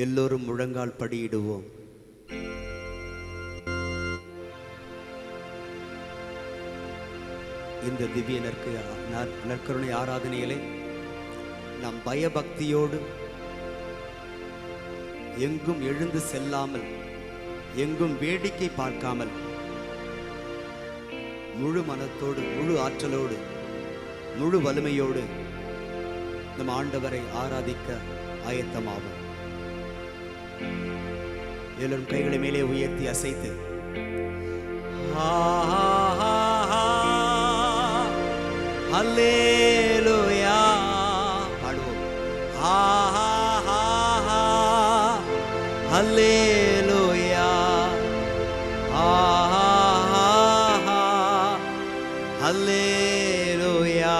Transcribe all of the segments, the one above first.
எல்லோரும் முழங்கால் படியிடுவோம். இந்த திவ்ய நற்கருணை ஆராதனையிலே நாம் பயபக்தியோடு எங்கும் எழுந்து செல்லாமல், எங்கும் வேடிக்கை பார்க்காமல், முழு மனத்தோடு, முழு ஆற்றலோடு, முழு வலிமையோடு நம் ஆண்டவரை ஆராதிக்க ஆயத்தமாகும். எல்லோரும் கைகளை மேலே உயர்த்தி அசைத்து அல்லேலூயா பாடுவோம். அல்லேலூயா அல்லேலூயா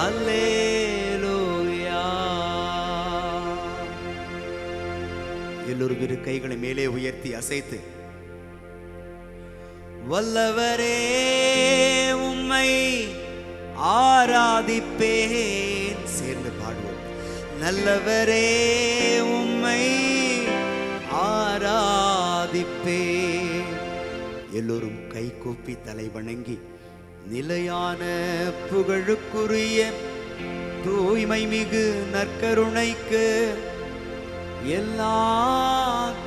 அல்லேலூயா. எல்லோரும் இரு கைகளை மேலே உயர்த்தி அசைத்து வல்லவரே உம்மை ஆராதிப்பேன். சேர்ந்து பாடுவோம். நல்லவரே உம்மை ஆராதிப்பேன். எல்லோரும் கை கூப்பி தலை வணங்கி நிலையான புகழுக்குரிய தூய்மை மிகு நற்கருணைக்கு எல்லா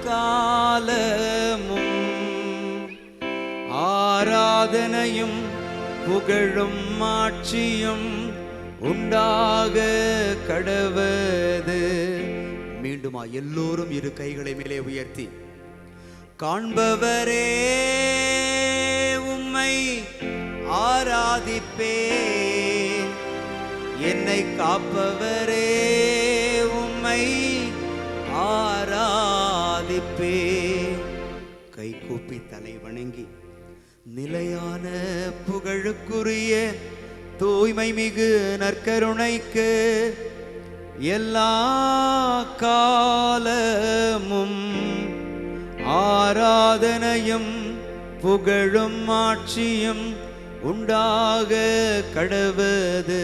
காலமும் ஆராதனையும் புகழும் ஆட்சியும் உண்டாக கடவது. மீண்டுமா எல்லோரும் இரு கைகளை மேலே உயர்த்தி காண்பவரே உம்மை ஆராதிப்பேன். என்னை காப்பவரே உம்மை ஆராதிப்பேன். கை கூப்பி தலை வணங்கி நிலையான புகழுக்குரிய தூய்மை மிகு நற்கருணைக்கு எல்லா காலமும் ஆராதனையும் புகழும் ஆட்சியும் உண்டாக கடவது.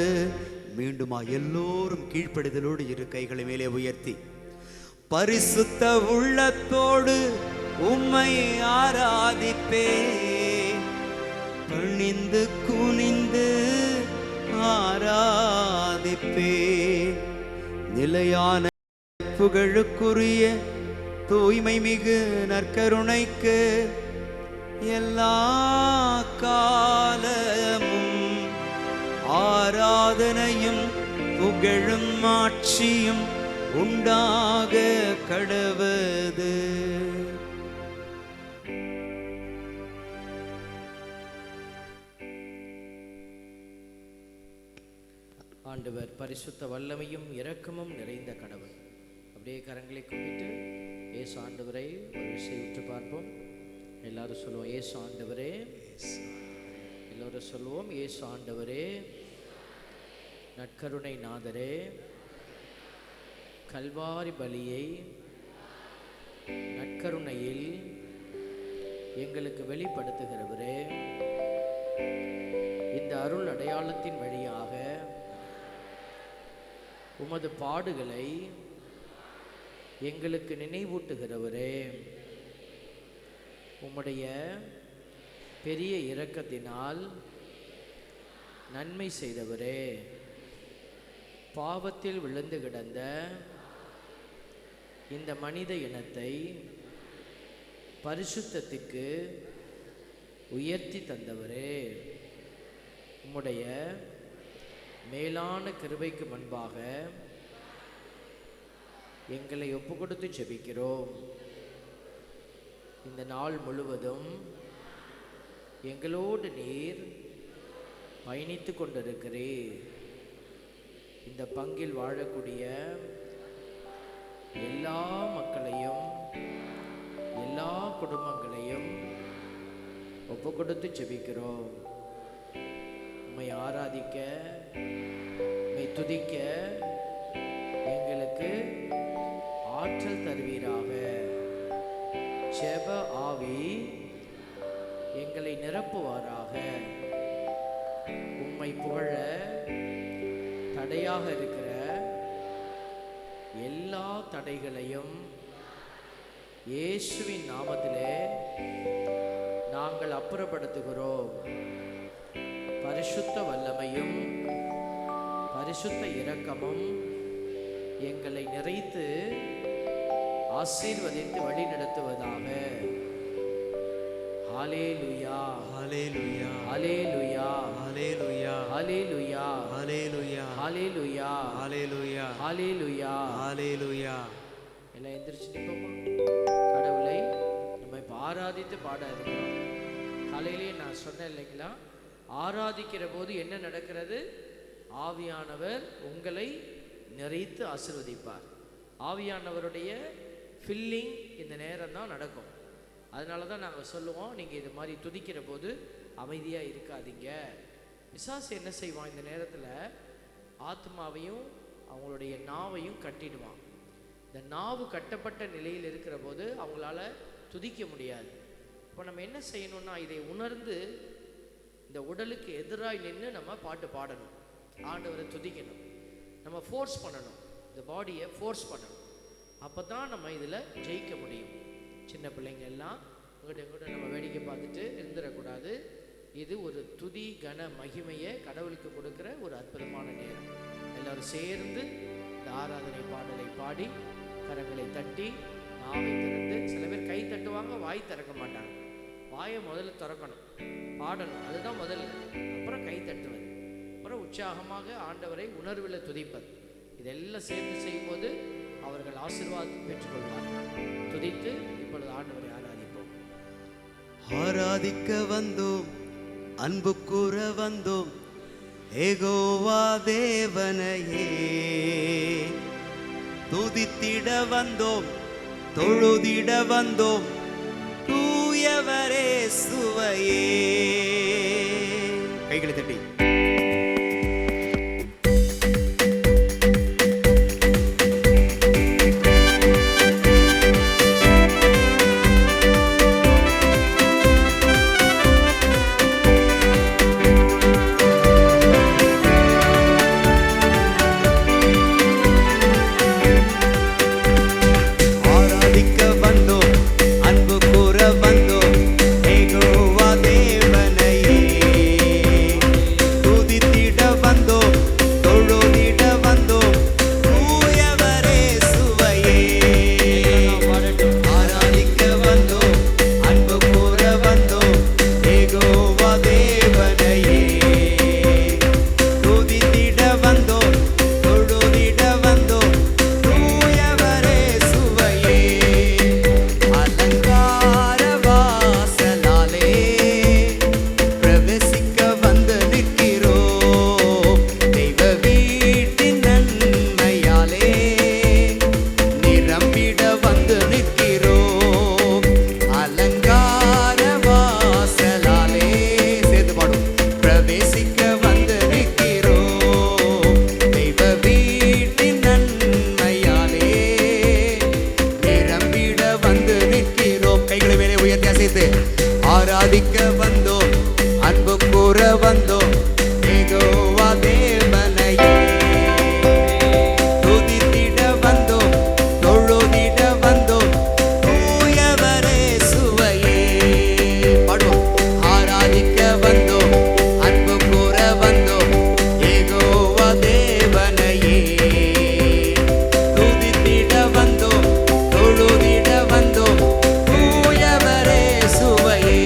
மீண்டுமா எல்லோரும் கீழ்ப்படிதலோடு இரு கைகளை மேலே உயர்த்தி பரிசுத்த உள்ளத்தோடு உம்மை ஆராதிப்பேன். பணிந்து குனிந்து ஆராதிப்பேன். நிலையான புகழுக்குரிய தூய்மை மிகு நற்கருணைக்கு எல்லா காலமும் ஆராதனையும் புகழும் ஆட்சியும் உண்டாக கடவது. ஆண்டவர் பரிசுத்த வல்லமையும் இரக்கமும் நிறைந்த கடவுள். அப்படியே கரங்களை கும்பிட்டு ஏசு ஆண்டவரை ஒரு விஷயம் உற்று பார்ப்போம். எல்லாரும் சொல்லுவோம் ஏசு ஆண்டவரே. எல்லோரும் சொல்லுவோம் ஏசு ஆண்டவரே. நற்கருணை நாதரே, கல்வாரி பலியை நற்கருணையில் எங்களுக்கு வெளிப்படுத்துகிறவரே, இந்த அருள் அடையாளத்தின் வழியாக உமது பாடுகளை எங்களுக்கு நினைவூட்டுகிறவரே, உம்முடைய பெரிய இரக்கத்தினால் நன்மை செய்தவரே, பாவத்தில் விழுந்து கிடந்த இந்த மனித இனத்தை பரிசுத்தத்திற்கு உயர்த்தி தந்தவரே, உம்முடைய மேலான கிருபைக்கு முன்பாக எங்களை ஒப்பு கொடுத்து ஜெபிக்கிறோம். இந்த நாள் முழுவதும் எங்களோடு நீர் பயணித்து கொண்டிருக்கிறீர். இந்த பங்கில் வாழக்கூடிய எல்லா மக்களையும் எல்லா குடும்பங்களையும் ஒப்பு கொடுத்து ஜெபிக்கிறோம். உம்மை ஆராதிக்க, உம்மை துதிக்க எங்களுக்கு ஆற்றல் தருவீராக. ஜெப ஆவி எங்களை நிரப்புவாராக. உம்மை புகழ தடையாக இருக்கிற எல்லா தடைகளையும் இயேசுவின் நாமத்திலே நாங்கள் அப்புறப்படுத்துகிறோம். பரிசுத்த வல்லமையும் பரிசுத்த இரக்கமும் எங்களை நிறைத்து ஆசீர்வதித்து வழி நடத்துவதாக. ஹல்லேலூயா, ஹல்லேலூயா, ஹல்லேலூயா, ஹல்லேலூயா, ஹல்லேலூயா, ஹல்லேலூயா, ஹல்லேலூயா, ஹல்லேலூயா, ஹல்லேலூயா. ஹல்லேலூயா. எல்லாம் எந்திரிச்சு நிற்போமா? கடவுளை நம்ம இப்போ ஆராதித்து பாட இருக்கிறோம். காலையிலேயே நான் சொன்னேன் இல்லைங்களா, ஆராதிக்கிற போது என்ன நடக்கிறது? ஆவியானவர் உங்களை நிறைத்து ஆசீர்வதிப்பார். ஆவியானவருடைய ஃபில்லிங் இந்த நேரம் தான் நடக்கும். அதனால தான் நாங்கள் சொல்லுவோம், நீங்கள் இது மாதிரி துதிக்கிற போது அமைதியாக இருக்காதீங்க. பிசாசு என்ன செய்வான்? இந்த நேரத்தில் ஆத்மாவையும் அவங்களுடைய நாவையும் கட்டிடுவான். இந்த நாவு கட்டப்பட்ட நிலையில் இருக்கிற போது அவங்களால துதிக்க முடியாது. இப்போ நம்ம என்ன செய்யணும்னா, இதை உணர்ந்து இந்த உடலுக்கு எதிராக நின்று நம்ம பாட்டு பாடணும், ஆண்டவரை துதிக்கணும். நம்ம ஃபோர்ஸ் பண்ணணும், இந்த பாடியை ஃபோர்ஸ் பண்ணணும். அப்போ தான் நம்ம இதில் ஜெயிக்க முடியும். சின்ன பிள்ளைங்க எல்லாம் உங்கள்கிட்ட நம்ம வேடிக்கை பார்த்துட்டு இருந்துடக்கூடாது. இது ஒரு துதி கன மகிமையை கடவுளுக்கு கொடுக்குற ஒரு அற்புதமான நேரம். எல்லோரும் சேர்ந்து இந்த ஆராதனை பாடலை பாடி கரங்களை தட்டி நாவை திறந்து, சில பேர் கை தட்டுவாங்க, வாய் திறக்க மாட்டாங்க. வாயை முதல்ல திறக்கணும், பாடணும், அதுதான் முதல்ல. அப்புறம் கை தட்டுவது, அப்புறம் உற்சாகமாக ஆண்டவரை உணர்வில் துதிப்பது. இதெல்லாம் சேர்ந்து செய்யும்போது அவர்கள் ஆசீர்வாதம் பெற்றுக்கொள்வார்கள். துதித்து இப்பொழுது ஆண்டவரை ஆராதிப்போம். ஆராதிக்க வந்தோம், அன்பு கூற வந்தோம், யெகோவா தேவனையே. துதித்திட வந்தோம், தொழுதிட வந்தோம், தூயவரே சுவையே. கைகளை தட்டி ஆராதிக்க வந்தோம், அன்பு கூற வந்தோம், யெகோவா தேவனையே. துதித்திட வந்தோம், தொழுதிட வந்தோம், தூயவரே சுவையே. பாடுவோம். ஆராதிக்க வந்தோம், அன்பு கூற வந்தோம், யெகோவா தேவனையே. துதித்திட வந்தோம், தொழுதிட வந்தோம், தூயவரே சுவையே.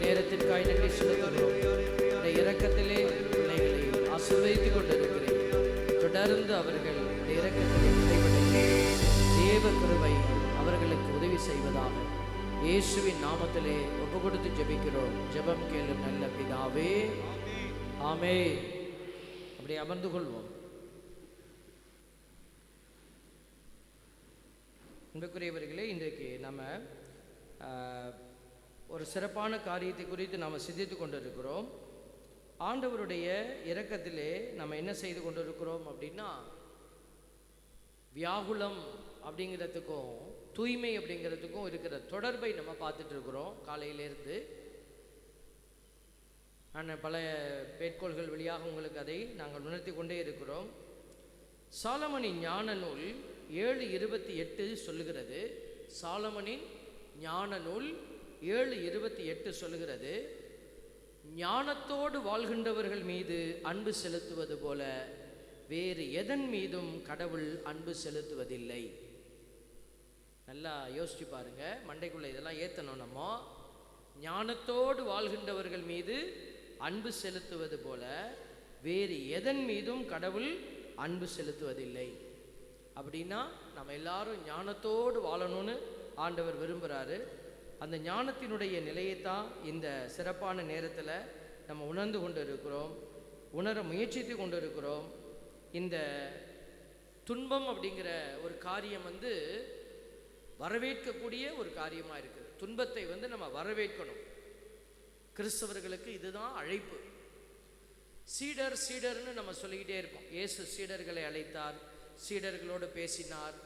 நேரத்திற்காய் நன்றி செலுத்துகிறோம். இந்த இரக்கத்திலே பிள்ளைகளை ஆசீர்வதித்துக் கொண்டிருக்கிறேன். தொடர்ந்து அவர்கள் இந்த இரக்கத்திலே நிலைப்படுத்த தேவ கிருபை அவர்களுக்கு உதவி செய்வதாக இயேசுவின் நாமத்திலே ஒப்பு கொடுத்து ஜெபிக்கிறோம். ஜெபம் கேளும் நல்ல பிதாவே, ஆமென். அப்படி அமர்ந்து கொள்வோம். அன்புக்குரியவர்களே, இன்றைக்கு நம்ம ஒரு சிறப்பான காரியத்தை குறித்து நாம் சிந்தித்து கொண்டிருக்கிறோம். ஆண்டவருடைய இரக்கத்திலே நம்ம என்ன செய்து கொண்டிருக்கிறோம் அப்படின்னா, வியாகுலம் அப்படிங்கிறதுக்கும் தூய்மை அப்படிங்கிறதுக்கும் இருக்கிற தொடர்பை நம்ம பார்த்துட்டு இருக்கிறோம். காலையிலேருந்து நான் பல பேட்கோள்கள் வழியாக உங்களுக்கு அதை நாங்கள் உணர்த்தி கொண்டே இருக்கிறோம். சாலமனின் ஞான நூல் 7:28 சொல்லுகிறது. சாலமனின் ஞான நூல் 7:28 சொல்லுகிறது, ஞானத்தோடு வாழ்கின்றவர்கள் மீது அன்பு செலுத்துவது போல வேறு எதன் மீதும் கடவுள் அன்பு செலுத்துவதில்லை. நல்லா யோசிச்சு பாருங்க, மண்டைக்குள்ள இதெல்லாம் ஏற்றணும். நம்ம ஞானத்தோடு வாழ்கின்றவர்கள் மீது அன்பு செலுத்துவது போல வேறு எதன் மீதும் கடவுள் அன்பு செலுத்துவதில்லை. அப்படின்னா நம்ம எல்லாரும் ஞானத்தோடு வாழணும்னு ஆண்டவர் விரும்புகிறாரு. அந்த ஞானத்தினுடைய நிலையைத்தான் இந்த சிறப்பான நேரத்தில் நம்ம உணர்ந்து கொண்டு இருக்கிறோம், உணர முயற்சித்து கொண்டு இருக்கிறோம். இந்த துன்பம் அப்படிங்கிற ஒரு காரியம் வரவேற்கக்கூடிய ஒரு காரியமாக இருக்குது. துன்பத்தை நம்ம வரவேற்கணும். கிறிஸ்தவர்களுக்கு இதுதான் அழைப்பு. சீடர்னு நம்ம சொல்லிக்கிட்டே இருப்போம். இயேசு சீடர்களை அழைத்தார், சீடர்களோடு பேசினார்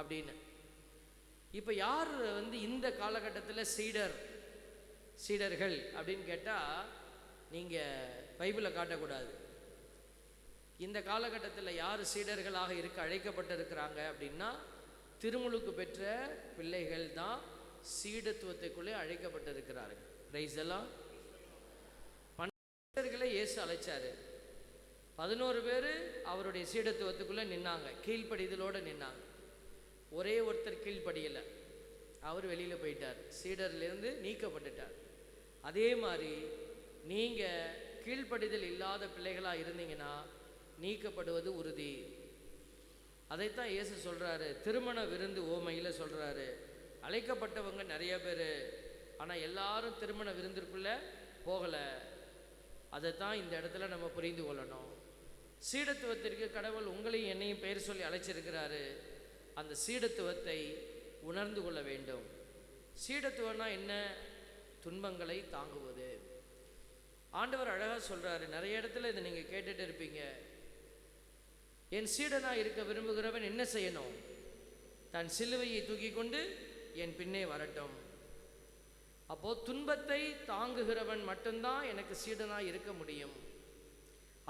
அப்படின்னு. இப்போ யார் இந்த காலகட்டத்தில் சீடர்கள் அப்படின்னு கேட்டால் நீங்கள் பைபிளை காட்டக்கூடாது. இந்த காலகட்டத்தில் யார் சீடர்களாக அழைக்கப்பட்டிருக்கிறாங்க அப்படின்னா, திருமுழுக்கு பெற்ற பிள்ளைகள் தான் சீடத்துவத்துக்குள்ளே அழைக்கப்பட்டிருக்கிறார்கள். பிரைஸ் எல்லாம். 12 சீடர்களை இயேசு அழைச்சாரு. 11 பேர் அவருடைய சீடத்துவத்துக்குள்ளே நின்னாங்க, கீழ்ப்படிதலோடு நின்னாங்க. ஒரே ஒருத்தர் கீழ்ப்படியலை, அவர் வெளியில் போயிட்டார், சீடர்லேருந்து நீக்கப்பட்டுட்டார். அதே மாதிரி நீங்கள் கீழ்ப்படிதல் இல்லாத பிள்ளைகளாக இருந்தீங்கன்னா நீக்கப்படுவது உறுதி. அதைத்தான் இயேசு சொல்கிறாரு. திருமண விருந்து ஓமையில் சொல்கிறாரு, அழைக்கப்பட்டவங்க நிறைய பேர், ஆனால் எல்லாரும் திருமண விருந்திற்குள்ளே போகலை. அதைத்தான் இந்த இடத்துல நம்ம புரிந்து கொள்ளணும். சீடத்துவத்திற்கு கடவுள் உங்களையும் என்னையும் பெயர் சொல்லி அழைச்சிருக்கிறாரு. அந்த சீடத்துவத்தை உணர்ந்து கொள்ள வேண்டும். சீடத்துவம்னா என்ன? துன்பங்களை தாங்குவது. ஆண்டவர் அழகாக சொல்கிறாரு. நிறைய இடத்துல இதை நீங்கள் கேட்டுட்டு இருப்பீங்க. என் சீடனாக இருக்க விரும்புகிறவன் என்ன செய்யணும்? தன் சிலுவையை தூக்கி கொண்டு என் பின்னே வரட்டும். அப்போது துன்பத்தை தாங்குகிறவன் மட்டும்தான் எனக்கு சீடனாக இருக்க முடியும்.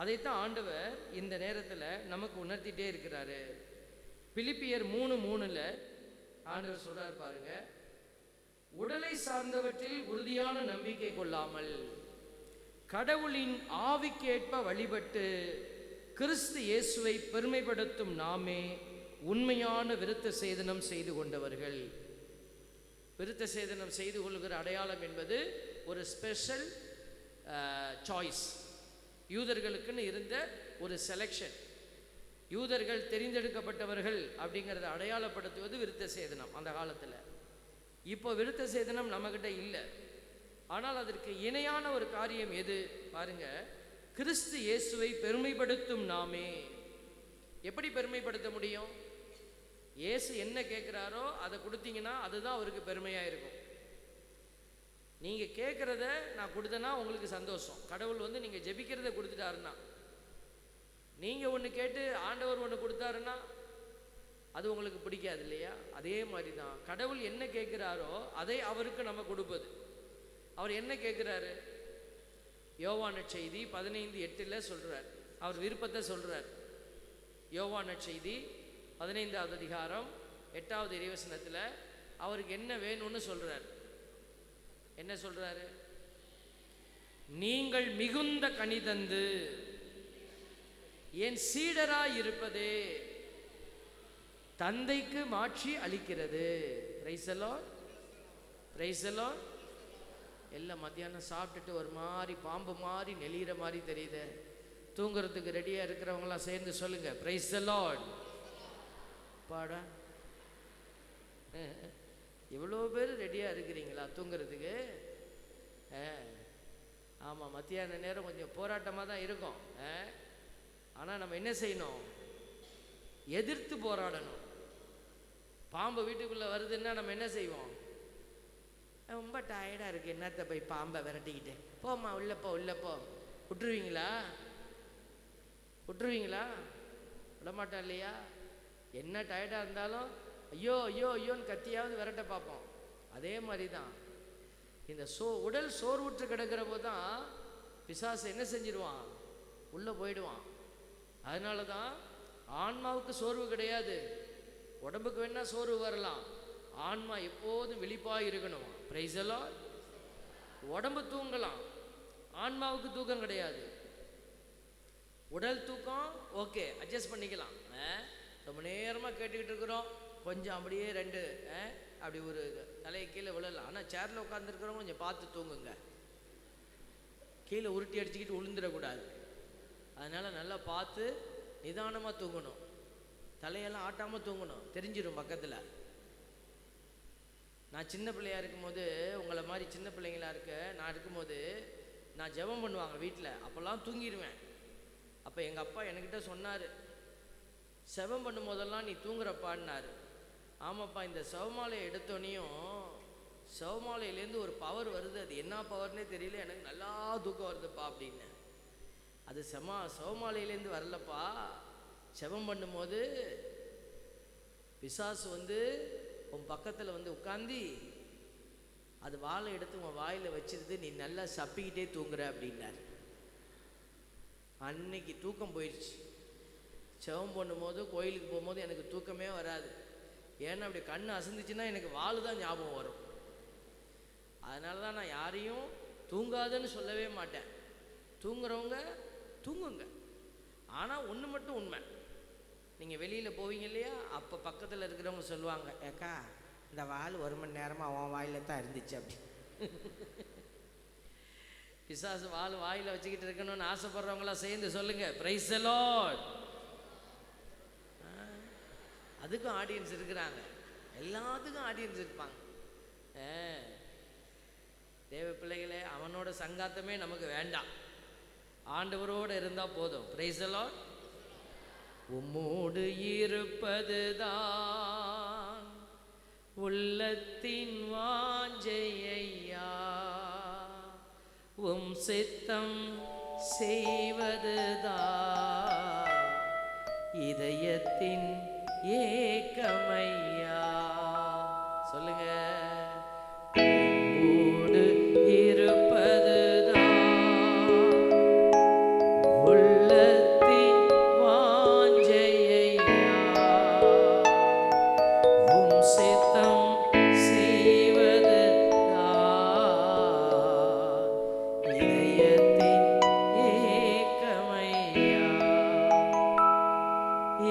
அதைத்தான் ஆண்டவர் இந்த நேரத்தில் நமக்கு உணர்த்திட்டே இருக்கிறாரு. பிலிப்பியர் 3:3 ஆண்டவர் சொல்றார் பாருங்க, உடலை சார்ந்தவற்றில் உறுதியான நம்பிக்கை கொள்ளாமல் கடவுளின் ஆவிக்கேற்ப வழிபட்டு கிறிஸ்து இயேசுவை பெருமைப்படுத்தும் நாமே உண்மையான விருத்த சேதனம் செய்து கொண்டவர்கள். விருத்த சேதனம் செய்து கொள்கிற அடையாளம் என்பது ஒரு ஸ்பெஷல் சாய்ஸ். யூதர்களுக்குன்னு இருந்த ஒரு செலெக்ஷன். யூதர்கள் தெரிந்தெடுக்கப்பட்டவர்கள் அப்படிங்கிறத அடையாளப்படுத்துவது விருத்த சேதனம் அந்த காலத்தில். இப்போ விருத்த சேதனம் நம்மக்கிட்ட இல்லை. ஆனால் அதற்கு இணையான ஒரு காரியம் எது பாருங்க, கிறிஸ்து இயேசுவை பெருமைப்படுத்தும் நாமே. எப்படி பெருமைப்படுத்த முடியும்? இயேசு என்ன கேட்குறாரோ அதை கொடுத்தீங்கன்னா அதுதான் அவருக்கு பெருமையாக இருக்கும். நீங்கள் கேட்குறத நான் கொடுத்தேன்னா உங்களுக்கு சந்தோஷம். கடவுள் நீங்கள் ஜெபிக்கிறத கொடுத்துட்டாருன்னா, நீங்கள் ஒன்று கேட்டு ஆண்டவர் ஒன்று கொடுத்தாருன்னா அது உங்களுக்கு பிடிக்காது இல்லையா? அதே மாதிரி தான் கடவுள் என்ன கேட்குறாரோ அதை அவருக்கு நம்ம கொடுப்பது. அவர் என்ன கேட்குறாரு? யோவான் நற்செய்தி 15:8 சொல்கிறார். அவர் விருப்பத்தை சொல்கிறார். யோவான் நற்செய்தி 15வது அதிகாரம் 8வது இறைவசனத்தில் அவருக்கு என்ன வேணும்னு சொல்கிறார். என்ன சொல்கிறாரு? நீங்கள் மிகுந்த கனி தந்து என் சீடராய் இருப்பதே தந்தைக்கு மாட்சி அளிக்கிறது. Price the Lord, price the Lord. எல்லாம் மத்தியானம் சாப்பிட்டுட்டு ஒரு மாதிரி பாம்பு மாதிரி நெளிகிற மாதிரி தெரியுது. தூங்குறதுக்கு ரெடியாக இருக்கிறவங்களாம் சேர்ந்து சொல்லுங்க, பிரைஸ் தி லார்ட். பாடா, எவ்வளோ பேர் ரெடியாக இருக்கிறீங்களா தூங்குறதுக்கு? ஆமாம், மத்தியான நேரம் கொஞ்சம் போராட்டமாக தான் இருக்கும். ஆனால் நம்ம என்ன செய்யணும்? எதிர்த்து போராடணும். பாம்பு வீட்டுக்குள்ளே வருதுன்னா நம்ம என்ன செய்வோம்? ரொம்ப டயர்டாக இருக்குது, என்னத்தை போய் பாம்பை விரட்டிக்கிட்டு போம்மா, உள்ளப்போ உள்ளப்போ. விட்டுருவீங்களா? விட்டுருவீங்களா? விடமாட்டா இல்லையா? என்ன டயர்டாக இருந்தாலும் ஐயோ ஐயோ ஐயோன்னு கத்தியாவது விரட்ட பார்ப்போம். அதே மாதிரி தான் இந்த உடல் சோர்வுற்று கிடக்கிற போது தான் பிசாசு என்ன செஞ்சிருவான்? உள்ளே போயிடுவான். அதனால தான் ஆன்மாவுக்கு சோர்வு கிடையாது. உடம்புக்கு வேணா சோர்வு வரலாம், ஆன்மா எப்போதும் விழிப்பாக இருக்கணும். Price the Lord. உடம்பு தூங்கலாம், ஆன்மாவுக்கு தூக்கம் கிடையாது. உடல் தூக்கம் ஓகே, அட்ஜஸ்ட் பண்ணிக்கலாம். ரொம்ப நேரமாக கேட்டுக்கிட்டு இருக்கிறோம், கொஞ்சம் அப்படியே ரெண்டு அப்படி ஒரு தலையை கீழே விழலாம். ஆனால் சேரில் உட்காந்துருக்கிறவங்க கொஞ்சம் பார்த்து தூங்குங்க, கீழே உருட்டி அடிச்சுக்கிட்டு விழுந்துடக்கூடாது. அதனால் நல்லா பார்த்து நிதானமாக தூங்கணும், தலையெல்லாம் ஆட்டாமல் தூங்கணும், தெரிஞ்சிடும் பக்கத்தில். நான் சின்ன பிள்ளையாக இருக்கும்போது, உங்களை மாதிரி சின்ன பிள்ளைங்களாக நான் இருக்கும்போது நான் ஜெபம் பண்ணுவாங்க வீட்டில், அப்போல்லாம் தூங்கிடுவேன். அப்போ எங்கள் அப்பா என்கிட்ட சொன்னார், செபம் பண்ணும் போதெல்லாம் நீ தூங்குறப்பான்னாரு. ஆமாப்பா, இந்த செவமாலையை எடுத்தோன்னையும் செவமாலையிலேருந்து ஒரு பவர் வருது, அது என்ன பவர்னே தெரியல, எனக்கு நல்லா தூக்கம் வருதுப்பா அப்படின்னு. அது செவமாலையிலேருந்து வரலப்பா, செபம் பண்ணும்போது பிசாசு உன் பக்கத்தில் உட்காந்தி அது வாழை எடுத்து உன் வாயில் வச்சிருந்து நீ நல்லா சப்பிக்கிட்டே தூங்குற அப்படின்னார். அன்னைக்கு தூக்கம் போயிடுச்சு. செவம் பண்ணும்போது கோயிலுக்கு போகும்போது எனக்கு தூக்கமே வராது. ஏன்னா அப்படி கண்ணு அசந்துச்சுன்னா எனக்கு வாள் தான் ஞாபகம் வரும். அதனால தான் நான் யாரையும் தூங்காதுன்னு சொல்லவே மாட்டேன். தூங்குறவங்க தூங்குங்க. ஆனால் ஒன்று மட்டும் உண்மை, நீங்கள் வெளியில் போவீங்க இல்லையா, அப்போ பக்கத்தில் இருக்கிறவங்க சொல்லுவாங்க, ஏக்கா இந்த வாள் 1 மணி நேரமாக அவன் வாயில் தான் இருந்துச்சு அப்படி. பிசாசு வாயில் வச்சுக்கிட்டு இருக்கணும்னு ஆசைப்படுறவங்களாம் சேர்ந்து சொல்லுங்க, பிரைஸ் தி லார்ட். அதுக்கும் ஆடியன்ஸ் இருக்கிறாங்க, எல்லாத்துக்கும் ஆடியன்ஸ் இருப்பாங்க. தேவ பிள்ளைகளே, அவனோட சங்காத்தமே நமக்கு வேண்டாம், ஆண்டவரோடு இருந்தால் போதும். Price the Lord. உம்மோடு இருப்பதுதான் உள்ளத்தின் வாஞ்சையா, உம் சித்தம் செய்வதுதான் இதயத்தின் ஏக்கமையா. சொல்லுங்க, உம்மோடு இருப்பதுதான் உள்ளத்தின் வாஞ்சையா, உம் சித்தம் செய்வதுதான் இதயத்தின் ஏக்கமையா.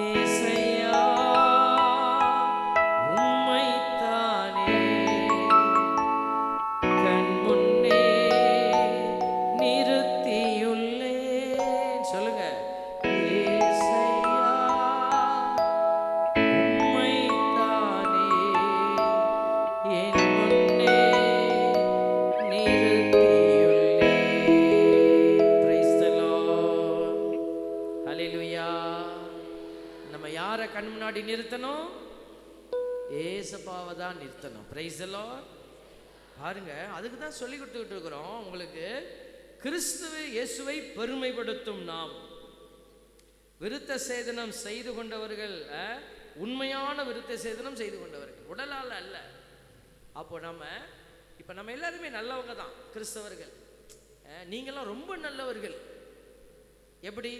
ஏசையா உம்மைத்தானே கண் முன்னே நிறுத்தியுள்ளேன். சொல்லுங்க, ஏசையா உம்மைத்தானே என் முன்னே நிறுத்தியுள்ளேன். Praise the Lord. Hallelujah. நம்ம யாரை கண் முன்னாடி நிறுத்தணும்? ஏசப்பாவை தான் நிறுத்தணும். Price the Lord. பாருங்க, அதுக்கு தான் சொல்லி கொடுத்துக்கிட்டு இருக்கிறோம் உங்களுக்கு. கிறிஸ்துவை இயேசுவை பெருமைப்படுத்தும் நாம் விருத்த சேதனம் செய்து கொண்டவர்கள், உண்மையான விருத்த சேதனம் செய்து கொண்டவர்கள், உடலால் அல்ல. அப்போ இப்போ நம்ம எல்லாருமே நல்லவங்க தான் கிறிஸ்தவர்கள். நீங்களாம் ரொம்ப நல்லவர்கள். எப்படி?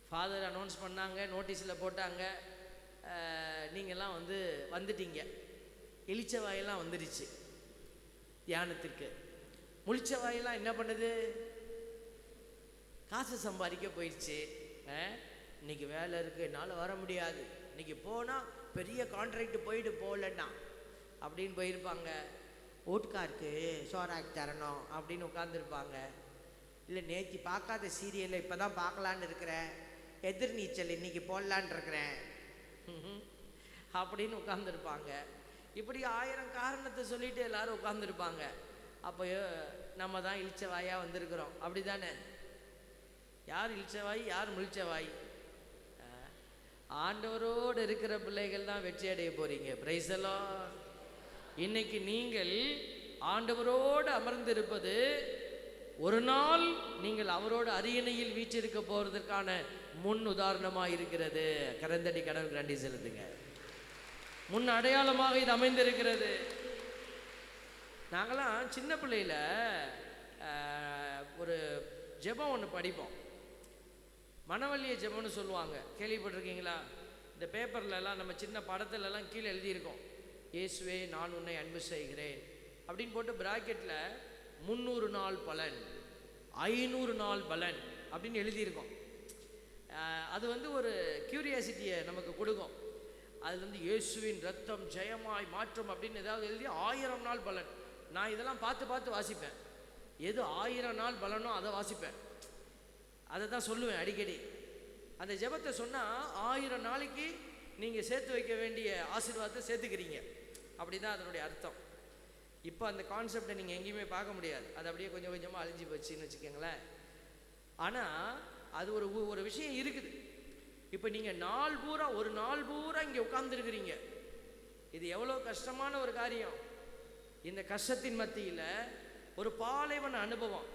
ஃபாதர் அனௌன்ஸ் பண்ணாங்க, நோட்டீஸில் போட்டாங்க, நீங்கள்லாம் வந்துட்டீங்க. எலிச்ச வாயெல்லாம் வந்துடுச்சு தியானத்திற்கு. முழிச்ச வாயெல்லாம் என்ன பண்ணுது? காசு சம்பாதிக்க போயிடுச்சு. இன்னைக்கு வேலை இருக்குது, என்னால் வர முடியாது, இன்னைக்கு போனால் பெரிய கான்ட்ராக்ட் போயிட்டு போகலன்னா அப்படின்னு போயிருப்பாங்க. வீட்டுக்காருக்கு சோறாக்கி தரணும் அப்படின்னு உட்காந்துருப்பாங்க. இல்லை நேற்று பார்க்காத சீரியலை இப்போ தான் பார்க்கலான்னு இருக்கிறேன், எதிர்நீச்சல் இன்னைக்கு போடலான் இருக்கிறேன் அப்படின்னு உட்காந்துருப்பாங்க. இப்படி 1000 காரணத்தை சொல்லிட்டு எல்லாரும் உட்காந்துருப்பாங்க. அப்போ நம்ம தான் இளிச்சவாயாக வந்திருக்கிறோம். அப்படி தானே? யார் இளிச்சவாய், யார் முழிச்சவாய்? ஆண்டவரோடு இருக்கிற பிள்ளைகள் தான் வெற்றி அடைய போறீங்க. Price the Lord. இன்னைக்கு நீங்கள் ஆண்டவரோடு அமர்ந்திருப்பது ஒரு நாள் நீங்கள் அவரோடு அரியணையில் வீற்றிருக்க போறதற்கான முன் உதாரணமாக இருக்கிறது. கரந்தடி கடவுள் நன்றி செலுத்துங்க. முன் அடையாளமாக இது அமைந்திருக்கிறது. நாங்களாம் சின்ன பிள்ளையில ஒரு ஜெபம் ஒன்று படிப்போம், மனவள்ளிய ஜெபம்னு சொல்லுவாங்க. கேள்விப்பட்டிருக்கீங்களா? இந்த பேப்பர்லலாம் நம்ம சின்ன படத்துலலாம் கீழே எழுதியிருக்கோம், இயேசுவே நான் உன்னை அன்பு செய்கிறேன் அப்படின்னு போட்டு பிராக்கெட்டில் 300 நாள் பலன், 500 நாள் பலன் அப்படின்னு எழுதியிருக்கோம். அது வந்து ஒரு கியூரியாசிட்டியை நமக்கு கொடுக்கும். அது வந்து இயேசுவின் ரத்தம் ஜெயமாய் மாற்றம் அப்படின்னு ஏதாவது எழுதி 1000 நாள் பலன். நான் இதெல்லாம் பார்த்து வாசிப்பேன். எது 1000 நாள் பலனோ அதை வாசிப்பேன், அதை தான் சொல்லுவேன் அடிக்கடி. அந்த ஜெபத்தை சொன்னால் 1000 நாளைக்கு நீங்கள் சேர்த்து வைக்க வேண்டிய ஆசீர்வாதத்தை சேர்த்துக்கிறீங்க, அப்படி தான் அதனுடைய அர்த்தம். இப்போ அந்த கான்செப்டை நீங்கள் எங்கேயுமே பார்க்க முடியாது, அது அப்படியே கொஞ்சம் கொஞ்சமாக அழிஞ்சு போச்சுன்னு வச்சுக்கோங்களேன். ஆனால் அது ஒரு விஷயம் இருக்குது. இப்போ நீங்கள் ஒரு நாள் பூரா இங்கே உட்கார்ந்துருக்கிறீங்க. இது எவ்வளோ கஷ்டமான ஒரு காரியம். இந்த கஷ்டத்தின் மத்தியில் ஒரு பாலைவன அனுபவம்.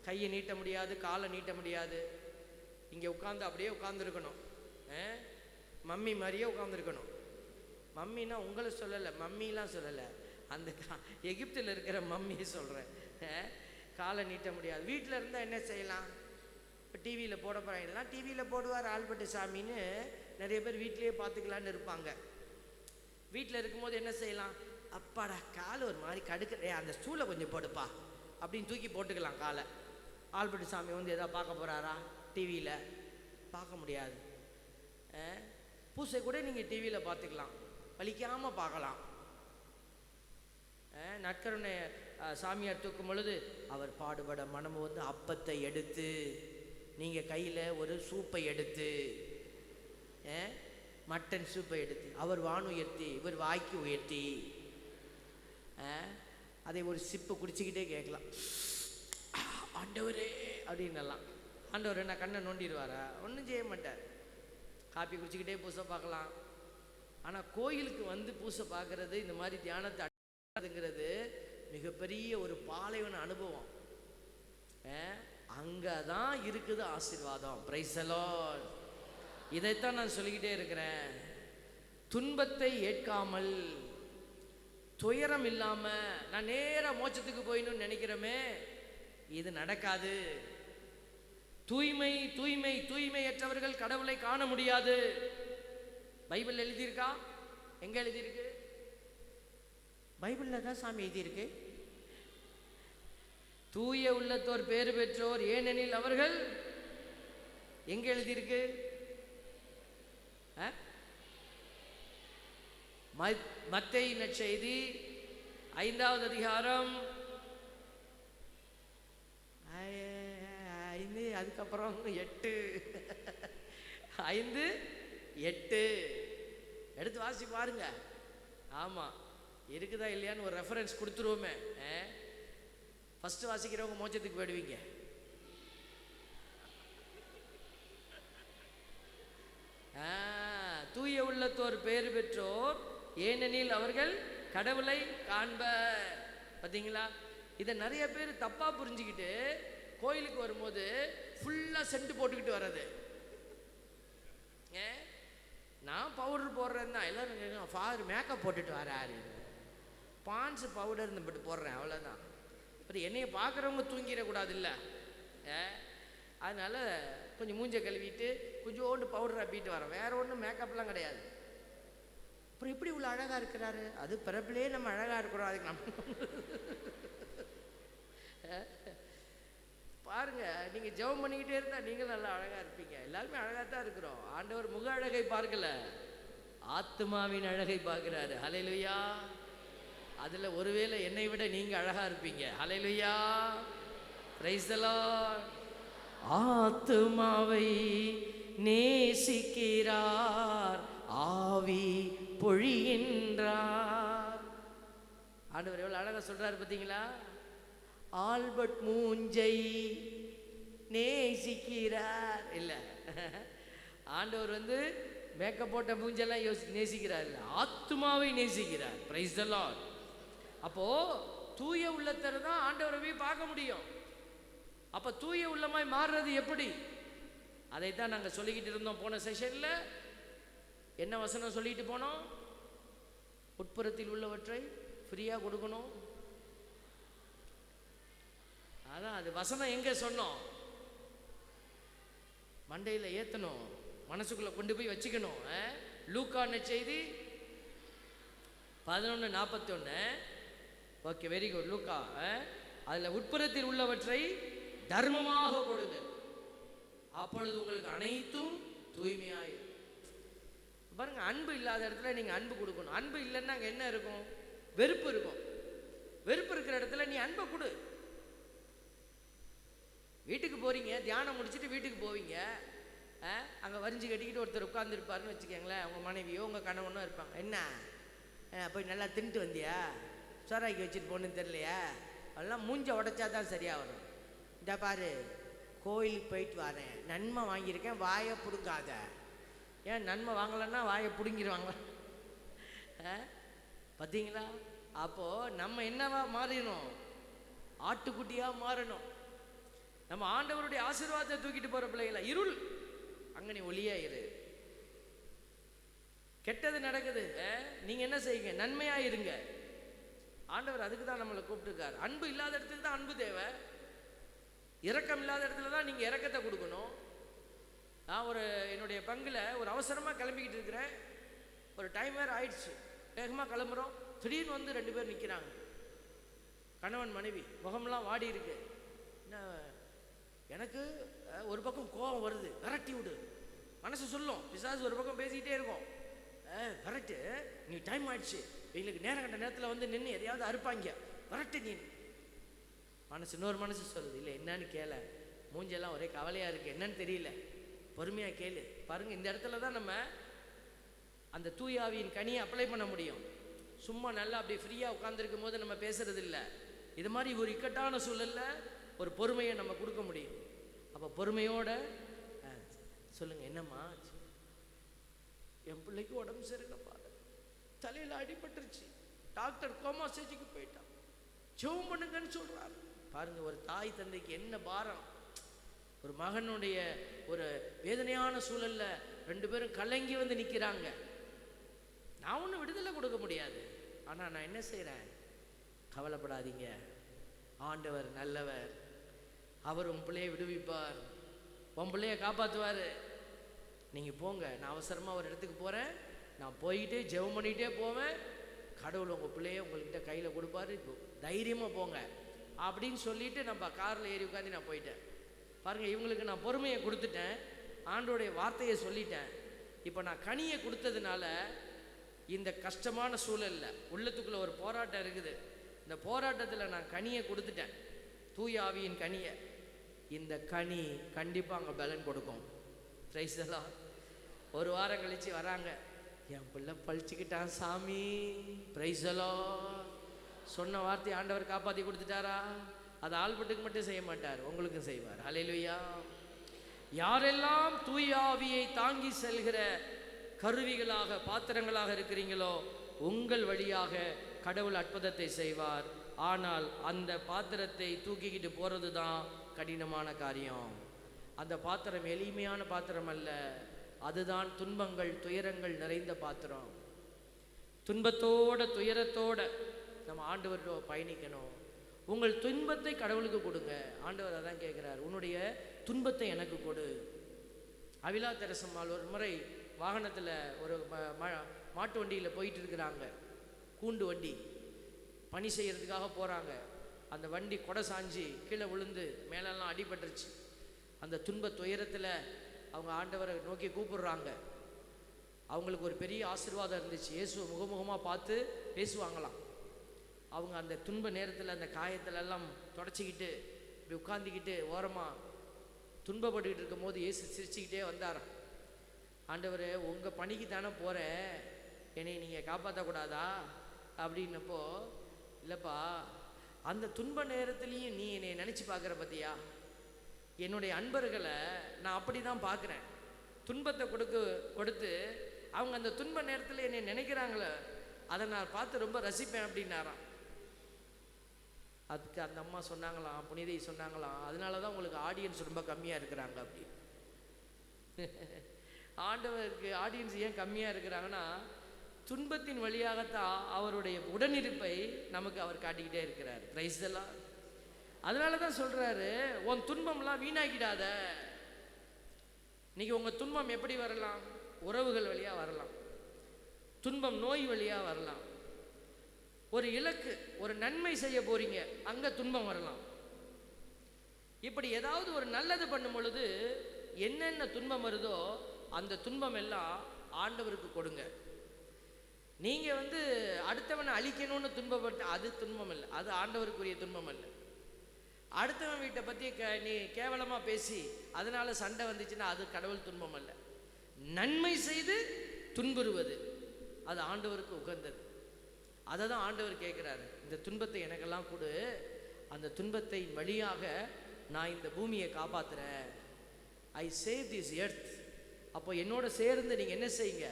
கையை நீட்ட முடியாது, காலை நீட்ட முடியாது, இங்கே உட்காந்து அப்படியே உட்காந்துருக்கணும். மம்மி மாதிரியே உட்காந்துருக்கணும். மம்மின்னா உங்களை சொல்லலை, மம்மிலாம் சொல்லலை, அந்த எகிப்தில் இருக்கிற மம்மியை சொல்கிறேன். காலை நீட்ட முடியாது. வீட்டில் இருந்தால் என்ன செய்யலாம்? இப்போ டிவியில் போட போகிறாங்கலாம், டிவியில் போடுவார் ஆல்பர்ட் சாமின்னு நிறைய பேர் வீட்டிலேயே பார்த்துக்கலான்னு இருப்பாங்க. வீட்டில் இருக்கும்போது என்ன செய்யலாம்? அப்பாடா கால் ஒரு மாதிரி கடுக்கிறே, அந்த ஸ்டூலை கொஞ்சம் போடுப்பா அப்படின்னு தூக்கி போட்டுக்கலாம் காலை. ஆல்பர்ட் சாமி வந்து எதாவது பார்க்க போகிறாரா? டிவியில் பார்க்க முடியாது. பூசை கூட நீங்கள் டிவியில் பார்த்துக்கலாம், வலிக்காமல் பார்க்கலாம். நற்கருணை சாமியார் தூக்கும் பொழுது அவர் பாடுபட மனமு வந்து அப்பத்தை எடுத்து, நீங்கள் கையில் ஒரு சூப்பை எடுத்து, மட்டன் சூப்பை எடுத்து, அவர் வான் உயர்த்தி இவர் வாய்க்கு உயர்த்தி அதை ஒரு சிப்பு குடிச்சிக்கிட்டே கேட்கலாம், ஆண்டவரே அப்படின்னலாம். ஆண்டவர் என்ன கண்ணை நோண்டிடுவாரா? ஒன்றும் செய்ய மாட்டார். காப்பி குடிச்சிக்கிட்டே பூசை பார்க்கலாம். ஆனால் கோயிலுக்கு வந்து பூசை பார்க்கறது, இந்த மாதிரி தியானத்தை அடையாதுங்கிறது மிகப்பெரிய ஒரு பாலைவன அனுபவம். அங்கே தான் இருக்குது ஆசீர்வாதம். Price the Lord. இதைத்தான் நான் சொல்லிக்கிட்டே இருக்கிறேன். துன்பத்தை ஏற்காமல், துயரம் இல்லாமல் நான் நேராக மோட்சத்துக்கு போயிடணும்னு நினைக்கிறோமே, இது நடக்காது. தூய்மை தூய்மை தூய்மையற்றவர்கள் கடவுளை காண முடியாது. பைபிள் எழுதியிருக்கா? எங்க எழுதியிருக்கு? பைபிளில் தான் சாமி எழுதியிருக்கு. தூய உள்ளத்தோர் பேறு பெற்றோர் ஏனெனில் அவர்கள், எங்க எழுதியிருக்கு? மத்தேயு நற்செய்தி 5வது அதிகாரம் 5, அதுக்கப்புறம் 8, 5, 8 எடுத்து வாசி பாருங்க. ஆமாம், இருக்குதா இல்லையான்னு ஒரு ரெஃபரன்ஸ் கொடுத்துருவோமே. ஃபஸ்ட்டு வாசிக்கிறவங்க மோட்சத்துக்கு போயிடுவீங்க. தூய உள்ளத்தோர் பேறு பெற்றோர் ஏனெனில் அவர்கள் கடவுளை காண்பர். பார்த்தீங்களா? இதை நிறைய பேர் தப்பாக புரிஞ்சுக்கிட்டு கோயிலுக்கு வரும்போது ஃபுல்லாக சென்ட் போட்டுக்கிட்டு வர்றது. நான் பவுடர் போடுறேன் தான், எல்லோரும் ஃபாதர் மேக்கப் போட்டுட்டு வராரு, பான்ஸு பவுடர் இந்த போடுறேன், அவ்வளோதான். அப்புறம் என்னையை பார்க்குறவங்க தூங்கிடக்கூடாது இல்லை, அதனால் கொஞ்சம் மூஞ்சை கழுவிட்டு கொஞ்சோண்டு பவுடர் அப்பிட்டு வரேன், வேறு ஒன்றும் மேக்கப்லாம் கிடையாது. அப்புறம் எப்படி இவ்வளோ அழகாக இருக்கிறாரு? அது பிறப்பிலே நம்ம அழகாக இருக்கிறோம், அதுக்கு நம்ம பாருங்க. நீங்கள் ஜெபம் பண்ணிக்கிட்டே இருந்தால் நீங்கள் நல்லா அழகாக இருப்பீங்க. எல்லாருமே அழகாக தான் இருக்கிறோம். ஆண்டவர் முக அழகை பார்க்கல, ஆத்மாவின் அழகை பார்க்குறாரு. ஹல்லேலூயா. அதில் ஒருவேளை என்னை விட நீங்கள் அழகாக இருப்பீங்க. ஹல்லேலூயா, பிரைஸ் தி லார்ட். ஆத்துமாவை நேசிக்கிறார், ஆவி பொழிகின்றார். ஆண்டவர் எவ்வளோ அழகாக சொல்கிறாரு பார்த்தீங்களா? ஆல்பர்ட் மூஞ்சை நேசிக்கிறார் இல்லை, ஆண்டவர் மேக்கப் போட்ட மூஞ்செல்லாம் நேசிக்கிறார் இல்லை, ஆத்துமாவை நேசிக்கிறார். Price the Lord. அப்போது தூய உள்ளத்தர் தான் ஆண்டவரை போய் பார்க்க முடியும். அப்போ தூய உள்ளமாய் மாறுறது எப்படி? அதைத்தான் நாங்கள் சொல்லிக்கிட்டு இருந்தோம். போன செஷனில் என்ன வசனம் சொல்லிட்டு போனோம்? உட்புறத்தில் உள்ளவற்றை ஃப்ரீயாக கொடுக்கணும். அதான் அது வசனம் எங்கே சொன்னோம்? மண்டையில் ஏற்றணும், மனசுக்குள்ளே கொண்டு போய் வச்சுக்கணும். லூக்கா நற்செய்தி 11:41. Okay, very good. லூக்கா அதில் உட்புறத்தில் உள்ளவற்றை தர்மமாக கொடுங்க, அப்பொழுது உங்களுக்கு அனைத்தும் தூய்மையாயிரும். பாருங்க, அன்பு இல்லாத இடத்துல நீங்கள் அன்பு கொடுக்கணும். அன்பு இல்லைன்னா அங்கே என்ன இருக்கும்? வெறுப்பு இருக்கும். வெறுப்பு இருக்கிற இடத்துல நீ அன்பை கொடு. வீட்டுக்கு போகிறீங்க, தியானம் முடிச்சுட்டு வீட்டுக்கு போவீங்க, அங்கே வரிஞ்சு கட்டிக்கிட்டு ஒருத்தர் உட்காந்துருப்பாருன்னு வச்சுக்கோங்களேன். உங்கள் மனைவியோ உங்கள் கணவனோ இருப்பாங்க. என்ன போய் நல்லா தின்ட்டு வந்தியா, சோறாக்கி வச்சுட்டு போகணுன்னு தெரியலையா? அதெல்லாம் மூஞ்ச உடைச்சா தான் சரியாக வரும். இந்த பாரு, கோயிலுக்கு போயிட்டு வரேன், நன்மை வாங்கியிருக்கேன், வாயை பிடுங்காத. ஏன் நன்மை வாங்கலைன்னா வாயை பிடுங்கிடுவாங்க. பார்த்தீங்களா? அப்போது நம்ம என்னவா மாறிடணும்? ஆட்டுக்குட்டியாக மாறணும். நம்ம ஆண்டவருடைய ஆசீர்வாதத்தை தூக்கிட்டு போகிற பிள்ளைகளா? இருள் அங்கே நீ ஒளியா இரு. கெட்டது நடக்குது, நீங்கள் என்ன செய்யுங்க? நன்மையாக இருங்க. ஆண்டவர் அதுக்கு தான் நம்மளை கூப்பிட்டுருக்காரு. அன்பு இல்லாத இடத்துக்கு தான் அன்பு தேவை. இரக்கம் இல்லாத இடத்துல தான் நீங்கள் இரக்கத்தை கொடுக்கணும். நான் என்னுடைய பங்கில் ஒரு அவசரமாக கிளம்பிக்கிட்டு இருக்கிறேன். ஒரு டைம் வேறு ஆயிடுச்சு, வேகமாக கிளம்புறோம். திடீர்னு 2 பேர் நிற்கிறாங்க, கணவன் மனைவி, முகமெல்லாம் வாடி இருக்கு. என்ன, எனக்கு ஒரு பக்கம் கோபம் வருது, விரட்டி விடு. மனசு சொல்லும், பிசாசு ஒரு பக்கம் பேசிக்கிட்டே இருக்கும், விரட்டு, நீ டைம் ஆயிடுச்சு, எங்களுக்கு நேரம் கண்ட நேரத்தில் நின்று எதையாவது அறுப்பாங்க, விரட்டு நீ. மனசு இன்னொரு மனசு சொல்லுது, இல்லை என்னன்னு கேள, மூஞ்செல்லாம் ஒரே கவலையாக இருக்குது, என்னன்னு தெரியல, பொறுமையாக கேளு. பாருங்கள், இந்த இடத்துல தான் நம்ம அந்த தூயாவியின் கனியை அப்ளை பண்ண முடியும். சும்மா நல்லா அப்படி ஃப்ரீயாக உட்காந்துருக்கும் போது நம்ம பேசுறது இல்லை. இது மாதிரி ஒரு இக்கட்டான சூழலில் ஒரு பொறுமையை நம்ம கொடுக்க முடியும். அப்போ பொறுமையோட சொல்லுங்கள், என்னம்மா என் பிள்ளைக்கு உடம்பு சரியில்லைப்பா, தலையில் அடிபட்டுருச்சு, டாக்டர் கோமா ஸ்டேஜுக்கு போயிட்டான், ஜெபம் பண்ணுங்கன்னு சொல்கிறாரு. பாருங்கள், ஒரு தாய் தந்தைக்கு என்ன பாரம். ஒரு மகனுடைய ஒரு வேதனையான சூழலில் 2 பேரும் கலங்கி நிற்கிறாங்க. நான் ஒன்றும் விடுதலை கொடுக்க முடியாது, ஆனால் நான் என்ன செய்கிறேன்? கவலைப்படாதீங்க, ஆண்டவர் நல்லவர், அவர் உன் பிள்ளையை விடுவிப்பார், உன் பிள்ளையை காப்பாற்றுவார். நீங்கள் போங்க, நான் அவசரமாக ஒரு இடத்துக்கு போகிறேன், நான் போய்கிட்டே ஜெபம் பண்ணிகிட்டே போவேன், கடவுள் உங்கள் பிள்ளையை உங்கள்கிட்ட கையில் கொடுப்பாரு, தைரியமாக போங்க அப்படின்னு சொல்லிவிட்டு நம்ம காரில் ஏறி உட்காந்து நான் போயிட்டேன். பாருங்கள், இவங்களுக்கு நான் பொறுமையை கொடுத்துட்டேன், ஆண்டோடைய வார்த்தையை சொல்லிட்டேன். இப்போ நான் கனியை கொடுத்ததுனால இந்த கஷ்டமான சூழலில் உள்ளத்துக்குள்ளே ஒரு போராட்டம் இருக்குது. இந்த போராட்டத்தில் நான் கனியை கொடுத்துட்டேன், தூய ஆவியின் கனியை. இந்த கனி கண்டிப்பாக அங்கே பலன் கொடுக்கும். Price the Lord. ஒரு வாரம் கழித்து வராங்க, என் பிள்ளை பழிச்சுக்கிட்டான் சாமி. Price the Lord. சொன்ன வார்த்தை ஆண்டவர் காப்பாற்றி கொடுத்துட்டாரா? அது ஆல்பர்ட்டுக்கு மட்டும் செய்ய மாட்டார், உங்களுக்கும் செய்வார். ஹல்லேலூயா. யாரெல்லாம் தூய ஆவியை தாங்கி செல்கிற கருவிகளாக பாத்திரங்களாக இருக்கிறீங்களோ, உங்கள் வழியாக கடவுள் அற்புதத்தை செய்வார். ஆனால் அந்த பாத்திரத்தை தூக்கிக்கிட்டு போகிறது தான் கடினமான காரியம். அந்த பாத்திரம் எளிமையான பாத்திரம் அல்ல, அதுதான் துன்பங்கள் துயரங்கள் நிறைந்த பாத்திரம். துன்பத்தோட துயரத்தோட நம்ம ஆண்டவர்கிட்ட பயணிக்கணும். உங்கள் துன்பத்தை கடவுளுக்கு கொடுங்க. ஆண்டவர் அதான் கேட்குறார், உன்னுடைய துன்பத்தை எனக்கு கொடு. அவிலா தெரசம்மாள் ஒரு முறை வாகனத்தில் ஒரு மாட்டு வண்டியில் போயிட்டு இருக்கிறாங்க, கூண்டு வண்டி, பணி செய்கிறதுக்காக போகிறாங்க. அந்த வண்டி கொடை சாஞ்சி கீழே விழுந்து மேலெல்லாம் அடிபட்டுருச்சு. அந்த துன்ப துயரத்தில் அவங்க ஆண்டவரை நோக்கி கூப்பிடுறாங்க. அவங்களுக்கு ஒரு பெரிய ஆசீர்வாதம் இருந்துச்சு, இயேசுவை முகமுகமாக பார்த்து பேசுவாங்களாம். அவங்க அந்த துன்ப நேரத்தில் அந்த காயத்திலெல்லாம் தொடச்சிக்கிட்டு இப்படி உட்காந்துக்கிட்டு ஓரமாக துன்பப்பட்டுக்கிட்டு இருக்கும் போது இயேசு சிரிச்சுக்கிட்டே வந்தாராம். ஆண்டவரே, உங்கள் பணிக்கு தானே போகிறேன், என்னை நீங்கள் காப்பாற்றக்கூடாதா அப்படின்னப்போ, இல்லைப்பா, அந்த துன்ப நேரத்துலேயும் நீ என்னை நினச்சி பார்க்குற பார்த்தியா, என்னுடைய அன்பர்களை நான் அப்படி தான் பார்க்குறேன். துன்பத்தை கொடுத்து அவங்க அந்த துன்ப நேரத்தில் என்னை நினைக்கிறாங்களே, அதை நான் பார்த்து ரொம்ப ரசிப்பேன் அப்படின்னாராம். அதுக்கு அந்த அம்மா சொன்னாங்களாம், புனிதை சொன்னாங்களாம், அதனால தான் உங்களுக்கு ஆடியன்ஸ் ரொம்ப கம்மியாக இருக்கிறாங்க அப்படி. ஆண்டவருக்கு ஆடியன்ஸ் ஏன் கம்மியாக இருக்கிறாங்கன்னா, துன்பத்தின் வழியாகத்தான் அவருடைய உடனிருப்பை நமக்கு அவர் காட்டிக்கிட்டே இருக்கிறார். Praise the Lord. அதனால தான் சொல்கிறாரு, உன் துன்பம்லாம் வீணாக்கிடாத. இன்னைக்கு உங்கள் துன்பம் எப்படி வரலாம்? உறவுகள் வழியாக வரலாம், துன்பம் நோய் வழியாக வரலாம், ஒரு இலக்கு, ஒரு நன்மை செய்ய போறீங்க, அங்கே துன்பம் வரலாம். இப்படி ஏதாவது ஒரு நல்லது பண்ணும் பொழுது என்னென்ன துன்பம் வருதோ அந்த துன்பம் எல்லாம் ஆண்டவருக்கு கொடுங்க. நீங்கள் அடுத்தவனை அழிக்கணும்னு துன்பப்பட்டு அது துன்பம் இல்லை, அது ஆண்டவருக்குரிய துன்பம் இல்லை. அடுத்தவன் வீட்டை பற்றி நீ கேவலமாக பேசி அதனால சண்டை வந்துச்சுன்னா அது கடவுள் துன்பம் அல்ல. நன்மை செய்து துன்புறுவது அது ஆண்டவருக்கு உகந்தது. அதை தான் ஆண்டவர் கேட்குறாரு, இந்த துன்பத்தை எனக்கெல்லாம் கொடு, அந்த துன்பத்தை வழியாக நான் இந்த பூமியை காப்பாற்றுறேன். I save this earth. அப்போ என்னோட சேர்ந்து நீங்கள் என்ன செய்யுங்க,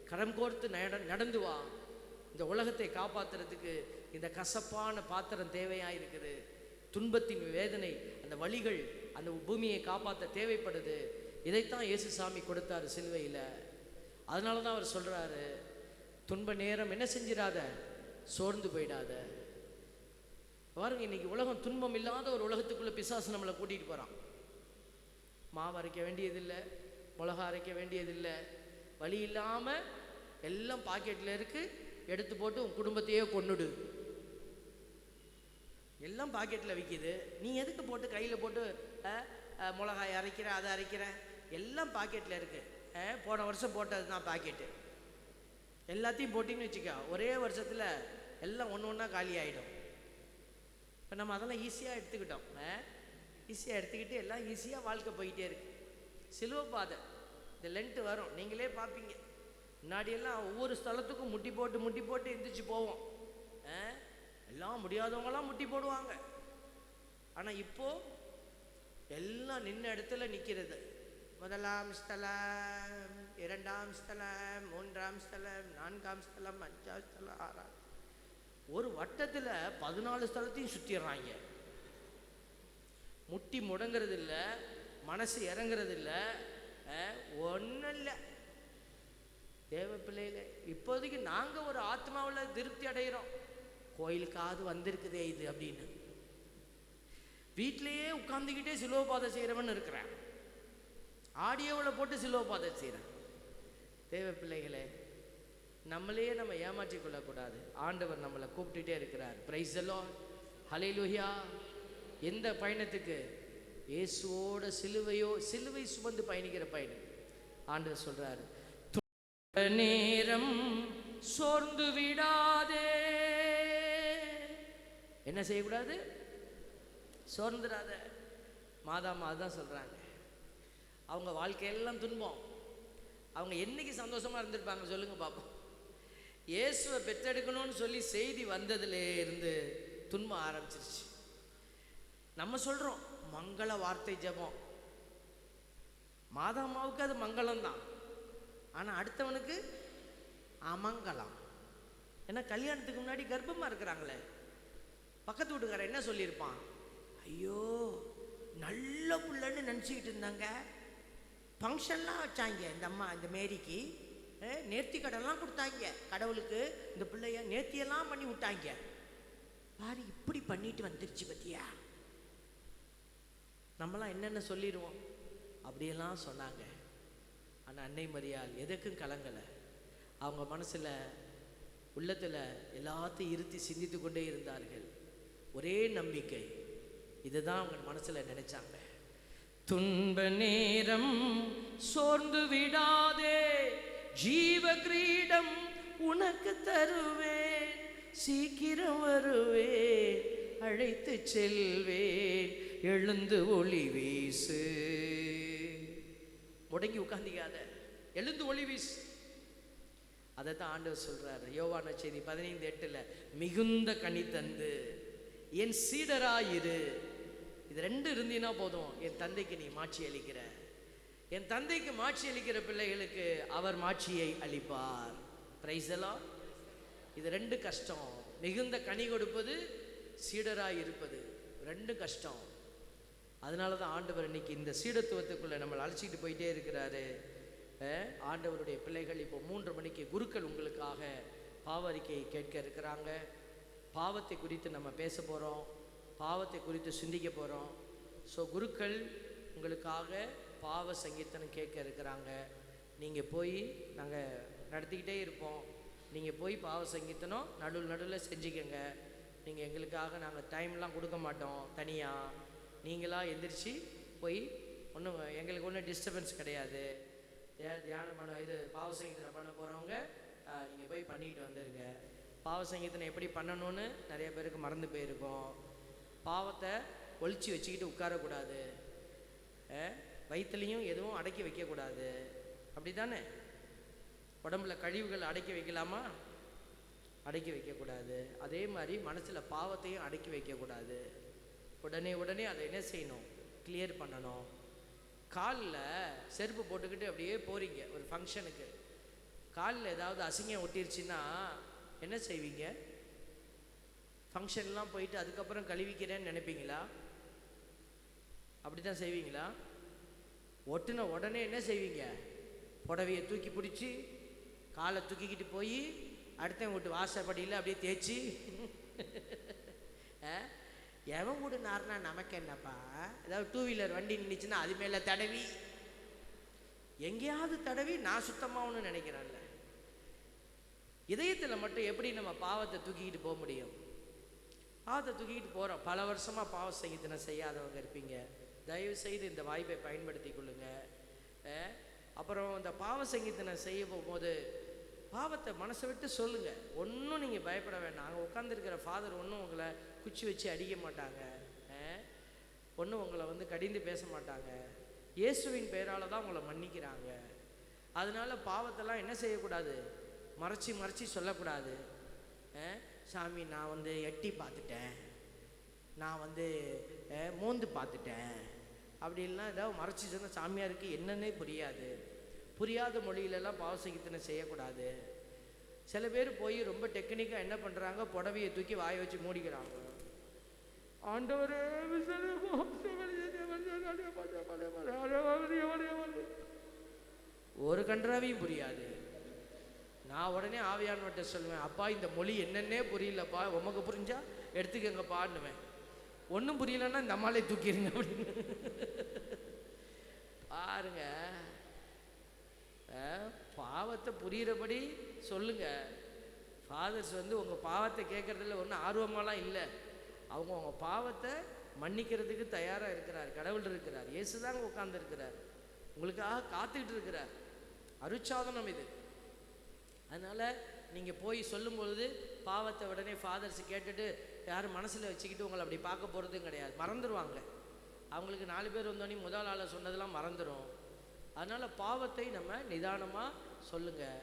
கரம் கோர்த்து நடந்து வா. இந்த உலகத்தை காப்பாற்றுறதுக்கு இந்த கசப்பான பாத்திரம் தேவையாக இருக்குது. துன்பத்தின் வேதனை, அந்த வலிகள் அந்த பூமியை காப்பாற்ற தேவைப்படுது. இதைத்தான் இயேசு சாமி கொடுத்தாரு சிலுவையில். அதனால தான் அவர் சொல்கிறாரு, துன்ப நேரம் என்ன செஞ்சிடாத, சோர்ந்து போயிடாத. பாருங்க, இன்னைக்கு உலகம் துன்பம் இல்லாத ஒரு உலகத்துக்குள்ளே பிசாசு நம்மளை கூட்டிகிட்டு போகிறான். மாவு அரைக்க வேண்டியதில்லை, மிளகா அரைக்க வேண்டியதில்லை, வழி இல்லாமல் எல்லாம் பாக்கெட்டில் இருக்குது, எடுத்து போட்டு உன் குடும்பத்தையே கொன்னுடு. எல்லாம் பாக்கெட்டில் விற்கிது, நீ எதுக்கு போட்டு கையில் போட்டு மிளகாய் அரைக்கிற, அதை அரைக்கிற? எல்லாம் பாக்கெட்டில் இருக்குது. போன வருஷம் போட்டது தான் பாக்கெட்டு. எல்லாத்தையும் போட்டிங்கன்னு வச்சுக்க, ஒரே வருஷத்தில் எல்லாம் ஒன்று ஒன்றா காலி ஆகிடும். இப்போ நம்ம அதெல்லாம் ஈஸியாக எடுத்துக்கிட்டோம். ஈஸியாக எடுத்துக்கிட்டு எல்லாம் ஈஸியாக வாழ்க்கை போய்கிட்டே இருக்கு. சிலுவை பாதை, இந்த லென்ட்டு வரும், நீங்களே பார்ப்பீங்க. முன்னாடியெல்லாம் ஒவ்வொரு ஸ்தலத்துக்கும் முட்டி போட்டு எந்திரிச்சு போவோம். எல்லாம் முடியாதவங்களாம் முட்டி போடுவாங்க. ஆனால் இப்போது எல்லாம் நின்ன இடத்துல நிற்கிறது. முதலாம் ஸ்தலம், இரண்டாம் ஸ்தலம், மூன்றாம் ஸ்தலம், நான்காம் ஸ்தலம், அஞ்சாம் ஸ்தலம், ஆறாம், ஒரு வட்டத்தில் 14 ஸ்தலத்தையும் சுற்றிடுறாங்க. முட்டி முடங்கிறது இல்லை, மனசு இறங்குறது இல்லை, ஒன்றும் இல்லை. தேவ பிள்ளைகளே, இப்போதைக்கு நாங்கள் ஒரு ஆத்மாவில் திருப்தி அடைகிறோம். கோயிலுக்காவது வந்திருக்குதே இது அப்படின்னு. வீட்டிலையே உட்காந்துக்கிட்டே சிலுவை பாதை செய்கிறவன் இருக்கிறேன், ஆடியோவில் போட்டு சிலுவை பாதை செய்கிறேன். தேவ பிள்ளைகளே, நம்மளையே நம்ம ஏமாற்றி கொள்ளக்கூடாது. ஆண்டவர் நம்மளை கூப்பிட்டுட்டே இருக்கிறார். பிரைஸ் தி லார்ட், ஹல்லேலூயா. எந்த பயணத்துக்கு? இயேசுவோட சிலுவை சுமந்து பயணிக்கிற பயணம். ஆண்டவர் சொல்றாரு, நேரம் சோர்ந்து விடாதே. என்ன செய்யக்கூடாது? சோர்ந்துடாத. மாதாமா தான் சொல்றாங்க. அவங்க வாழ்க்கையெல்லாம் துன்பம். அவங்க என்னைக்கு சந்தோஷமா இருந்திருப்பாங்க சொல்லுங்க பாப்போம். இயேசுவை பெற்றெடுக்கணும்னு சொல்லி செய்தி வந்ததுலே இருந்து துன்பம் ஆரம்பிச்சிருச்சு. நம்ம சொல்றோம் மங்கள வார்த்தை ஜெபம். மாதாமாவுக்கு அது மங்களம் தான், ஆனால் அடுத்தவனுக்கு அமங்கலம். ஏன்னா கல்யாணத்துக்கு முன்னாடி கர்ப்பமாக இருக்கிறாங்களே, பக்கத்து வீட்டுக்காரன் என்ன சொல்லியிருப்பான்? ஐயோ நல்ல புள்ளன்னு நினச்சிக்கிட்டு இருந்தாங்க, ஃபங்க்ஷன்லாம் வச்சாங்க இந்த அம்மா, இந்த மேரிக்கு நேர்த்தி கடன்லாம் கொடுத்தாங்க, கடவுளுக்கு இந்த பிள்ளைய நேர்த்தியெல்லாம் பண்ணி விட்டாங்க, பாரு இப்படி பண்ணிட்டு வந்துருச்சு பத்தியா. நம்மளாம் என்னென்ன சொல்லிடுவோம், அப்படியெல்லாம் சொன்னாங்க. ஆனால் அன்னை மரியாள் எதுக்கும் கலங்கலை. அவங்க மனசில் உள்ளத்தில் எல்லாத்தையும் இருத்தி சிந்தித்து கொண்டே இருந்தார்கள். ஒரே நம்பிக்கை, இதுதான் அவங்க மனசில் நினைச்சாங்க. துன்ப நேரம் சோர்ந்து விடாதே, ஜீவ கிரீடம் உனக்கு தருவேன், சீக்கிரம் வருவேன், அழைத்து செல்வேன், எழுந்து ஒளி வீசு. முடங்கி உட்கார்ந்திக்காத, எழுந்து ஒளி வீசு. அதை தான் ஆண்டவர் சொல்றாரு யோவான் செய்தி 15:8, மிகுந்த கனி தந்து என் சீடராயிரு. இது ரெண்டு இருந்தீன்னா போதும், என் தந்தைக்கு நீ மாட்சி அளிக்கிற. என் தந்தைக்கு மாட்சி அளிக்கிற பிள்ளைகளுக்கு அவர் மாட்சியை அளிப்பார். Price the Lord. இது ரெண்டு கஷ்டம். மிகுந்த கனி கொடுப்பது, சீடராய் இருப்பது, ரெண்டு கஷ்டம். அதனால தான் ஆண்டவர் இன்னைக்கு இந்த சீடத்துவத்துக்குள்ள நம்மளை அழைச்சிட்டு போயிட்டே இருக்கிறாரு. ஆண்டவருடைய பிள்ளைகள் இப்போ 3 மணிக்கு குருக்கள் உங்களுக்காக பாவ அறிக்கையை கேட்க இருக்கிறாங்க. பாவத்தை குறித்து நம்ம பேச போகிறோம், பாவத்தை குறித்து சிந்திக்க போகிறோம். ஸோ குருக்கள் உங்களுக்காக பாவ சங்கீதனம் கேட்க இருக்கிறாங்க. நீங்கள் போய் நாங்கள் நடத்திக்கிட்டே இருப்போம், நீங்கள் போய் பாவ சங்கீதனம் நடுவில் செஞ்சுக்கங்க. நீங்கள் எங்களுக்காக நாங்கள் டைம்லாம் கொடுக்க மாட்டோம். தனியாக நீங்களாக எந்திரிச்சு போய் ஒன்றும் எங்களுக்கு ஒன்றும் டிஸ்டர்பன்ஸ் கிடையாது. தியானம் பண்ண இது பாவ சங்கீதனம் பண்ண போகிறவங்க நீங்கள் போய் பண்ணிட்டு வந்துடுங்க. பாவ சங்கீதனம் எப்படி பண்ணணும்னு நிறைய பேருக்கு மறந்து போயிருக்கோம். பாவத்தை ஒழிச்சு வச்சுக்கிட்டு உட்காரக்கூடாது, வயிற்றுலையும் எதுவும் அடக்கி வைக்கக்கூடாது. அப்படி தானே? உடம்புல கழிவுகள் அடக்கி வைக்கலாமா? அடக்கி வைக்கக்கூடாது. அதே மாதிரி மனசில் பாவத்தையும் அடக்கி வைக்கக்கூடாது. உடனே அதை என்ன செய்யணும்? கிளியர் பண்ணணும். காலில் செருப்பு போட்டுக்கிட்டு அப்படியே போகிறீங்க ஒரு ஃபங்க்ஷனுக்கு, காலில் ஏதாவது அசிங்கம் ஒட்டிருச்சுன்னா என்ன செய்வீங்க? ஃபங்க்ஷன்லாம் போயிட்டு அதுக்கப்புறம் கழுவிக்கிறேன்னு நினைப்பீங்களா? அப்படி தான் செய்வீங்களா? ஒட்டுன உடனே என்ன செய்வீங்க? புடவையை தூக்கி பிடிச்சி காலை தூக்கிக்கிட்டு போய் அடுத்தவங்க வீட்டு வாசப்படியில் அப்படியே தேய்ச்சி எவன் வீடு நார்னா நமக்கு என்னப்பா? ஏதாவது 2 வீலர் வண்டி நின்றுச்சுன்னா அது மேலே தடவி, எங்கேயாவது தடவி நான் சுத்தமாகணும்னு நினைக்கிறேன்ல. இதயத்தில் மட்டும் எப்படி நம்ம பாவத்தை தூக்கிக்கிட்டு போக முடியும்? பாவத்தை தூக்கிக்கிட்டு போகிறோம். பல வருஷமாக பாவ சங்கீதனம் செய்யாதவங்க இருப்பீங்க, தயவு செய்து இந்த வாய்ப்பை பயன்படுத்தி கொள்ளுங்க. அப்புறம் இந்த பாவ சங்கீதனம் செய்ய போகும்போது பாவத்தை மனசை விட்டு சொல்லுங்கள். ஒன்றும் நீங்கள் பயப்பட வேண்டாம். அங்கே உட்காந்துருக்கிற ஃபாதர் ஒன்றும் உங்களை குச்சி வச்சு அடிக்க மாட்டாங்க, ஒன்றும் உங்களை கடிந்து பேச மாட்டாங்க. இயேசுவின் பெயரால் தான் உங்களை மன்னிக்கிறாங்க. அதனால பாவத்தெல்லாம் என்ன செய்யக்கூடாது? மறைச்சி சொல்லக்கூடாது. சாமி நான் எட்டி பார்த்துட்டேன், நான் மோந்து பார்த்துட்டேன் அப்படின்லாம் ஏதாவது மறைச்சி சொன்னால் சாமியாருக்கு என்னன்னே புரியாது. புரியாத மொழியிலெல்லாம் பாவ சங்கீதனம் செய்யக்கூடாது. சில பேர் போய் ரொம்ப டெக்னிக்காக என்ன பண்ணுறாங்க? புடவையை தூக்கி வாயை வச்சு மூடிக்கிறாங்க. ஆண்டவரே ஒரு கன்றாவையும் புரியாது. நான் உடனே ஆவியானவர்கிட்ட சொல்லுவேன், அப்பா இந்த மொழி என்னன்னே புரியலப்பா, உமக்கு புரிஞ்சா எடுத்துக்கங்கப்பான்னுவேன். ஒன்றும் புரியலன்னா இந்த அம்மாலே தூக்கிடுங்க அப்படின்னு. பாருங்க, பாவத்தை புரிகிறபடி சொல்லுங்க. ஃபாதர்ஸ் உங்கள் பாவத்தை கேட்குறதுல ஒன்றும் ஆர்வமாலாம் இல்லை. அவங்க உங்கள் பாவத்தை மன்னிக்கிறதுக்கு தயாராக இருக்கிறார். கடவுள் இருக்கிறார், இயேசு தாங்க உட்கார்ந்துருக்கிறார், உங்களுக்காக காத்துக்கிட்டு இருக்கிறார். அருட்சாதனம் இது. அதனால் நீங்கள் போய் சொல்லும் பொழுது பாவத்தை உடனே ஃபாதர்ஸ் கேட்டுட்டு யாரும் மனசில் வச்சுக்கிட்டு உங்களை அப்படி பார்க்க போகிறதும் கிடையாது. மறந்துடுவாங்க. அவங்களுக்கு 4 பேர் வந்தோடனே முதல் ஆளை சொன்னதெல்லாம் மறந்துடும். அதனால் பாவத்தை நம்ம நிதானமாக சொல்லுங்கள்.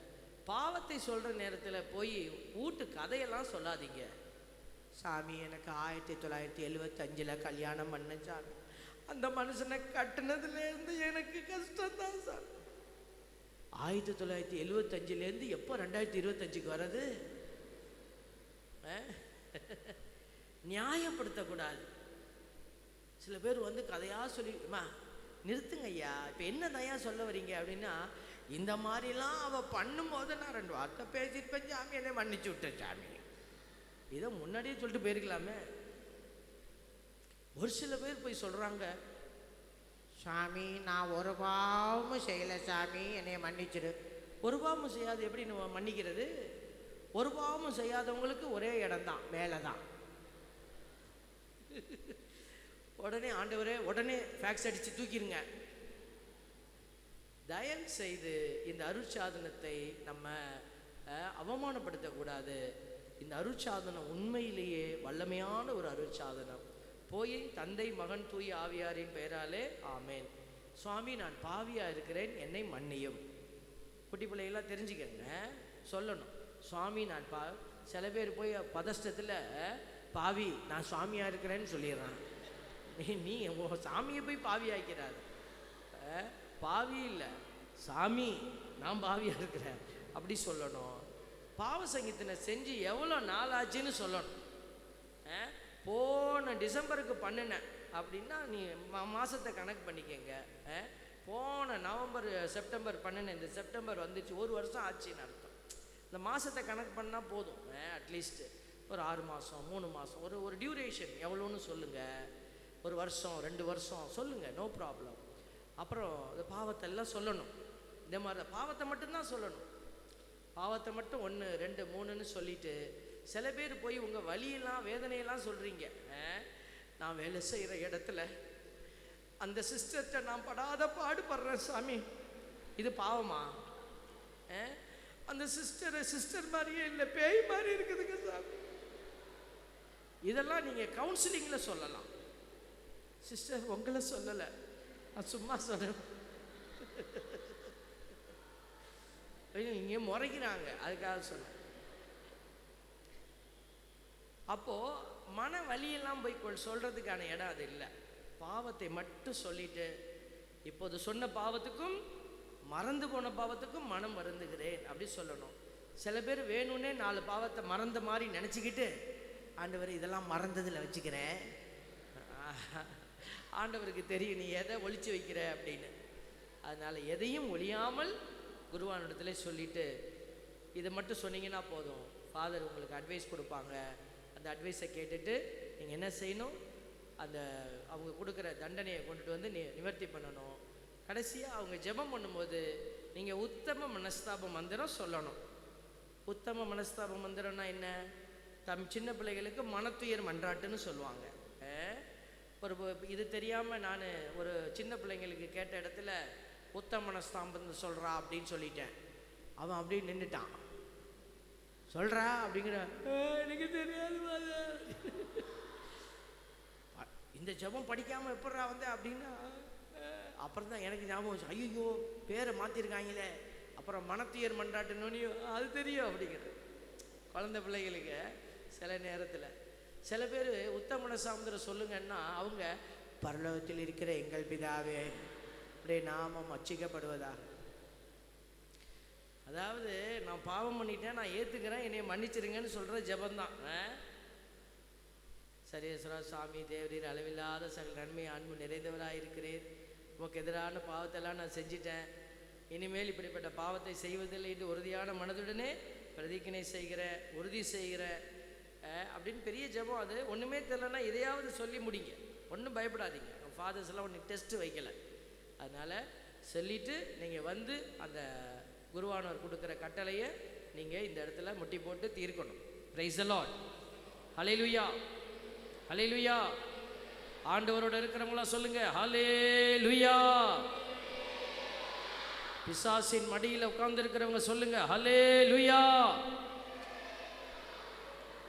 பாவத்தை சொல்கிற நேரத்தில் போய் வீட்டு கதையெல்லாம் சொல்லாதீங்க. சாமி எனக்கு 1975 கல்யாணம் பண்ண சாமி, அந்த மனுஷனை கட்டினதுலேருந்து எனக்கு கஷ்டம்தான் சார். 1975 எப்போ 2025 வர்றது? நியாயப்படுத்தக்கூடாது. சில பேர் கதையாக சொல்லிமா நிறுத்துங்க ஐயா, இப்போ என்ன தயா சொல்ல வரீங்க அப்படின்னா, இந்த மாதிரிலாம் அவள் பண்ணும்போது நான் 2 வார்த்தை பேசியிருப்பேன் சாமி, என்னை மன்னிச்சு விட்டேன் சாமி. இதை முன்னாடியே சொல்லிட்டு போயிருக்கலாமே. ஒரு சில பேர் போய் சொல்கிறாங்க, சாமி நான் ஒரு பாவமும் செய்யலை சாமி, என்னைய மன்னிச்சிடு. ஒரு பாவமும் செய்யாது எப்படி நம்ம மன்னிக்கிறது? ஒரு பாவமும் செய்யாதவங்களுக்கு ஒரே இடம்தான், மேலே தான். உடனே ஆண்டவரே உடனே ஃபேக்ஸ் அடித்து தூக்கிடுங்க. தயவு செய்து இந்த அருட்சாதனத்தை நம்ம அவமானப்படுத்தக்கூடாது. இந்த அருட்சாதனம் உண்மையிலேயே வல்லமையான ஒரு அருட்சாதனம். போய் தந்தை மகன் தூய ஆவியாரின் பெயராலே ஆமேன். சுவாமி, நான் பாவியா இருக்கிறேன், என்னை மன்னியும். குட்டி பிள்ளைகளாம் தெரிஞ்சுக்கங்க, சொல்லணும். சுவாமி நான் சில பேர் போய் பதஷ்டத்தில் பாவி நான் சுவாமியா இருக்கிறேன்னு சொல்லிடுறான். நீ சாமியை போய் பாவி ஆக்கிறாரு. பாவி இல்லை, சாமி நான் பாவியா இருக்கிறேன் அப்படி சொல்லணும். பாவ சங்கீதனை செஞ்சு எவ்வளோ நாள் ஆச்சுன்னு சொல்லணும். போன டிசம்பருக்கு பண்ணினேன் அப்படின்னா நீ மாதத்தை கணக்கு பண்ணிக்கங்க. போன நவம்பர் செப்டம்பர் பண்ணினேன், இந்த செப்டம்பர் வந்துச்சு, 1 வருஷம் ஆச்சுன்னு அர்த்தம். இந்த மாதத்தை கணக்கு பண்ணால் போதும். அட்லீஸ்ட்டு ஒரு 6 மாதம் 3 மாதம் ஒரு டியூரேஷன் எவ்வளோன்னு சொல்லுங்கள். 1 வருஷம் 2 வருஷம் சொல்லுங்கள், நோ ப்ராப்ளம். அப்புறம் இந்த பாவத்தை எல்லாம் சொல்லணும். இந்த மாதிரி பாவத்தை மட்டும்தான் சொல்லணும். பாவத்தை மட்டும் 1 2 3ன்னு சொல்லிவிட்டு, சில பேர் போய் உங்கள் வலியெல்லாம் வேதனையெல்லாம் சொல்கிறீங்க. நான் வேலை செய்கிற இடத்துல அந்த சிஸ்டர்கிட்ட நான் படாத பாடுபடுறேன் சாமி, இது பாவமா? அந்த சிஸ்டர் மாதிரியே இல்லை, பேய் மாதிரி இருக்குதுங்க சாமி. இதெல்லாம் நீங்கள் கவுன்சிலிங்கில் சொல்லலாம். சிஸ்டர் உங்களை சொல்லலை, நான் சும்மா சொல்கிறேன். இங்கே முறைக்கிறாங்க, அதுக்காக சொன்னேன். அப்போது மன வலியெல்லாம் போய் சொல்கிறதுக்கான இடம் அது இல்லை. பாவத்தை மட்டும் சொல்லிட்டு, இப்போது சொன்ன பாவத்துக்கும் மறந்து போன பாவத்துக்கும் மனம் வருந்துகிறேன் அப்படி சொல்லணும். சில பேர் வேணும்னே 4 பாவத்தை மறந்த மாதிரி நினச்சிக்கிட்டு, ஆண்டவர் இதெல்லாம் மறந்ததில் வச்சுக்கிறேன், ஆண்டவருக்கு தெரியும் நீ எதை ஒழிச்சு வைக்கிற அப்படின்னு. அதனால் எதையும் ஒழியாமல் குருவானிடத்துல சொல்லிவிட்டு இதை மட்டும் சொன்னீங்கன்னா போதும். ஃபாதர் உங்களுக்கு அட்வைஸ் கொடுப்பாங்க. அந்த அட்வைஸை கேட்டுட்டு நீங்கள் என்ன செய்யணும், அந்த அவங்க கொடுக்குற தண்டனையை கொண்டுட்டு வந்து நிவர்த்தி பண்ணணும். கடைசியாக அவங்க ஜெபம் பண்ணும்போது நீங்கள் உத்தம மனஸ்தாப மந்திரம் சொல்லணும். உத்தம மனஸ்தாப மந்திரம்னா என்ன? சின்ன பிள்ளைகளுக்கு மனத்துயர் மன்றாட்டுன்னு சொல்லுவாங்க. ஒரு இது தெரியாமல் நான் ஒரு சின்ன பிள்ளைங்களுக்கு கேட்ட இடத்துல உத்தம மனஸ்தாபம் சொல்கிறா அப்படின்னு சொல்லிட்டேன். அவன் அப்படியே நின்றுட்டான். சொல்கிறா அப்படிங்கிற, எனக்கு தெரியாது இந்த ஜெபம் படிக்காமல் எப்பட்றா வந்து அப்படின்னா, அப்புறம் தான் எனக்கு ஞாபகம் வச்சு, ஐயோ பேரை மாற்றிருக்காங்களே, அப்புறம் மனத்துயர் மன்றாட்டுன்னு அது தெரியும் அப்படிங்கிறது. குழந்தை பிள்ளைகளுக்கு சில நேரத்தில் சில பேர் உத்தமன சாமுதிரம் சொல்லுங்கன்னா அவங்க பரலோகத்தில் இருக்கிற எங்கள் பிதாவே அப்படியே நாமம் அச்சிக்கப்படுவதாக. அதாவது நான் பாவம் பண்ணிட்டேன், நான் ஏற்றுக்கிறேன், என்னை மன்னிச்சிருங்கன்னு சொல்கிற ஜெபந்தான். சரீஸ்வரா சாமி தேவரீர் அளவில்லாத சகல நன்மை அன்பு நிறைந்தவராக இருக்கிறேன், உமக்கு எதிரான பாவத்தெல்லாம் நான் செஞ்சிட்டேன், இனிமேல் இப்படிப்பட்ட பாவத்தை செய்வதில்லை என்று உறுதியான மனதுடனே பிரதிக்கினை செய்கிற உறுதி செய்கிற அப்படின்னு பெரிய ஜெபம். அது ஒன்றுமே தெரியலன்னா இதையாவது சொல்லி முடிங்க, ஒன்றும் பயப்படாதீங்க. ஃபாதர்ஸ் எல்லாம் ஒன்று டெஸ்ட் வைக்கலை. அதனால் சொல்லிவிட்டு நீங்கள் வந்து அந்த குருவானவர் கொடுக்குற கட்டளையை நீங்கள் இந்த இடத்துல முட்டி போட்டு தீர்க்கணும். Price the Lord. ஹல்லேலூயா, ஹல்லேலூயா. ஆண்டவரோட இருக்கிறவங்களாம் சொல்லுங்க ஹல்லேலூயா. பிசாசின் மடியில் உட்கார்ந்து இருக்கிறவங்க சொல்லுங்க ஹல்லேலூயா.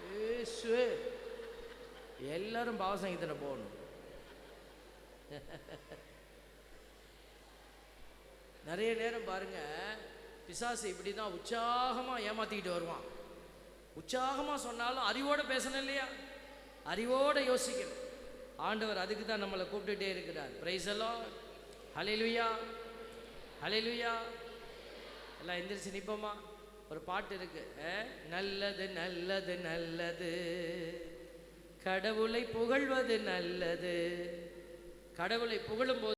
இயேசுவே. எல்லாரும் பாவசங்கீதனை போகணும். நிறைய நேரம் பாருங்க, பிசாசு இப்படி தான் உற்சாகமாக ஏமாற்றிக்கிட்டு வருவான். உற்சாகமாக சொன்னாலும் அறிவோடு பேசணும் இல்லையா, அறிவோடு யோசிக்கணும். ஆண்டவர் அதுக்கு தான் நம்மளை கூப்பிட்டுட்டே இருக்கிறார். Praise the Lord. Hallelujah, hallelujah. எல்லாம் எந்திரிச்சு நிற்போமா? ஒரு பாட்டு இருக்கு, நல்லது நல்லது நல்லது கடவுளை புகழ்வது நல்லது. கடவுளை புகழும்போது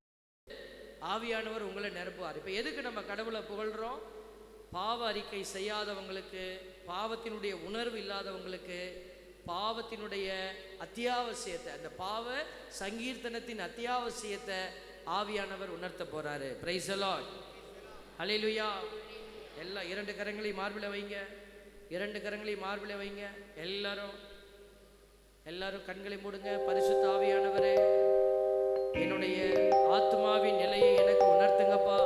ஆவியானவர் உங்களை நிரப்புவார். இப்போ எதுக்கு நம்ம கடவுளை புகழ்கிறோம்? பாவ அறிக்கை செய்யாதவங்களுக்கு, பாவத்தினுடைய உணர்வு இல்லாதவங்களுக்கு, பாவத்தினுடைய அத்தியாவசியத்தை, அந்த பாவ சங்கீர்த்தனத்தின் அத்தியாவசியத்தை ஆவியானவர் உணர்த்த போறாரு. Praise the Lord. ஹல்லேலூயா. எல்லாம் 2 கரங்களையும் மார்பில வைங்க, 2 கரங்களையும் மார்பில வைங்க. எல்லாரும் கண்களை மூடுங்க. பரிசுத்த ஆவியானவரே, என்னுடைய ஆத்மாவின் நிலையை எனக்கு உணர்த்துங்கப்பா.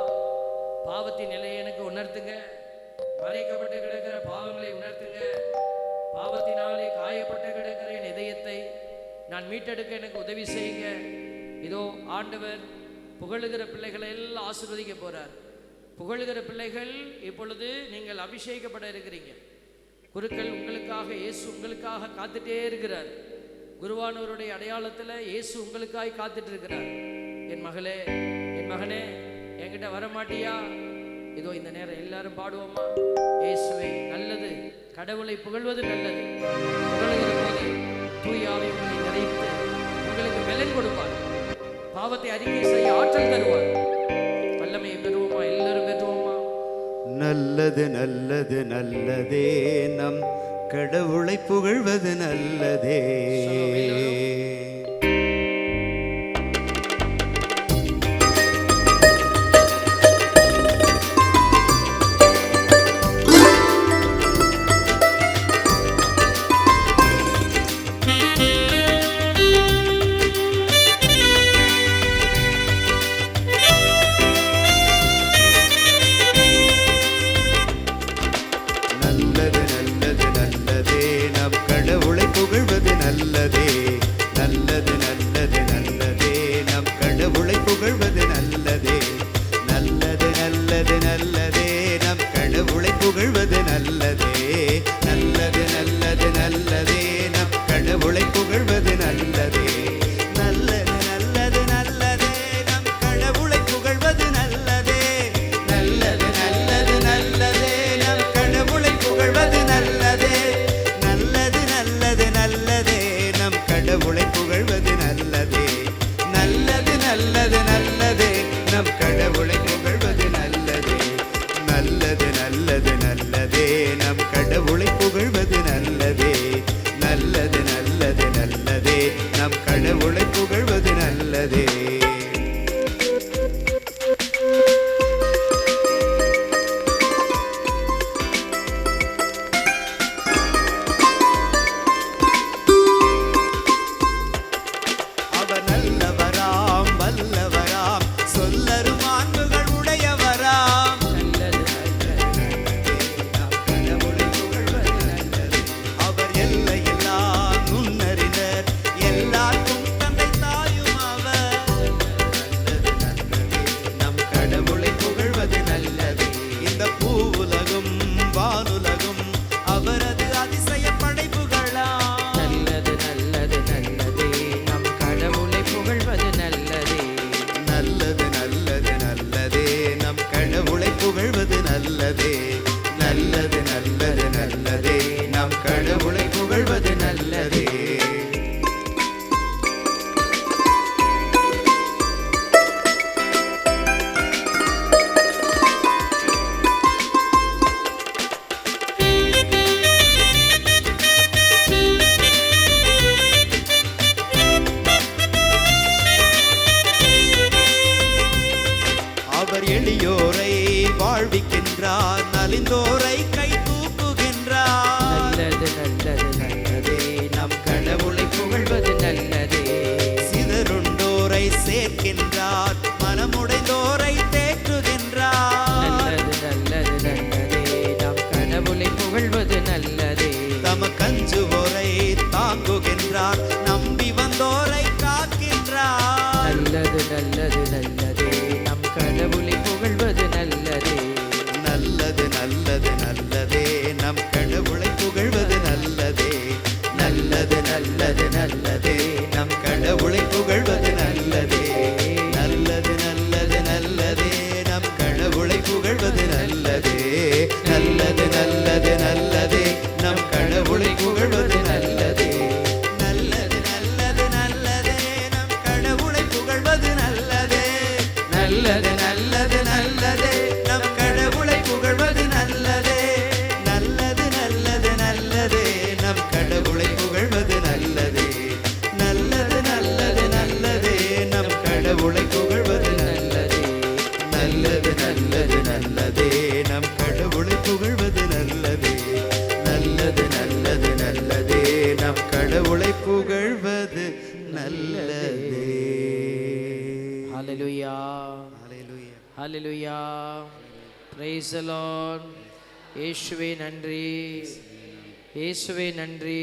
பாவத்தின் நிலையை எனக்கு உணர்த்துங்க. மறைக்கப்பட்டு கிடக்கிற பாவங்களை உணர்த்துங்க. பாவத்தினாலே காயப்பட்டு கிடக்கிற என் இதயத்தை நான் மீட்டெடுக்க எனக்கு உதவி செய்யுங்க. இதோ ஆண்டவர் புகழுகிற பிள்ளைகளை எல்லாம் ஆசீர்வதிக்க போறார். புகழுகிற பிள்ளைகள் இப்பொழுது நீங்கள் அபிஷேகப்பட இருக்கிறீங்க. குருக்கள் உங்களுக்காக, இயேசு உங்களுக்காக காத்துட்டே இருக்கிறார். குருவானவருடைய அடையாளத்தில் இயேசு உங்களுக்காக காத்துட்டு இருக்கிறார். என் மகளே, என் மகனே, என்கிட்ட வரமாட்டியா? இதோ இந்த நேரம் எல்லாரும் பாடுவோமா? இயேசுவே நல்லது, கடவுளை புகழ்வது நல்லது. புகழுகிற போது தூயாவை உங்களை நிறைத்து உங்களுக்கு பலன் கொடுப்பார். பாவத்தை அறிக்கை செய்ய ஆற்றல் தருவார். வல்லமையை பெறுவோமா? எல்லாரும் பெறுவோமா? நல்லது நல்லது நல்லதே, நம் கடவுளை புகழ்வது நல்லதே. இயேசுவே நன்றி, இயேசுவே நன்றி,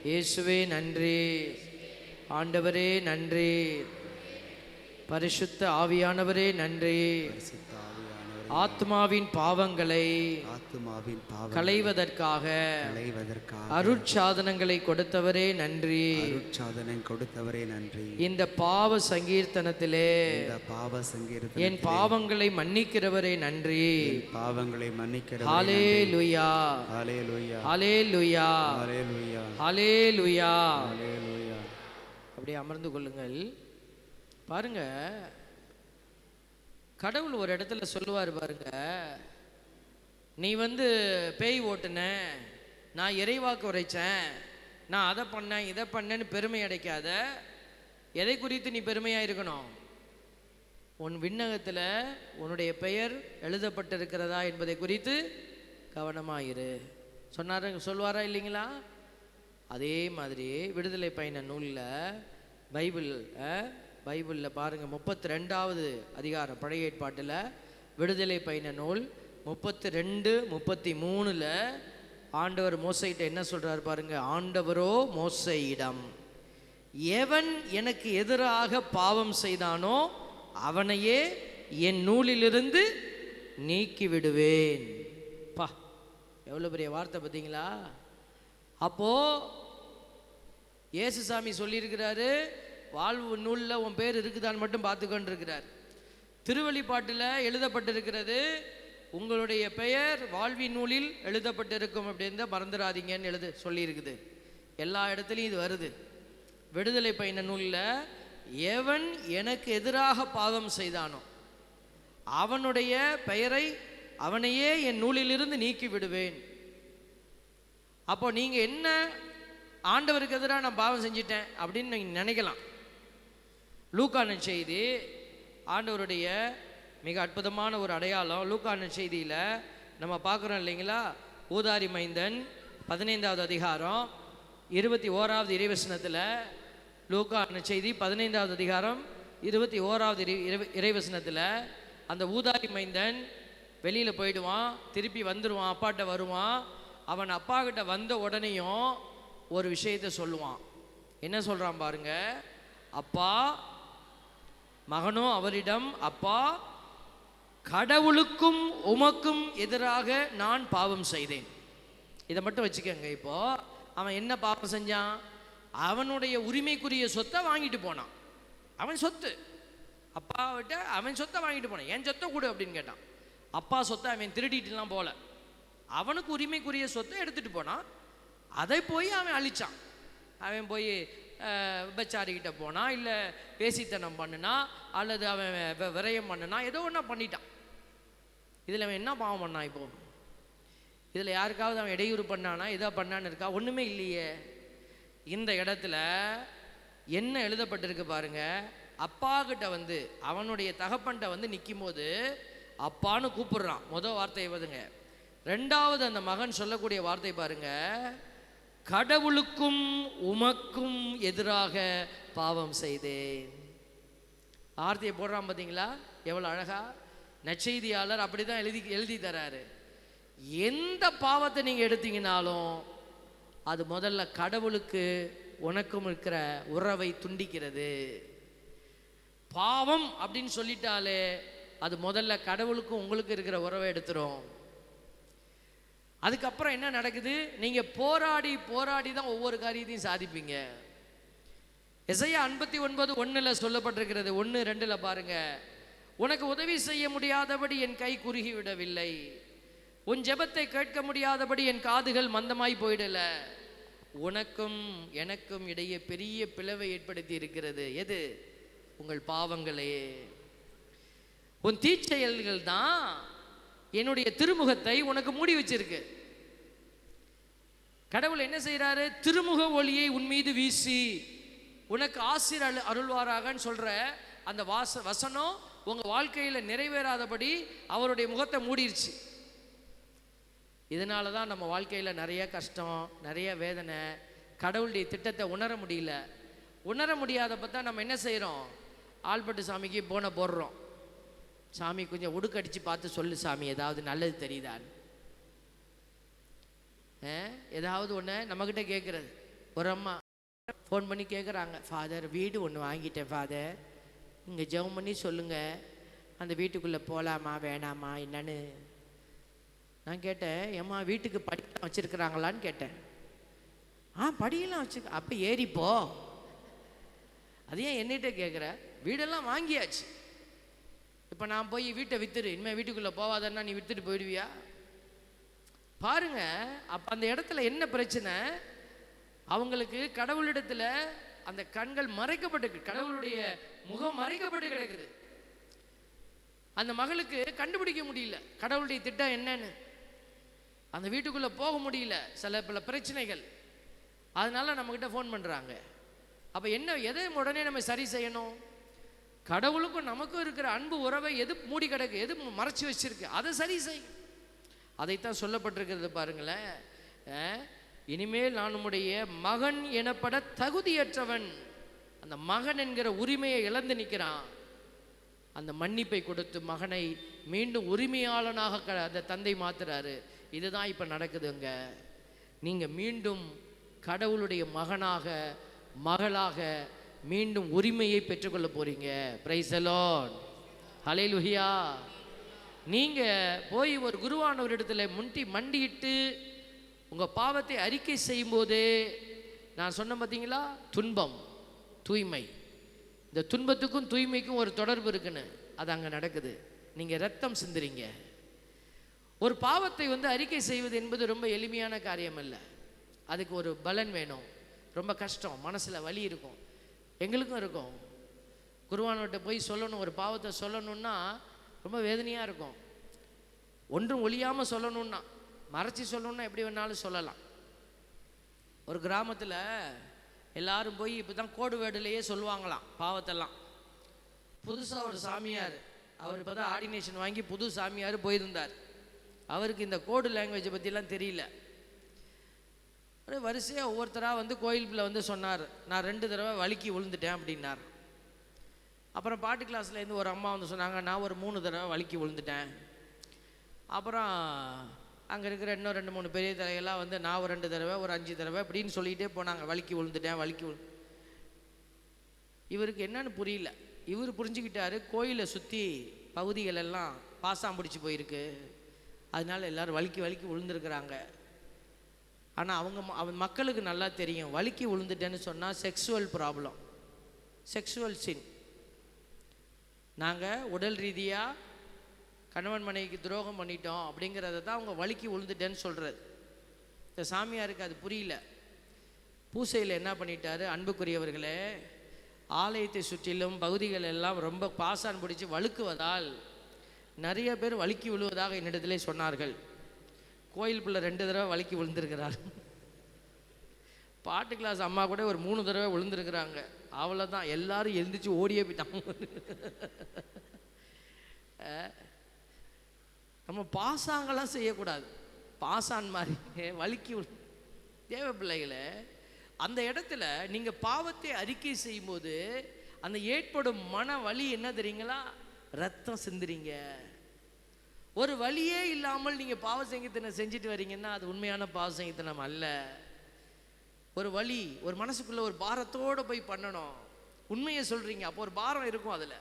இயேசுவே நன்றி, ஆண்டவரே நன்றி, பரிசுத்த ஆவியானவரே நன்றி. பரிசுத்த ஆவியானவரே, ஆத்மாவின் பாவங்களை ஆத்துமாவின் பாவங்களை களைவதற்காக அருட்சாதனங்களை கொடுத்தவரே நன்றி. அருட்சாதனம் கொடுத்தவரே நன்றி. இந்த பாவ சங்கீர்த்தனத்திலே என் பாவங்களை மன்னிக்கிறவரே நன்றி. பாவங்களை மன்னிக்கிறவரே ஹல்லேலூயா, ஹல்லேலூயா, ஹல்லேலூயா, ஹல்லேலூயா, ஹல்லேலூயா. ஹல்லேலூயா. அப்படியே அமர்ந்து கொள்ளுங்கள். பாருங்க, கடவுள் ஒரு இடத்துல சொல்லுவார் பாருங்க, நீ பேய் ஓட்டுன, நான் இறைவாக்கு உரைச்சேன், நான் அதை பண்ணேன் இதை பண்ணேன்னு பெருமை அடைக்காத. எதை குறித்து நீ பெருமையாக இருக்கணும்? உன் விண்ணகத்தில் உன்னுடைய பெயர் எழுதப்பட்டிருக்கிறதா என்பதை குறித்து கவனமாயிரு சொல்வாரா இல்லைங்களா? அதே மாதிரி விடுதலை பயண நூலில் பைபிளில் பாருங்கள், 32வது அதிகாரம், பழைய ஏற்பாட்டில் விடுதலை பயண நூல் 32, 33 ஆண்டவர் மோசையிட்ட என்ன சொல்கிறார் பாருங்க. ஆண்டவரோ மோசையிடம், எவன் எனக்கு எதிராக பாவம் செய்தானோ அவனையே என் நூலிலிருந்து நீக்கி விடுவேன். பா, எவ்வளோ பெரிய வார்த்தை பார்த்தீங்களா? அப்போ இயேசுசாமி சொல்லியிருக்கிறாரு, வாழ்வு நூலில் உன் பேர் இருக்குதான்னு மட்டும் பார்த்துக்கொண்டு இருக்கிறார். திருவெளிப்பாட்டில் எழுதப்பட்டிருக்கிறது, உங்களுடைய பெயர் வாழ்வின் நூலில் எழுதப்பட்டிருக்கும் அப்படின்னு மறந்துடாதீங்கன்னு சொல்லியிருக்குது. எல்லா இடத்துலையும் இது வருது. விடுதலை பயண நூலில் எவன் எனக்கு எதிராக பாவம் செய்தானோ அவனுடைய பெயரை அவனையே என் நூலிலிருந்து நீக்கி விடுவேன். அப்போ நீங்கள் என்ன, ஆண்டவருக்கு எதிராக நான் பாவம் செஞ்சிட்டேன் அப்படின்னு நீங்கள் நினைக்கலாம். லூக்கான செய்தி ஆண்டவருடைய மிக அற்புதமான ஒரு அடையாளம். லூக்கான செய்தியில் நம்ம பார்க்குறோம் இல்லைங்களா? ஊதாரி மைந்தன் 15வது அதிகாரம் 21வது இறைவசனத்தில், லூக்கான செய்தி 15வது அதிகாரம் 21வது இறைவசனத்தில், அந்த ஊதாரி மைந்தன் வெளியில் போயிடுவான், திருப்பி வந்துடுவான், அப்பாட்ட வருவான். அவன் அப்பா கிட்ட வந்த உடனேயும் ஒரு விஷயத்தை சொல்லுவான். என்ன சொல்கிறான் பாருங்க. அப்பா, மகனோ அவரிடம், அப்பா, கடவுளுக்கும் உமக்கும் எதிராக நான் பாவம் செய்தேன். இதை மட்டும் வச்சுக்கோங்க. இப்போ அவன் என்ன பாவம் செஞ்சான்? அவனுடைய உரிமைக்குரிய சொத்தை வாங்கிட்டு போனான். அவன் சொத்து, அப்பாவிட்ட அவன் சொத்தை வாங்கிட்டு போனான். என் சொத்தை கொடு அப்படின்னு கேட்டான். அப்பா சொத்தை அவன் திருடிட்டுலாம் போல, அவனுக்கு உரிமைக்குரிய சொத்தை எடுத்துகிட்டு போனான். அதை போய் அவன் அழிச்சான். அவன் போய் விபச்சாரிக்கிட்ட போனா, இல்லை பேசித்தனம் பண்ணுனா, அல்லது அவன் விரயம் பண்ணுனா, ஏதோ ஒன்றா பண்ணிட்டான். இதில் அவன் என்ன பாவம் பண்ணான்? இப்போ இதில் யாருக்காவது அவன் இடையூறு பண்ணானா, எதோ பண்ணான்னு இருக்கா? ஒன்றுமே இல்லையே. இந்த இடத்துல என்ன எழுதப்பட்டிருக்கு பாருங்க. அப்பா கிட்ட அவனுடைய தகப்பன்கிட்ட நிற்கும் போது அப்பான்னு கூப்பிடுறான். முதல் வார்த்தை வருதுங்க. ரெண்டாவது அந்த மகன் சொல்லக்கூடிய வார்த்தை பாருங்க, கடவுளுக்கும் உமக்கும் எதிராக பாவம் செய்தேன். வார்த்தையை போடுறான் பார்த்தீங்களா? எவ்வளோ அழகா நற்செய்தியாளர் அப்படி தான் எழுதி தராரு. எந்த பாவத்தை நீங்கள் எடுத்தீங்கனாலும் அது முதல்ல கடவுளுக்கு உனக்கும் இருக்கிற உறவை துண்டிக்கிறது. பாவம் அப்படின்னு சொல்லிட்டாலே அது முதல்ல கடவுளுக்கும் உங்களுக்கு இருக்கிற உறவை எடுத்துரும். அதுக்கப்புறம் என்ன நடக்குது? நீங்கள் போராடி போராடி தான் ஒவ்வொரு காரியத்தையும் சாதிப்பீங்க. எசையா 59:1 சொல்லப்பட்டிருக்கிறது. 1:2 பாருங்க. உனக்கு உதவி செய்ய முடியாதபடி என் கை குறுகி விடவில்லை, உன் ஜெபத்தை கேட்க முடியாதபடி என் காதுகள் மந்தமாய் போயிடல. உனக்கும் எனக்கும் இடையே பெரிய பிளவை ஏற்படுத்தி இருக்கிறது. எது? உங்கள் பாவங்களே. உன் தீச்செயல்கள் தான் என்னுடைய திருமுகத்தை உனக்கு மூடி வச்சிருக்கு. கடவுள் என்ன செய்யறாரு? திருமுக ஒளியை உன் மீது வீசி உனக்கு ஆசீர் அருள்வாராகன்னு சொல்ற அந்த வசனம் உங்க வாழ்க்கையில நிறைவேறாதபடி அவருடைய முகத்தை மூடிருச்சு. இதனால தான் நம்ம வாழ்க்கையில் நிறைய கஷ்டம், நிறைய வேதனை, கடவுளுடைய திட்டத்தை உணர முடியல. உணர முடியாதப்ப தான் நம்ம என்ன செய்கிறோம்? ஆல்பட்டு சாமிக்கு போன போடுறோம். சாமி கொஞ்சம் உடுக்கடிச்சு பார்த்து சொல்லு சாமி, ஏதாவது நல்லது தெரியுதான்னு. ஏதாவது ஒன்று நம்மக்கிட்ட கேட்குறது. ஒரு அம்மா ஃபோன் பண்ணி கேட்குறாங்க, ஃபாதர் வீடு ஒன்று வாங்கிட்டேன் ஃபாதர், இங்கே ஜெபம் பண்ணி சொல்லுங்கள், அந்த வீட்டுக்குள்ளே போகலாமா வேணாமா என்னன்னு. நான் கேட்டேன், ஏம்மா வீட்டுக்கு படியெல்லாம் வச்சுருக்குறாங்களான்னு கேட்டேன். படியெல்லாம் வச்சுக்க, அப்போ ஏறிப்போ. அது ஏன் என்னிட்ட கேட்குற? வீடெல்லாம் வாங்கியாச்சு, இப்போ நான் போய் வீட்டை விற்றுரு, இனிமேல் வீட்டுக்குள்ளே போவாதன்னா நீ விற்றுட்டு போயிடுவியா? பாருங்க, அப்போ அந்த இடத்துல என்ன பிரச்சனை? அவங்களுக்கு கடவுளிடத்துல அந்த கண்கள் மறைக்கப்பட்டு, கடவுளுடைய முகம் மறைக்கப்பட்டு கிடக்குது. அந்த மகளுக்கு கண்டுபிடிக்க முடியல கடவுளுடைய திட்டம் என்னன்னு. அந்த வீட்டுக்குள்ள போக முடியல, சில பல பிரச்சனைகள். அதனால நம்மகிட்ட ஃபோன் பண்றாங்க. அப்ப என்ன, எதை உடனே நம்ம சரி செய்யணும்? கடவுளுக்கும் நமக்கும் இருக்கிற அன்பு உறவை எது மூடி கிடக்கு, எது மறைச்சு வச்சிருக்கு, அதை சரி செய். அதைத்தான் சொல்லப்பட்டிருக்கிறது பாருங்களேன். இனிமேல் நான் உம்முடைய மகன் எனப்பட தகுதியற்றவன். அந்த மகன் என்கிற உரிமையை இழந்து நிற்கிறான். அந்த மன்னிப்பை கொடுத்து மகனை மீண்டும் உரிமையாளனாக அந்த தந்தை மாத்துறாரு. இதுதான் இப்போ நடக்குதுங்க. நீங்கள் மீண்டும் கடவுளுடைய மகனாக மகளாக மீண்டும் உரிமையை பெற்றுக்கொள்ள போறீங்க. பிரைஸ் தி லார்ட், ஹல்லேலூயா. நீங்கள் போய் ஒரு குருவானவரிடத்துல மண்டியிட்டு உங்கள் பாவத்தை அறிக்கை செய்யும்போது, நான் சொன்ன பார்த்தீங்களா, துன்பம் தூய்மை, இந்த துன்பத்துக்கும் தூய்மைக்கும் ஒரு தொடர்பு இருக்குன்னு, அது அங்கே நடக்குது. நீங்கள் ரத்தம் சிந்துறீங்க. ஒரு பாவத்தை அறிக்கை செய்வது என்பது ரொம்ப எளிமையான காரியம் அல்ல. அதுக்கு ஒரு பலன் வேணும், ரொம்ப கஷ்டம், மனசில் வலி இருக்கும், எங்களுக்கும் இருக்கும். குருவானவர்கிட்ட போய் சொல்லணும், ஒரு பாவத்தை சொல்லணுன்னா ரொம்ப வேதனையாக இருக்கும். ஒன்றும் ஒழியாமல் சொல்லணுன்னா, மறைச்சி சொல்லணுன்னா எப்படி வேணாலும் சொல்லலாம். ஒரு கிராமத்தில் எல்லாரும் போய் இப்போ தான் கோடு வேர்டுலேயே சொல்லுவாங்களாம் பாவத்தெல்லாம். புதுசாக ஒரு சாமியார், அவர் இப்போ தான் ஆர்டினேஷன் வாங்கி புது சாமியார் போயிருந்தார். அவருக்கு இந்த கோடு லாங்குவேஜை பற்றிலாம் தெரியல. வரிசையாக ஒவ்வொருத்தராக கோயிலுக்குள்ளே சொன்னார், நான் 2 தடவை வலிக்கி விழுந்துட்டேன் அப்படின்னார். அப்புறம் பாட்டு கிளாஸ்லேருந்து ஒரு அம்மா சொன்னாங்க, நான் ஒரு 3 தடவை வலிக்கி விழுந்துட்டேன். அப்புறம் அங்கே இருக்கிற இன்னும் 2-3 பெரிய தலைகள்லாம் நான் ஒரு 2 தடவை, ஒரு 5 தடவை அப்படின்னு சொல்லிகிட்டே போனாங்க, வலிக்கி விழுந்துட்டேன் வலிக்கி இவருக்கு என்னன்னு புரியல. இவர் புரிஞ்சுக்கிட்டாரு, கோயிலை சுற்றி பகுதிகளெல்லாம் பாசாம் பிடிச்சி போயிருக்கு, அதனால எல்லோரும் வலிக்கி வலிக்கி விழுந்துருக்குறாங்க. ஆனால் அவன் மக்களுக்கு நல்லா தெரியும், வலிக்கி விழுந்துட்டேன்னு சொன்னால் செக்ஸுவல் ப்ராப்ளம், செக்ஸுவல் சின். நாங்கள் உடல் ரீதியாக கணவன் மனைவிக்கு துரோகம் பண்ணிட்டோம் அப்படிங்கிறத தான் அவங்க வலிக்கி விழுந்துட்டேன்னு சொல்கிறது. இந்த சாமியாருக்கு அது புரியல. பூசையில் என்ன பண்ணிட்டாரு, அன்புக்குரியவர்களே, ஆலயத்தை சுற்றிலும் பகுதிகள் எல்லாம் ரொம்ப பாசான் பிடிச்சி வழுக்குவதால் நிறைய பேர் வலிக்கி விழுவதாக என்னிடத்திலே சொன்னார்கள். கோயிலுக்குள்ளே 2 தடவை வலிக்கி விழுந்திருக்கிறார். பாட்டு கிளாஸ் அம்மா கூட ஒரு 3 தடவை விழுந்திருக்கிறாங்க. அவ்வளோதான், எல்லாரும் எழுந்திரிச்சு ஓடியே போயிட்டாங்க. நம்ம பாசாங்கெல்லாம் செய்யக்கூடாது, பாசான் மாதிரி வலிக்கி தேவ பிள்ளைகளை. அந்த இடத்துல நீங்கள் பாவத்தை அறிக்கை செய்யும்போது அந்த ஏற்படும் மன வலி என்ன தெரியுங்களா, ரத்தம் சிந்துறீங்க. ஒரு வலியே இல்லாமல் நீங்கள் பாவ சங்கீதனை செஞ்சுட்டு வரீங்கன்னா அது உண்மையான பாவ சங்கீதனம் அல்ல. ஒரு வலி, ஒரு மனசுக்குள்ள ஒரு பாரத்தோடு போய் பண்ணணும். உண்மையை சொல்கிறீங்க, அப்போ ஒரு பாரம் இருக்கும் அதில்.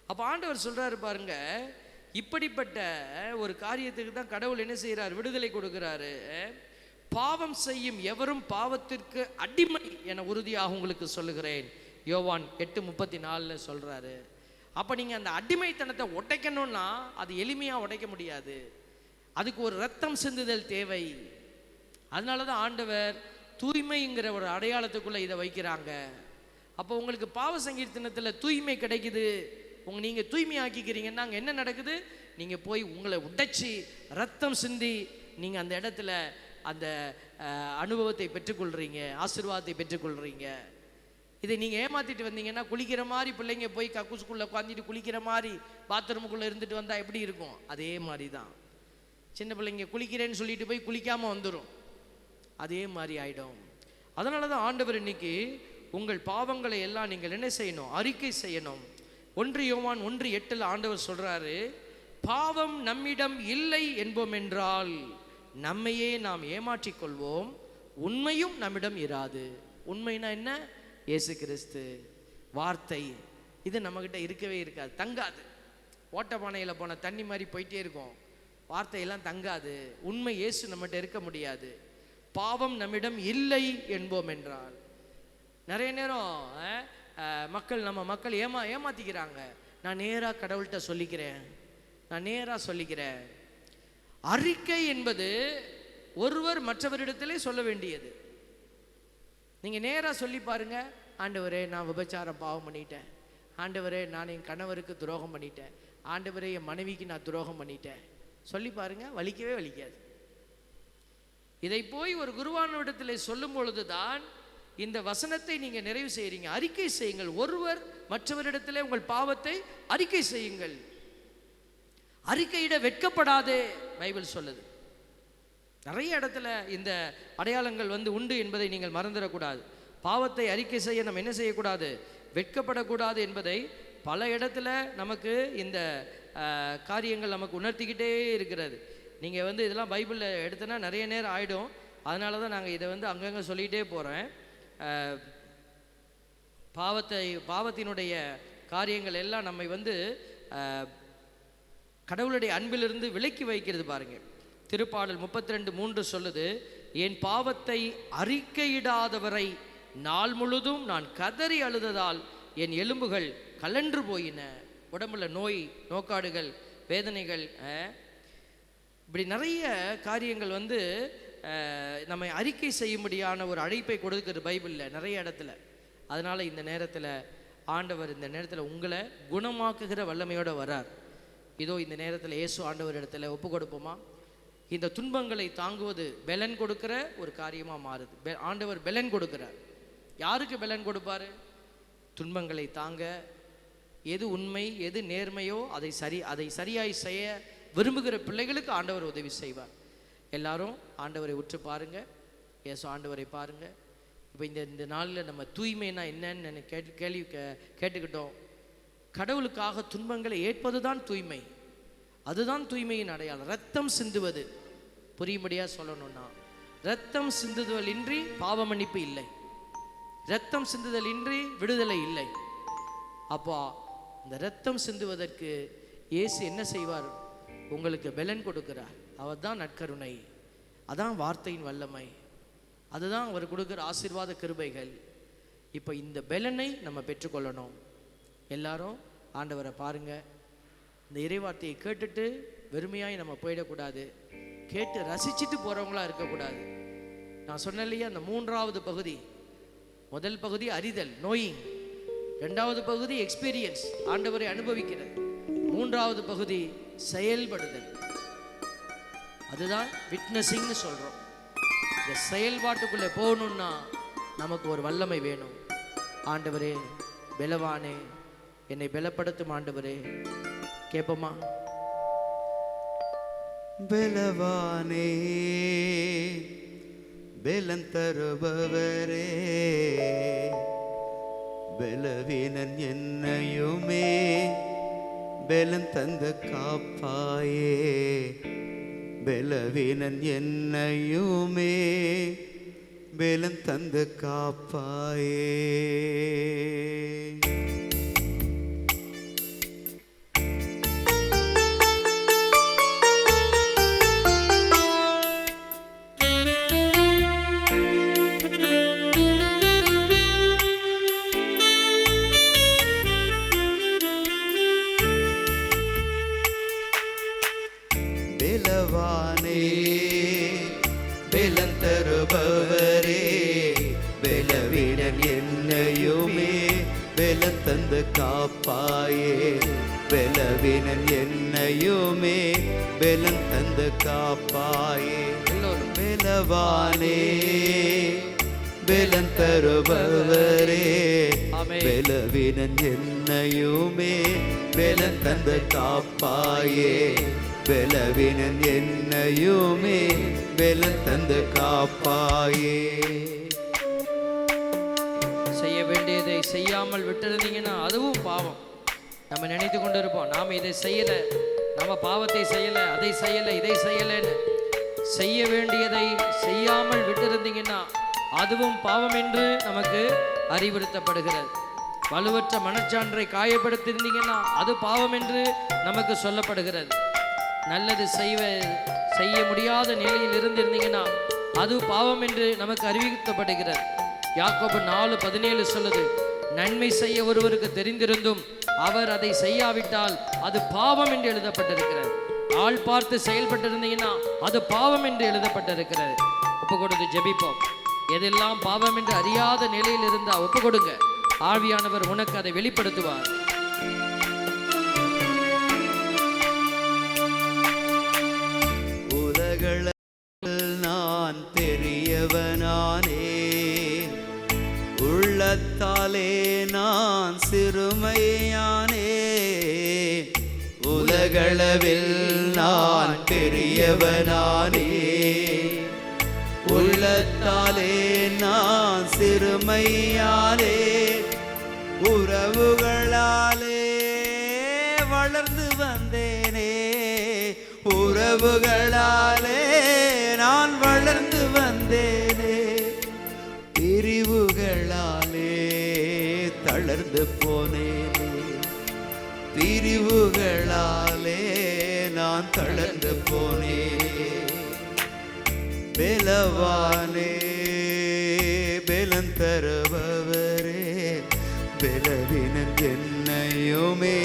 அப்போ ஆண்டவர் சொல்கிறாரு பாருங்க, இப்படிப்பட்ட ஒரு காரியத்துக்கு தான் கடவுள் என்ன செய்கிறார், விடுதலை கொடுக்கிறாரு. பாவம் செய்யும் எவரும் பாவத்திற்கு அடிமை என உறுதியாக உங்களுக்கு சொல்லுகிறேன், யோவான் 8:34 சொல்கிறாரு. அப்போ நீங்கள் அந்த அடிமைத்தனத்தை உடைக்கணும்னா அது எளிமையாக உடைக்க முடியாது, அதுக்கு ஒரு ரத்தம் சிந்துதல் தேவை. அதனால தான் ஆண்டவர் தூய்மைங்கிற ஒரு அடையாளத்துக்குள்ளே இதை வைக்கிறாங்க. அப்போ உங்களுக்கு பாவ சங்கீர்த்தனத்தில் தூய்மை கிடைக்குது, நீங்கள் தூய்மை ஆக்கிக்கிறீங்கன்னா அங்கே என்ன நடக்குது, நீங்கள் போய் உங்களை உடைச்சி ரத்தம் சிந்தி நீங்கள் அந்த இடத்துல அந்த அனுபவத்தை பெற்றுக்கொள்கிறீங்க, ஆசீர்வாதத்தை பெற்றுக்கொள்கிறீங்க. இதை நீங்கள் ஏமாற்றிட்டு வந்தீங்கன்னா, குளிக்கிற மாதிரி பிள்ளைங்க போய் கக்கூசுக்குள்ளே உட்காந்துட்டு குளிக்கிற மாதிரி பாத்ரூமுக்குள்ளே இருந்துட்டு வந்தால் எப்படி இருக்கும், அதே மாதிரி தான். சின்ன பிள்ளைங்க குளிக்கிறேன்னு சொல்லிட்டு போய் குளிக்காமல் வந்துடும், அதே மாதிரி ஆகிடும். அதனால தான் ஆண்டவர் இன்னைக்கு உங்கள் பாவங்களை எல்லாம் நீங்கள் என்ன செய்யணும், அறிக்கை செய்யணும். 1 யோவான் 1:8 ஆண்டவர் சொல்கிறாரு, பாவம் நம்மிடம் இல்லை என்போம் என்றால் நம்மையே நாம் ஏமாற்றிக் கொள்வோம், உண்மையும் நம்மிடம் இராது. உண்மைனா என்ன? இயேசு கிறிஸ்து வார்த்தை. இது நம்மக்கிட்ட இருக்கவே இருக்காது, தங்காது. ஓட்டப்பானையில் போன தண்ணி மாதிரி போயிட்டே இருக்கும், வார்த்தையெல்லாம் தங்காது. உண்மை இயேசு நம்மகிட்ட இருக்க முடியாது. பாவம் நம்மிடம் இல்லை என்போம் என்றால், நிறைய நேரம் நம்ம மக்கள் ஏமாத்திக்கிறாங்க. நான் நேராக கடவுள்கிட்ட சொல்லிக்கிறேன். அறிக்கை என்பது ஒருவர் மற்றவரிடத்திலே சொல்ல வேண்டியது. நீங்கள் நேராக சொல்லி பாருங்க, ஆண்டவரே நான் விபச்சாரம் பாவம் பண்ணிட்டேன், ஆண்டவரே நான் என் கணவருக்கு துரோகம் பண்ணிட்டேன், ஆண்டவரே என் மனைவிக்கு நான் துரோகம் பண்ணிட்டேன், சொல்லி பாருங்க, வலிக்கவே வலிக்காது. இதை போய் ஒரு குருவானவரிடத்தில் சொல்லும் பொழுதுதான் இந்த வசனத்தை நீங்க நிறைவு செய்றீங்க. அறிக்கை செய்யுங்கள், ஒருவர் மற்றவரிடத்தில் உங்கள் பாவத்தை அறிக்கை செய்யுங்கள். அறிக்கையிட வெட்கப்படாதே பைபிள் சொல்லுது. நிறைய இடத்துல இந்த அடையாளங்கள் உண்டு என்பதை நீங்கள் மறந்துடக்கூடாது. பாவத்தை அறிக்கை செய்ய நம்ம என்ன செய்யக்கூடாது? வெட்கப்படக்கூடாது என்பதை பல இடத்துல நமக்கு இந்த காரியங்கள் நமக்கு உணர்த்திக்கிட்டே இருக்கிறது. நீங்கள் இதெல்லாம் பைபிளில் எடுத்தனா நிறைய நேரம் ஆகிடும். அதனால தான் நாங்கள் இதை அங்கங்கே சொல்லிகிட்டே போகிறேன். பாவத்தினுடைய காரியங்கள் எல்லாம் நம்மை கடவுளுடைய அன்பிலிருந்து விலக்கி வைக்கிறது. பாருங்க, திருப்பாடல் 32:3 சொல்லுது, என் பாவத்தை அறிக்கையிடாதவரை நாள் முழுதும் நான் கதறி அழுததால் என் எலும்புகள் கலன்று போயின. உடம்புல நோய், நோக்காடுகள், வேதனைகள், இப்படி நிறைய காரியங்கள் நம்மை அறிக்கை செய்யும்படியான ஒரு அழைப்பை கொடுக்குறது பைபிளில் நிறைய இடத்துல. அதனால் இந்த நேரத்தில் ஆண்டவர் இந்த நேரத்தில் உங்களை குணமாக்குகிற வல்லமையோடு வரார். இதோ இந்த நேரத்தில் இயேசு ஆண்டவர் இடத்துல ஒப்பு கொடுப்போமா? இந்த துன்பங்களை தாங்குவது பெலன் கொடுக்கிற ஒரு காரியமாக மாறுது. ஆண்டவர் பெலன் கொடுக்கிறார். யாருக்கு பெலன் கொடுப்பாரு? துன்பங்களை தாங்க, எது உண்மை எது நேர்மையோ அதை சரியாய் செய்ய விரும்புகிற பிள்ளைகளுக்கு ஆண்டவர் உதவி செய்வார். எல்லாரும் ஆண்டவரை உற்று பாருங்க, இயேசு ஆண்டவரை பாருங்க. இப்போ இந்த நாளில் நம்ம தூய்மைனா என்னன்னு கேள்வி கேட்டுக்கிட்டோம். கடவுளுக்காக துன்பங்களை ஏற்பது தான் தூய்மை. அதுதான் தூய்மையின் அடையாளம். ரத்தம் சிந்துவது, புரியும்படியாக சொல்லணும்னா, ரத்தம் சிந்துதல் இன்றி பாவ மன்னிப்பு இல்லை, ரத்தம் சிந்துதல் இன்றி விடுதலை இல்லை. அப்போ இந்த ரத்தம் சிந்துவதற்கு இயேசு என்ன செய்வார்? உங்களுக்கு பெலன் கொடுக்கிறார். அவர் தான் நற்கருணை, அதான் வார்த்தையின் வல்லமை, அதுதான் அவர் கொடுக்குற ஆசீர்வாத கிருபைகள். இப்போ இந்த பெலனை நம்ம பெற்றுக்கொள்ளணும். எல்லாரும் ஆண்டவரை பாருங்க. இந்த இறைவார்த்தையை கேட்டுட்டு வெறுமையாய் நம்ம போயிடக்கூடாது, கேட்டு ரசிச்சுட்டு போகிறவங்களா இருக்கக்கூடாது. நான் சொன்னேன் இல்லையா, அந்த 3வது பகுதி, முதல் பகுதி அறிதல், நோயிங், 2வது பகுதி எக்ஸ்பீரியன்ஸ், ஆண்டவரை அனுபவிக்கிறது, 3வது பகுதி செயல்படுதல், அதுதான் விட்னஸிங்னு சொல்கிறோம். இந்த செயல்பாட்டுக்குள்ளே போகணுன்னா நமக்கு ஒரு வல்லமை வேணும். ஆண்டவரே பலவானே, என்னை பலப்படுத்தும் ஆண்டவரே. கேட்போமா? பலவானே, பலன் தருபவரே, பலவீனன் என்னையுமே பலன் தந்த காப்பாயே, பலவீனன் என்னையுமே பலன் தந்த காப்பாயே. பலவானே, பலன் தருபவரே, பலவீனன் என்னையுமே பலன் தந்து காப்பாயே, பலவீனன் என்னையுமே பலன் தந்து காப்பாயே. பலவானே, பலன் தருபவரே, பலவீனன் என்னையுமே பலன் தந்து காப்பாயே, பலவீனன் என்னையுமே பலன் தந்து காப்பாயே. செய்ய வேண்டியதை செய்யாமல் விட்டுருந்தீங்கன்னா அதுவும் பாவம். நம்ம நினைத்து கொண்டு இருப்போம், நாம் இதை செய்யலை, நம்ம பாவத்தை செய்யலை, அதை செய்யலை, இதை செய்யலைன்னு. செய்ய வேண்டியதை செய்யாமல் விட்டிருந்தீங்கன்னா அதுவும் பாவம் என்று நமக்கு அறிவுறுத்தப்படுகிறது. வலுவற்ற மனச்சான்றை காயப்படுத்தியிருந்தீங்கன்னா அது பாவம் என்று நமக்கு சொல்லப்படுகிறது. நல்லது செய்ய முடியாத நிலையில் இருந்திருந்தீங்கன்னா அது பாவம் என்று நமக்கு அறிவிக்கப்படுகிறது. யாக்கோபு 4:17 சொல்லுது, நன்மை செய்ய ஒருவருக்கு தெரிந்திருந்தும் அவர் அதை செய்யாவிட்டால் அது பாவம் என்று எழுதப்பட்டிருக்கிறது. ஆள் பார்த்து செயல்பட்டிருந்தீங்கன்னா அது பாவம் என்று எழுதப்பட்டிருக்கிறது. ஒப்பு கொடுத்து ஜெபிப்போம். எதெல்லாம் பாவம் என்று அறியாத நிலையில் இருந்தா ஒப்பு கொடுங்க. ஆவியானவர் உனக்கு அதை வெளிப்படுத்துவார். உலகளவில் நான் பெரியவனானே, உள்ளத்தாலே நான் சிறுமையானே. உலகளவில் நான் பெரியவனானே, உள்ளத்தாலே நான் சிறுமையானே. உறவுகளாலே வளர்ந்து வந்தேனே, உறவுகளாலே நான் வளர்ந்து வந்தேனே. பிரிவுகளாலே தளர்ந்து போனேனே, பிரிவுகளாலே நான் தளர்ந்து போனேனே. பெலவானே பெலன் தருபவரே, பெலவினன் என்னையுமே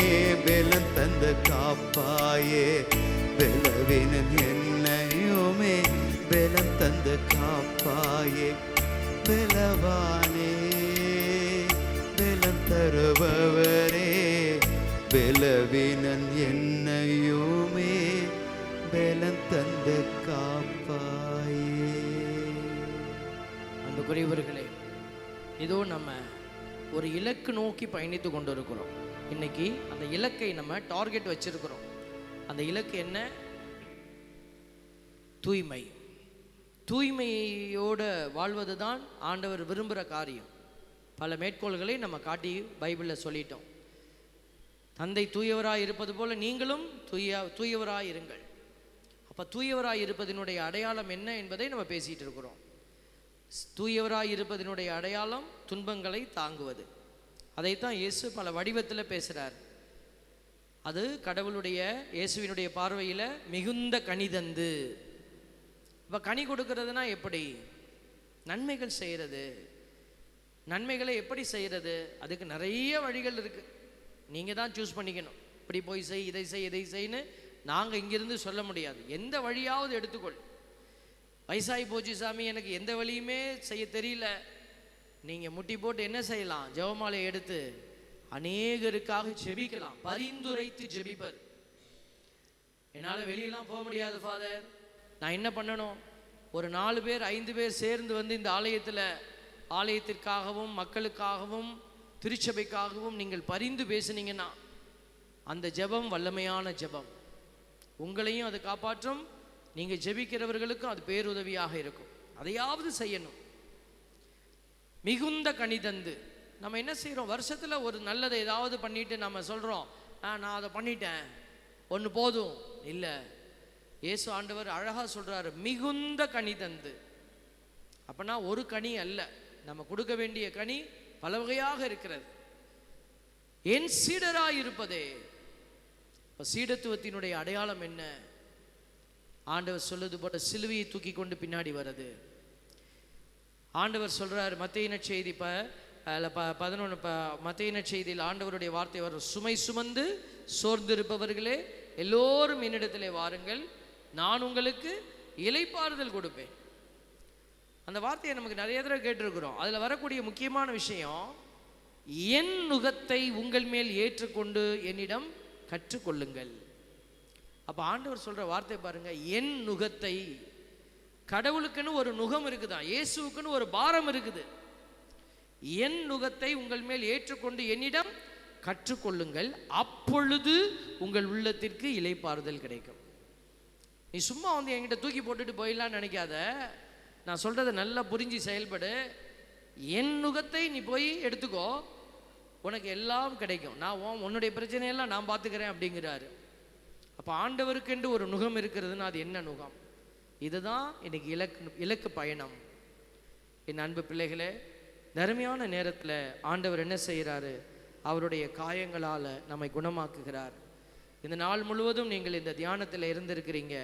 பெலன் தந்த காப்பாயே. பெலவினன் என்னையுமே பெலன் தந்த காப்பாயே. பெலவானே பெலன் தருபவரே, பெலவினன் என்னையுமே பெலன் தந்த காப்பாயே. அன்புக்குரியவர்களே, இதோ நம்ம ஒரு இலக்கு நோக்கி பயணித்து கொண்டு இருக்கிறோம். இன்னைக்கு அந்த இலக்கை நம்ம டார்கெட் வச்சிருக்கிறோம். அந்த இலக்கு என்ன? தூய்மை. தூய்மையோடு வாழ்வது தான் ஆண்டவர் விரும்புகிற காரியம். பல மேற்கோள்களை நம்ம காட்டி பைபிளில் சொல்லிட்டோம். தந்தை தூயவராய் இருப்பது போல நீங்களும் தூயவராய் இருங்கள். அப்போ தூயவராய் இருப்பதனுடைய அடையாளம் என்ன என்பதை நம்ம பேசிகிட்டு இருக்கிறோம். தூயவராய் இருப்பதனுடைய அடையாளம் துன்பங்களை தாங்குவது. அதைத்தான் இயேசு பல வடிவத்தில் பேசுகிறார். அது கடவுளுடைய இயேசுவினுடைய பார்வையில் மிகுந்த கனி தந்து. இப்போ கனி கொடுக்கறதுனா எப்படி? நன்மைகள் செய்கிறது. நன்மைகளை எப்படி செய்கிறது? அதுக்கு நிறைய வழிகள் இருக்குது. நீங்கள் தான் சூஸ் பண்ணிக்கணும். இப்படி போய் செய், இதை செய், இதை செய்ன்னு நாங்கள் இங்கிருந்து சொல்ல முடியாது. எந்த வழியாவது எடுத்துக்கொள். வயசாகி போச்சு சாமி, எனக்கு எந்த வழியுமே செய்ய தெரியல. நீங்கள் முட்டி போட்டு என்ன செய்யலாம்? ஜெபமாலை எடுத்து அநேகருக்காக ஜெபிக்கலாம். பரிந்துரைத்து ஜெபிப்பது. என்னால் வெளியெல்லாம் போக முடியாது ஃபாதர், நான் என்ன பண்ணணும்? ஒரு 4 பேர் 5 பேர் சேர்ந்து வந்து இந்த ஆலயத்திற்காகவும் மக்களுக்காகவும் திருச்சபைக்காகவும் நீங்கள் பரிந்து பேசுனீங்கன்னா அந்த ஜெபம் வல்லமையான ஜெபம். உங்களையும் அது காப்பாற்றும், நீங்கள் ஜெபிக்கிறவர்களுக்கும் அது பேருதவியாக இருக்கும். அதையாவது செய்யணும். மிகுந்த கனி தந்து. நம்ம என்ன செய்கிறோம்? வருஷத்தில் ஒரு நல்லதை ஏதாவது பண்ணிட்டு நம்ம சொல்கிறோம், நான் அதை பண்ணிட்டேன், ஒன்று போதும். இல்லை, இயேசு ஆண்டவர் அழகாக சொல்கிறாரு, மிகுந்த கனி தந்து. அப்போனா ஒரு கனி அல்ல, நம்ம கொடுக்க வேண்டிய கனி பல வகையாக இருக்கிறது. என் சீடராக இருப்பதே. இப்போ சீடத்துவத்தினுடைய அடையாளம் என்ன? ஆண்டவர் சொல்லுது போல சிலுவையை தூக்கி கொண்டு பின்னாடி வருது. ஆண்டவர் சொல்கிறார் மத்தேயு நற்செய்தி 11 மத்தேயு நற்செய்தியில் ஆண்டவருடைய வார்த்தை வரும், சுமை சுமந்து சோர்ந்திருப்பவர்களே எல்லோரும் என்னிடத்திலே வாருங்கள், நான் உங்களுக்கு இளைப்பாறுதல் கொடுப்பேன். அந்த வார்த்தையை நமக்கு நிறைய தடவை கேட்டிருக்கிறோம். அதில் வரக்கூடிய முக்கியமான விஷயம், என் நுகத்தை உங்கள் மேல் ஏற்றுக்கொண்டு என்னிடம் கற்றுக்கொள்ளுங்கள். அப்போ ஆண்டவர் சொல்கிற வார்த்தை பாருங்க, என் நுகத்தை. கடவுளுக்குன்னு ஒரு நுகம் இருக்குதா, இயேசுக்குன்னு ஒரு பாரம் இருக்குது. என் நுகத்தை உங்கள் மேல் ஏற்றுக்கொண்டு என்னிடம் கற்றுக்கொள்ளுங்கள், அப்பொழுது உங்கள் உள்ளத்திற்கு இளைப்பாறுதல் கிடைக்கும். நீ சும்மா வந்து என்கிட்ட தூக்கி போட்டுட்டு போயிடலான்னு நினைக்காத. நான் சொல்கிறத நல்லா புரிஞ்சு செயல்படு. என் நுகத்தை நீ போய் எடுத்துக்கோ, உனக்கு எல்லாம் கிடைக்கும். நான் உன்னுடைய பிரச்சனையெல்லாம் நான் பார்த்துக்கிறேன் அப்படிங்கிறாரு. அப்போ ஆண்டவருக்கென்று ஒரு நுகம் இருக்கிறதுன்னா அது என்ன நுகம்? இதுதான் இன்னைக்கு இலக்கு பயணம். என் அன்பு பிள்ளைகளே, நறுமையான நேரத்தில் ஆண்டவர் என்ன செய்கிறாரு? அவருடைய காயங்களால் நம்மை குணமாக்குகிறார். இந்த நாள் முழுவதும் நீங்கள் இந்த தியானத்தில் இருந்திருக்கிறீங்க.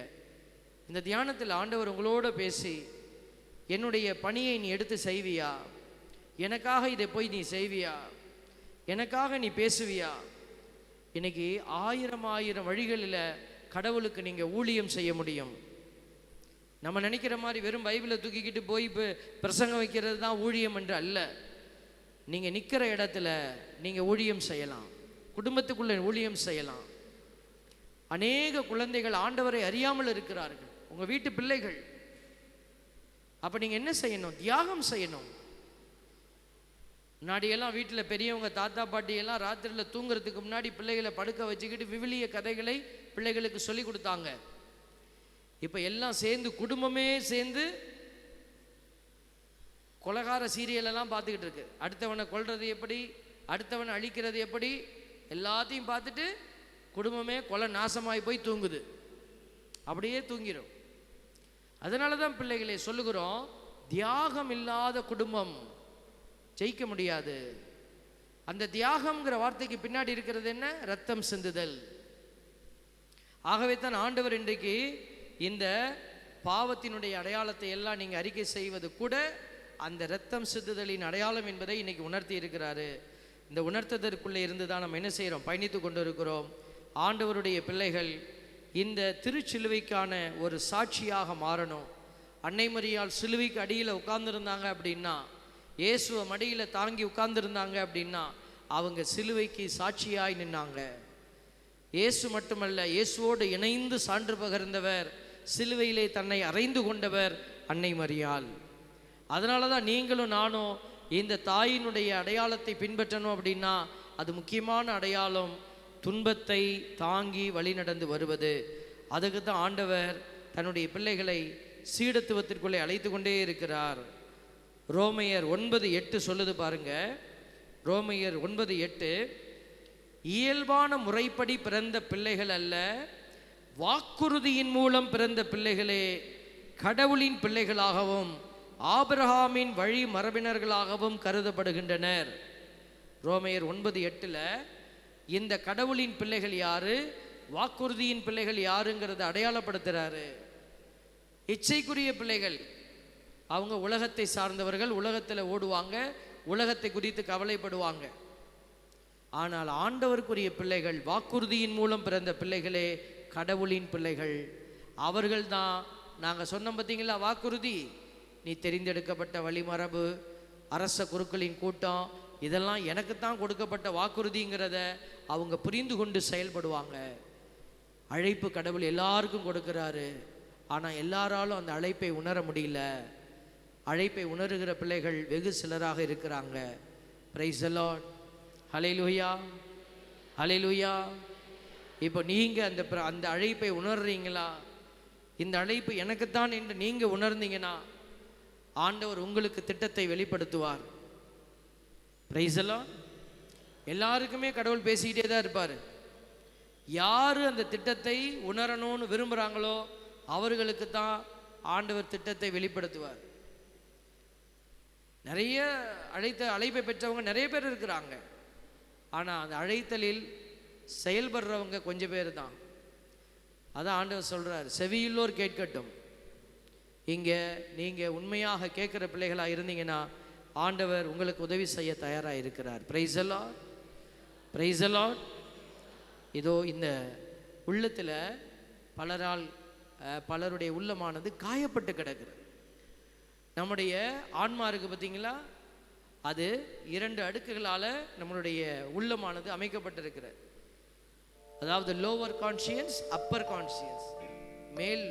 இந்த தியானத்தில் ஆண்டவர் உங்களோட பேசி, என்னுடைய பணியை நீ எடுத்து செய்வியா? எனக்காக இதை போய் நீ செய்வியா? எனக்காக நீ பேசுவியா? இன்னைக்கு ஆயிரம் வழிகளில் கடவுளுக்கு நீங்கள் ஊழியம் செய்ய முடியும். நம்ம நினைக்கிற மாதிரி வெறும் பைபிளை தூக்கிக்கிட்டு போய் இப்போ பிரசங்கம் வைக்கிறது தான் ஊழியம் என்று அல்ல. நீங்கள் நிற்கிற இடத்துல நீங்கள் ஊழியம் செய்யலாம், குடும்பத்துக்குள்ளே ஊழியம் செய்யலாம். அநேக குழந்தைகள் ஆண்டவரை அறியாமல் இருக்கிறார்கள், உங்கள் வீட்டு பிள்ளைகள். அப்போ நீங்கள் என்ன செய்யணும்? தியாகம் செய்யணும். முன்னாடியெல்லாம் வீட்டில் பெரியவங்க தாத்தா பாட்டியெல்லாம் ராத்திரியில் தூங்குறதுக்கு முன்னாடி பிள்ளைகளை படுக்க வச்சுக்கிட்டு விவிலிய கதைகளை பிள்ளைகளுக்கு சொல்லி கொடுத்தாங்க. இப்போ எல்லாம் சேர்ந்து, குடும்பமே சேர்ந்து கொலைகார சீரியலெல்லாம் பார்த்துக்கிட்டு இருக்கு. அடுத்தவனை கொல்றது எப்படி, அடுத்தவனை அழிக்கிறது எப்படி, எல்லாத்தையும் பார்த்துட்டு குடும்பமே கொலை நாசமாகி போய் தூங்குது. அப்படியே தூங்கிடும். அதனால தான் பிள்ளைகளை சொல்லுகிறோம், தியாகம் இல்லாத குடும்பம் ஜெயிக்க முடியாது. அந்த தியாகம்ங்கிற வார்த்தைக்கு பின்னாடி இருக்கிறது என்ன? ரத்தம் சிந்துதல். ஆகவே தான் ஆண்டவர் இன்றைக்கு இந்த பாவத்தினுடைய அடையாளத்தை எல்லாம் நீங்கள் அறிக்கை செய்வது கூட அந்த இரத்தம் சிந்துதலின் அடையாளம் என்பதை இன்னைக்கு உணர்த்தி இருக்கிறாரு. இந்த உணர்த்ததற்குள்ளே இருந்து தான் நம்ம என்ன செய்கிறோம்? பயணித்து கொண்டு இருக்கிறோம். ஆண்டவருடைய பிள்ளைகள் இந்த திருச்சிலுவைக்கான ஒரு சாட்சியாக மாறணும். அன்னை மரியாள் சிலுவைக்கு அடியில் உட்கார்ந்துருந்தாங்க அப்படின்னா, இயேசுவை மடியில் தாங்கி உட்கார்ந்துருந்தாங்க அப்படின்னா, அவங்க சிலுவைக்கு சாட்சியாய் நின்னாங்க. இயேசு மட்டுமல்ல, இயேசுவோடு இணைந்து சான்று பகர்ந்தவர், சிலுவையிலே தன்னை அறைந்து கொண்டவர் அன்னை மரியாள். அதனால தான் நீங்களும் நானும் இந்த தாயினுடைய அடையாளத்தை பின்பற்றணும். அப்படின்னா அது முக்கியமான அடையாளம், துன்பத்தை தாங்கி வழி நடந்து வருவது. அதுக்கு தான் ஆண்டவர் தன்னுடைய பிள்ளைகளை சீடத்துவத்திற்குள்ளே அழைத்து கொண்டே இருக்கிறார். ரோமையர் 9:8 சொல்லுது பாருங்க. ரோமையர் 9:8, இயல்பான முறைப்படி பிறந்த பிள்ளைகள் அல்ல, வாக்குறுதியின் மூலம் பிறந்த பிள்ளைகளே கடவுளின் பிள்ளைகளாகவும் ஆபிரகாமின் வழி மரபினர்களாகவும் கருதப்படுகின்றனர். ரோமையர் 9:8 இந்த கடவுளின் பிள்ளைகள் யாரு, வாக்குறுதியின் பிள்ளைகள் யாருங்கிறத அடையாளப்படுத்துறாரு. இச்சைக்குரிய பிள்ளைகள் அவங்க உலகத்தை சார்ந்தவர்கள், உலகத்தில் ஓடுவாங்க, உலகத்தை குறித்து கவலைப்படுவாங்க. ஆனால் ஆண்டவருக்குரிய பிள்ளைகள், வாக்குறுதியின் மூலம் பிறந்த பிள்ளைகளே கடவுளின் பிள்ளைகள். அவர்கள் தான் நாங்கள் சொன்னோம் பார்த்தீங்களா, வாக்குறுதி, நீ தெரிந்தெடுக்கப்பட்ட வழிமரபு, அரச குருக்களின் கூட்டம், இதெல்லாம் எனக்குத்தான் கொடுக்கப்பட்ட வாக்குறுதிங்கிறத அவங்க புரிந்து கொண்டு செயல்படுவாங்க. அழைப்பு கடவுள் எல்லாருக்கும் கொடுக்கிறாரு. ஆனால் எல்லாராலும் அந்த அழைப்பை உணர முடியல. அழைப்பை உணர்கிற பிள்ளைகள் வெகு சிலராக இருக்கிறாங்க. பிரைஸ் தி லார்ட், ஹல்லேலூயா, ஹல்லேலூயா. இப்போ நீங்கள் அந்த அழைப்பை உணர்றீங்களா? இந்த அழைப்பு எனக்குத்தான் என்று நீங்கள் உணர்ந்தீங்கன்னா ஆண்டவர் உங்களுக்கு திட்டத்தை வெளிப்படுத்துவார். Praise the Lord. எல்லாருக்குமே கடவுள் பேசிக்கிட்டே தான் இருப்பார். யார் அந்த திட்டத்தை உணரணும்னு விரும்புகிறாங்களோ அவர்களுக்கு தான் ஆண்டவர் திட்டத்தை வெளிப்படுத்துவார். நிறைய அழைப்பை பெற்றவங்க நிறைய பேர் இருக்கிறாங்க. ஆனால் அந்த அழைத்தலில் செயல்படுறவங்க கொஞ்சம் பேர் தான். அதான் ஆண்டவர் சொல்கிறார், செவியுள்ளோர் கேட்கட்டும். இங்கே நீங்கள் உண்மையாக கேட்குற பிள்ளைகளாக இருந்தீங்கன்னா ஆண்டவர் உங்களுக்கு உதவி செய்ய தயாராக இருக்கிறார். Praise the Lord, price the Lord. இதோ இந்த உள்ளத்தில் பலருடைய உள்ளமானது காயப்பட்டு கிடக்குது. நம்முடைய ஆன்மா இருக்குது பார்த்தீங்களா, அது 2 அடுக்குகளால் நம்மளுடைய உள்ளமானது அமைக்கப்பட்டிருக்கிறது. அதாவது லோவர் கான்ஷியன்ஸ், அப்பர் கான்ஷியன்ஸ், மேல்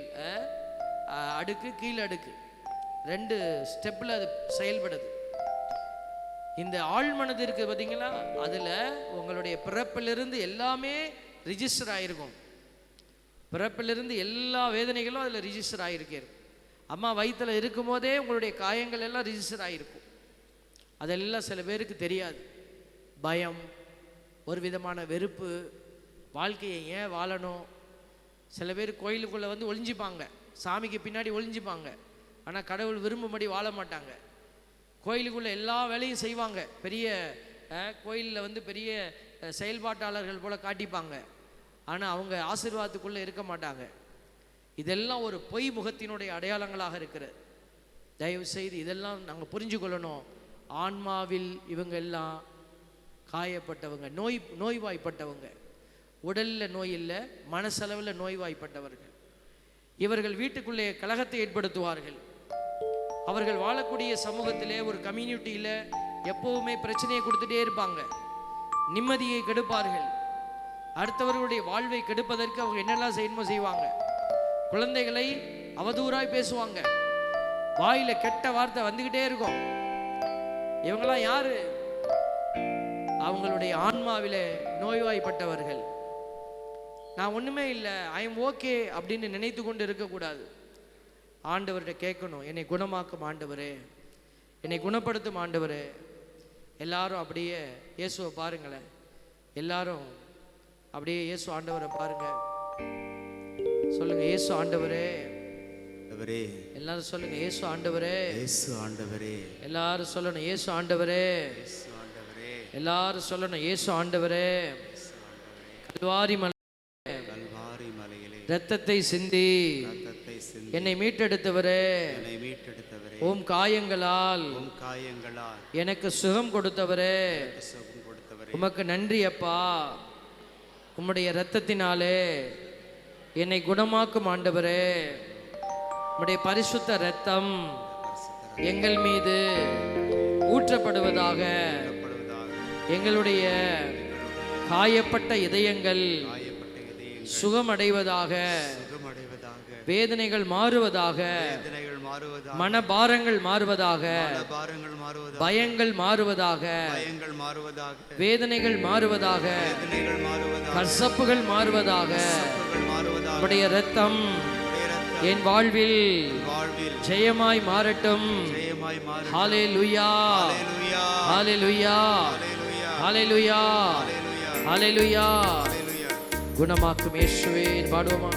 அடுக்கு, கீழ் அடுக்கு, 2 ஸ்டெப்பில் அது செயல்படுது. இந்த ஆழ்மனது இருக்குது பார்த்தீங்களா, அதில் உங்களுடைய பிறப்பிலிருந்து எல்லாமே ரிஜிஸ்டர் ஆகிருக்கும். பிறப்பிலிருந்து எல்லா வேதனைகளும் அதில் ரிஜிஸ்டர் ஆகிருக்கேன். அம்மா வயிற்றில் இருக்கும் போதே உங்களுடைய காயங்கள் எல்லாம் ரிஜிஸ்டர் ஆகிருக்கும். அதெல்லாம் சில பேருக்கு தெரியாது. பயம், ஒரு விதமான வெறுப்பு, வாழ்க்கையை ஏன் வாழணும். சில பேர் கோயிலுக்குள்ளே வந்து ஒளிஞ்சிப்பாங்க. சாமிக்கு பின்னாடி ஒளிஞ்சிப்பாங்க. ஆனால் கடவுள் விரும்பும்படி வாழ மாட்டாங்க. கோயிலுக்குள்ளே எல்லா வேலையும் செய்வாங்க, பெரிய கோயிலில் வந்து பெரிய செயல்பாட்டாளர்கள் போல் காட்டிப்பாங்க. ஆனால் அவங்க ஆசீர்வாதத்துக்குள்ளே இருக்க மாட்டாங்க. இதெல்லாம் ஒரு பொய் முகத்தினுடைய அடையாளங்களாக இருக்கிறது. தயவு செய்து இதெல்லாம் நாங்கள் புரிஞ்சு கொள்ளணும். ஆன்மாவில் இவங்க எல்லாம் காயப்பட்டவங்க, நோய்வாய்ப்பட்டவங்க. உடலில் நோய் இல்லை, மனசளவில் நோய்வாய்ப்பட்டவர்கள். இவர்கள் வீட்டுக்குள்ளே கலகத்தை ஏற்படுத்துவார்கள். அவர்கள் வாழக்கூடிய சமூகத்திலே, ஒரு கம்யூனிட்டியில் எப்போவுமே பிரச்சனையை கொடுத்துட்டே இருப்பாங்க. நிம்மதியை கெடுப்பார்கள். அடுத்தவர்களுடைய வாழ்வை கெடுப்பதற்கு அவங்க என்னெல்லாம் செய்யணுமோ செய்வாங்க. குழந்தைகளை அவதூறாய் பேசுவாங்க. வாயில கெட்ட வார்த்தை வந்துக்கிட்டே இருக்கும். இவங்கெல்லாம் யாரு? அவங்களுடைய ஆன்மாவிலே நோய்வாய்ப்பட்டவர்கள். நான் ஒன்றுமே இல்லை, ஐ எம் ஓகே அப்படின்னு நினைத்து கொண்டு இருக்கக்கூடாது. ஆண்டவர்கிட்ட கேட்கணும், என்னை குணமாக்கும் ஆண்டவரே, என்னை குணப்படுத்தும் ஆண்டவரே. எல்லாரும் அப்படியே இயேசுவை பாருங்களேன். எல்லாரும் அப்படியே இயேசு ஆண்டவரை பாருங்க. சொல்லுங்க, இயேசு ஆண்டவரே. எல்லாரும் சொல்லுங்க, இயேசு ஆண்டவரே. இயேசு ஆண்டவரே. எல்லாரும் சொல்லணும், இயேசு ஆண்டவரே. இயேசு ஆண்டவரே. எல்லாரும் சொல்லணும், இயேசு ஆண்டவரே. கல்வாரி மலையிலே இரத்தத்தை சிந்தி என்னை மீட்டெடுத்தவரே. ஓம் காயங்களால் எனக்கு சுகம் கொடுத்தவரே, உமக்கு நன்றி அப்பா. உம்முடைய இரத்தத்தினாலே என்னை குணமாக்கும் ஆண்டவரே. உம்முடைய பரிசுத்த இரத்தம் எங்கள் மீது ஊற்றப்படுவதாக. எங்களுடைய காயப்பட்ட இதயங்கள் சுகமடைவதாக, வேதனைகள் மாறுவதாக, மனபாரங்கள் மாறுவதாக, பயங்கள் மாறுவதாக, வேதனைகள் மாறுவதாக, கசப்புகள் மாறுவதாக. உம்முடைய இரத்தம் என் வாழ்வில் ஜெயமாய் மாறட்டும். ஹல்லேலூயா, ஹல்லேலூயா, ஹல்லேலூயா, ஹல்லேலூயா. குணமாக்கும் இயேசுவே பாடுவோமா?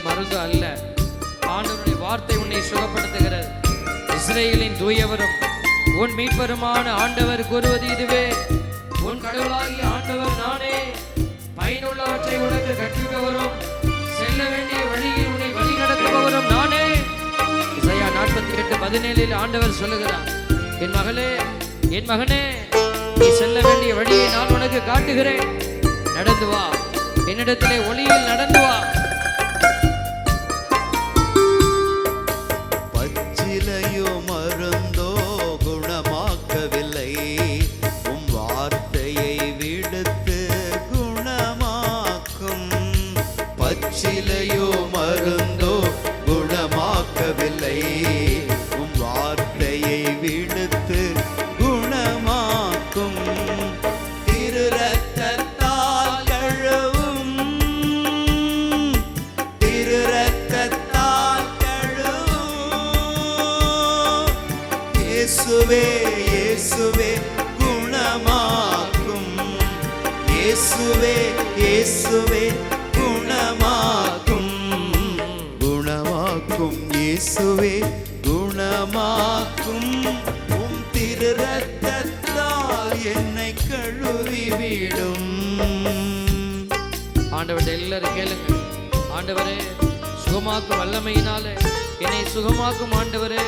மருந்து அல்ல, ஆண்டவருடைய வார்த்தை உன்னை சுகப்படுத்துகிறது. இஸ்ரவேலின் தூயவரும் உன் மீட்பருமான ஆண்டவர் கூறுவது இதுவே, உன் கடவுளாகிய ஆண்டவர் நானே. பயனுள்ளவற்றை உனக்கு கற்பிப்பவரும் செல்ல வேண்டிய வழியில் உன்னை வழி நடத்துபவரும் நானே. இசையா 48:17 ஆண்டவர் சொல்லுகிறார், என் மகளே, என் மகனே, நீ செல்ல வேண்டிய வழியை நான் உனக்கு காட்டுகிறேன். நடந்து வா, என்னிடத்திலே ஒளியில் நடந்து வா. பச்சிலையோ மருந்தோ குணமாக்கவில்லை, உம் வார்த்தையை விடுத்து குணமாக்கும். பச்சிலையோ மருந்தோ குணமாக்கவில்லை, உம் வார்த்தையை விடுத்து குணமாக்கும். திரு ரத்தத்தால் கழுவும், திரு ரத்தத்தால் இயேசுவே, இயேசுவே குணமாக்கும். இயேசுவே, இயேசுவே குணமாக்கும். குணமாக்கும் இயேசுவே குணமாக்கும். உம் திரு ரத்தத்தால் என்னை கழுவிவிடும். ஆண்டவரே எல்லாரும் கேளுங்க. ஆண்டவரே சுகமாக்கும் வல்லமையினாலே என்னை சுகமாக்கும் ஆண்டவரே.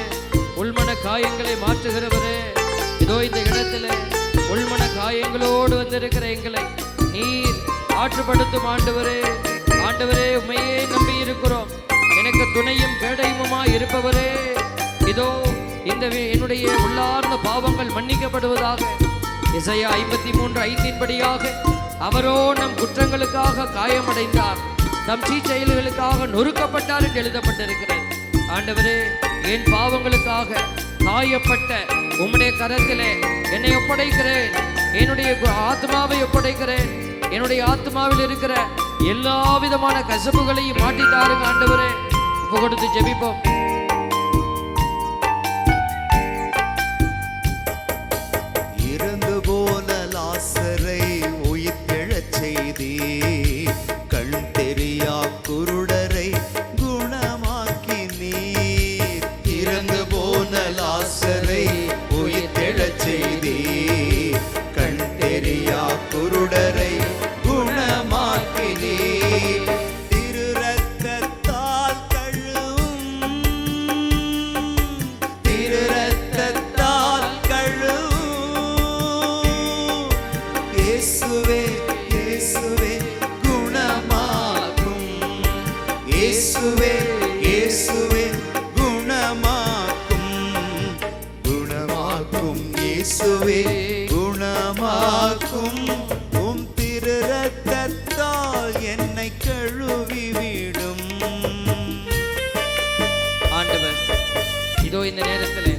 உள்மன காயங்களை மாற்றுகிறவரே, இதோ இந்த இடத்துல உள்மன காயங்களோடு வந்திருக்கிற எங்களை நீர் ஆற்றுப்படுத்தும் ஆண்டவரே. ஆண்டவரே, உண்மையே நம்பி இருக்கிறோம். எனக்கு துணையும் கேடயமுமாய் இருப்பவரே, இதோ இந்த என்னுடைய உள்ளார்ந்த பாவங்கள் மன்னிக்கப்படுவதாக. எசையா 53:5 படியாக அவரோ நம் குற்றங்களுக்காக காயமடைந்தார், தம் செயல்களுக்காக நொறுக்கப்பட்டார் என்று எழுதப்பட்டிருக்கிறது. ஆண்டவரே, என் பாவங்களுக்காக காயப்பட்ட உம்முடைய கரத்திலே என்னை ஒப்படைக்கிறேன். என்னுடைய ஆத்மாவை ஒப்படைக்கிறேன். என்னுடைய ஆத்மாவில் இருக்கிற எல்லா விதமான கசப்புகளையும் மாற்றி தாருங்க ஆண்டவரே. ஒப்பு கொடுத்து ஜெபிப்போம். இறந்து போன லாசரை உயிர்த்தெழச் செய்தே, கண் தெரியா குருடரை குணமாக்கி நீர். இறந்து போன லாசரை உயிர்த்தெழச் செய்தே, கண் தெரியா குருடரை குணமாக்கி நீர். திரு ரத்தத்தால் கழுவும், திரு ரத்தத்தால் இயேசுவே, இயேசுவே குணமாக்கும். இயேசுவே, இயேசுவே குணமாக்கும். குணமாக்கும் இயேசுவே குணமாக்கும். உம் திரு ரத்தத்தால் என்னை கழுவி விடும். ஆண்டவர், இதோ இந்த நேரத்தில்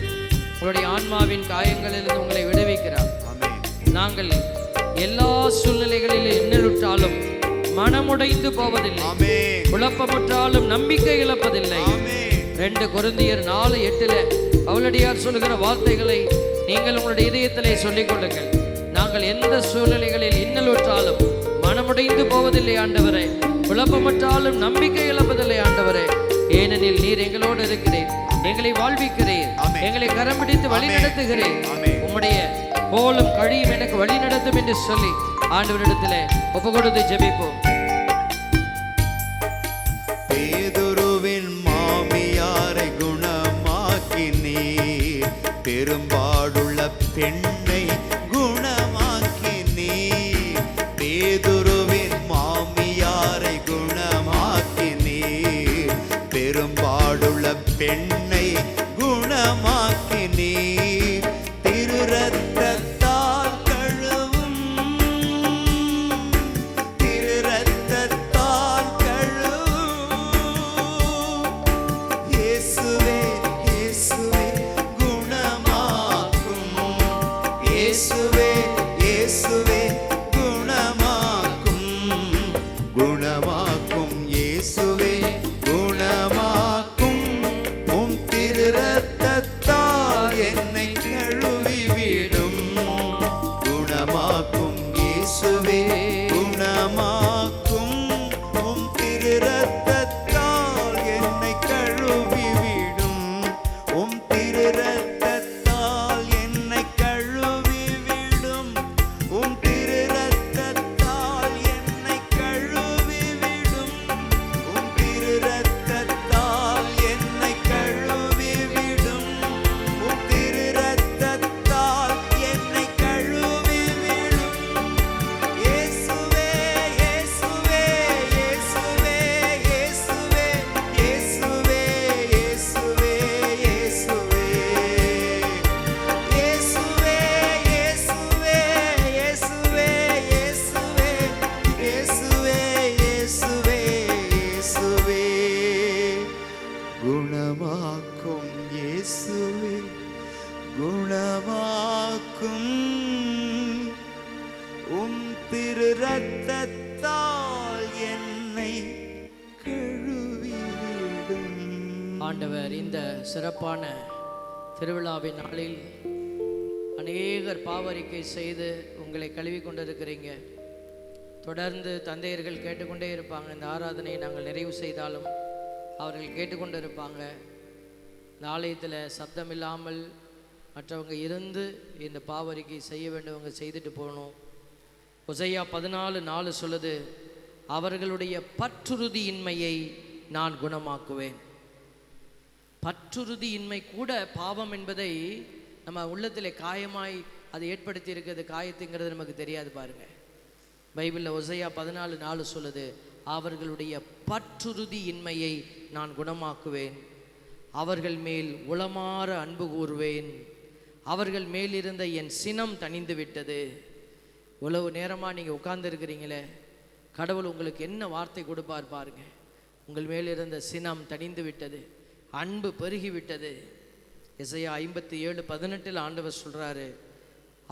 உங்களுடைய ஆன்மாவின் காயங்களிலிருந்து உங்களை விடுவிக்கிறார். நாங்கள் எல்லா சூழ்நிலைகளிலும் இன்னலுற்றாலும் மனமுடைந்து போவதில்லை, குழப்பமுற்றாலும் நம்பிக்கை இழப்பதில்லை. 2 கொரிந்தியர் 4:8 பவுலடியார் சொல்லுகிற வார்த்தைகளை நீங்கள் உங்களுடைய இதயத்திலே சொல்லிக் கொள்ளுங்கள். நாங்கள் எந்த சூழ்நிலைகளில் இன்னலுற்றாலும் மனமுடைந்து போவதில்லை ஆண்டவரே, குழப்பமுற்றாலும் நம்பிக்கை இழப்பதில்லை ஆண்டவரே. ஏனெனில் நீர் எங்களோடு இருக்கிறீர், எங்களை வாழ்விக்கிறீர், எங்களை கரம் பிடித்து வழி நடத்துகிறீர். உம்முடைய கோலும் கழியும் எனக்கு வழி நடத்தும் என்று சொல்லி ஆண்டவரிடத்திலே ஒப்பு கொடுத்து ஜெபிப்போம். பேதுருவின் மாமியாரை குணமாக்கி நீர், பெரும்பாடுள்ள பெண்ணை குணமாக்கி நீர். பேதுருவின் மாமியாரை குணமாக்கி நீர், பெரும்பாடுள்ள பெண்ணை குணமாக்கி நீர். திரு ரத்தத்தால் கழுவும், திரு ரத்தத்தால் கழுவும். இயேசுவே, இயேசுவே குணமாக்கும். இயேசுவே, இயேசுவே குணமாக்கும். குணமாக்கும் இயேசுவே குணமாக்கும். உம் திரு ரத்தத்தால் என்னை கழுவி விடும். குணமாக்கும் இயேசுவே குணமாக்கும். உம் திரு ரத்தத்தால் என்னை கழுவி விடும். உம் திரு ரத்தத்தால் என்னை கழுவி விடும். உம் திரு ரத்தத்தால் என்னை கழுவி விடும். உம் திரு ரத்தத்தால் என்னை கழுவி விடும். உம் திரு ரத்தத்தால் என்னை கழுவி விடும். இயேசுவே, இயேசுவே, இயேசுவே, இயேசுவே, இயேசுவே, இயேசுவே, இயேசுவே. இயேசுவே, இயேசுவே, இயேசுவே, இயேசுவே, இயேசுவே, இயேசுவே, இயேசுவே. குணமாக்கும் இயேசுவே குணமாக்கும். உம் திரு ரத்தத்தால் என்னை கழுவி விடும். ஆண்டவர், இந்த சிறப்பான திருவிழாவின் நாளில் அநேகர் பாவரிக்கை செய்து உங்களை கழுவி கொண்டிருக்கிறீங்க. தொடர்ந்து தந்தையர்கள் கேட்டுக்கொண்டே இருப்பாங்க. இந்த ஆராதனையை நாங்கள் நிறைவு செய்தாலும் அவர்கள் கேட்டுக்கொண்டு இருப்பாங்க. இந்த ஆலயத்தில் சப்தம் இல்லாமல் மற்றவங்க இருந்து இந்த பாவரிக்கை செய்ய வேண்டியவங்க செய்துட்டு போகணும். ஓசையா 14:4 சொல்லுது, அவர்களுடைய பற்றுறுதியின்மையை நான் குணமாக்குவேன். பற்றுறுதியின்மை கூட பாவம் என்பதை நம்ம உள்ளத்தில் காயமாய் அதை ஏற்படுத்தி இருக்கிறது. காயத்துங்கிறது நமக்கு தெரியாது பாருங்க. பைபிளில் ஒசையா 14:4 சொல்லுது, அவர்களுடைய பற்றுறுதியின்மையை நான் குணமாக்குவேன், அவர்கள் மேல் உளமாற அன்பு கூறுவேன், அவர்கள் மேலிருந்த என் சினம் தணிந்து விட்டது. இவ்வளவு நேரமாக நீங்கள் உட்கார்ந்துருக்கிறீங்களே, கடவுள் உங்களுக்கு என்ன வார்த்தை கொடுப்பார் பாருங்க. உங்கள் மேலிருந்த சினம் தணிந்து விட்டது, அன்பு பெருகிவிட்டது. எசையா 57:18 ஆண்டவர் சொல்கிறாரு,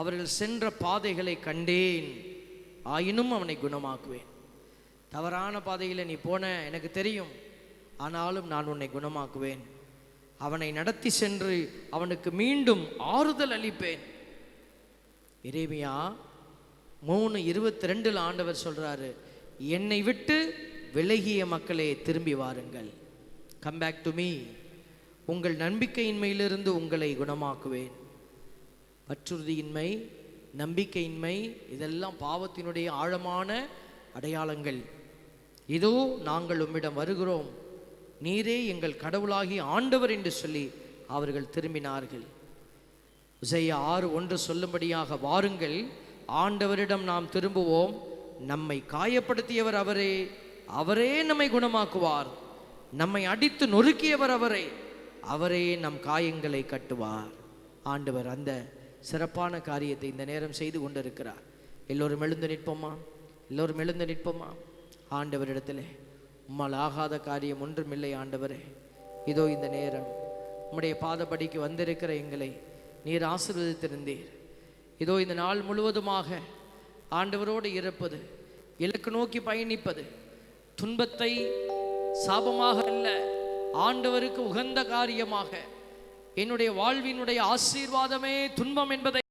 அவர்கள் சென்ற பாதைகளை கண்டேன், ஆயினும் அவனை குணமாக்குவேன். தவறான பாதையில் நீ போன எனக்கு தெரியும், ஆனாலும் நான் உன்னை குணமாக்குவேன். அவனை நடத்தி சென்று அவனுக்கு மீண்டும் ஆறுதல் அளிப்பேன். எரேமியா 3:22 ஆண்டவர் சொல்றாரு, என்னை விட்டு விலகிய மக்களே திரும்பி வாருங்கள், கம் பேக் டு மீ, உங்கள் நம்பிக்கையின்மையிலிருந்து உங்களை குணமாக்குவேன். பற்றுறுதியின்மை, நம்பிக்கையின்மை இதெல்லாம் பாவத்தினுடைய ஆழமான அடையாளங்கள். இதோ நாங்கள் உம்மிடம் வருகிறோம், நீரே எங்கள் கடவுளாகி ஆண்டவர் என்று சொல்லி அவர்கள் திரும்பினார்கள். உசையா 6:1 சொல்லும்படியாக, வாருங்கள் ஆண்டவரிடம் நாம் திரும்புவோம், நம்மை காயப்படுத்தியவர் அவரே, அவரே நம்மை குணமாக்குவார், நம்மை அடித்து நொறுக்கியவர் அவரே, அவரே நம் காயங்களை கட்டுவார். ஆண்டவர் அந்த சிறப்பான காரியத்தை இந்த நேரம் செய்து கொண்டிருக்கிறார். எல்லோரும் எழுந்து நிற்போமா? எல்லோரும் எழுந்து நிற்போமா? ஆண்டவரிடத்தில் உம்மால் ஆகாத காரியம் ஒன்றுமில்லை ஆண்டவரே. இதோ இந்த நேரம் உம்முடைய பாதப்படிக்கு வந்திருக்கிற எங்களை நீர் ஆசீர்வதித்திருந்தீர். இதோ இந்த நாள் முழுவதுமாக ஆண்டவரோடு இருப்பது, இலக்கு நோக்கி பயணிப்பது, துன்பத்தை சாபமாக அல்ல, ஆண்டவருக்கு உகந்த காரியமாக, என்னுடைய வாழ்வினுடைய ஆசீர்வாதமே துன்பம் என்பதை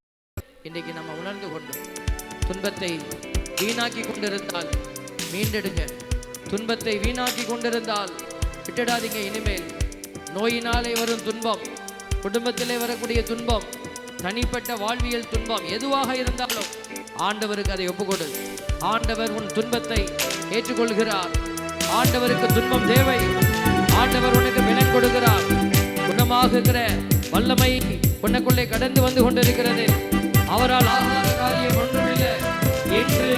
இன்றைக்கு நம்ம உணர்ந்து கொண்டோம். துன்பத்தை வீணாக்கி கொண்டிருந்தால் மீண்டெடுங்க. துன்பத்தை வீணாக்கி கொண்டிருந்தால் விட்டுடாதீங்க. இனிமேல் நோயினாலே வரும் துன்பம், குடும்பத்திலே வரக்கூடிய துன்பம், தனிப்பட்ட வாழ்வியல் துன்பம் எதுவாக இருந்தாலும் ஆண்டவருக்கு அதை ஒப்புக்கொடு. ஆண்டவர் உன் துன்பத்தை ஏற்றுக்கொள்கிறார். ஆண்டவருக்கு துன்பம் தேவை. ஆண்டவர் உனக்கு பலன் கொடுக்கிறார். குணமாகுகிற வல்லமை உனக்குள்ளே கடந்து வந்து கொண்டிருக்கிறது. அவரால் ஆகாத காரியம் ஒன்றுமில்லை என்று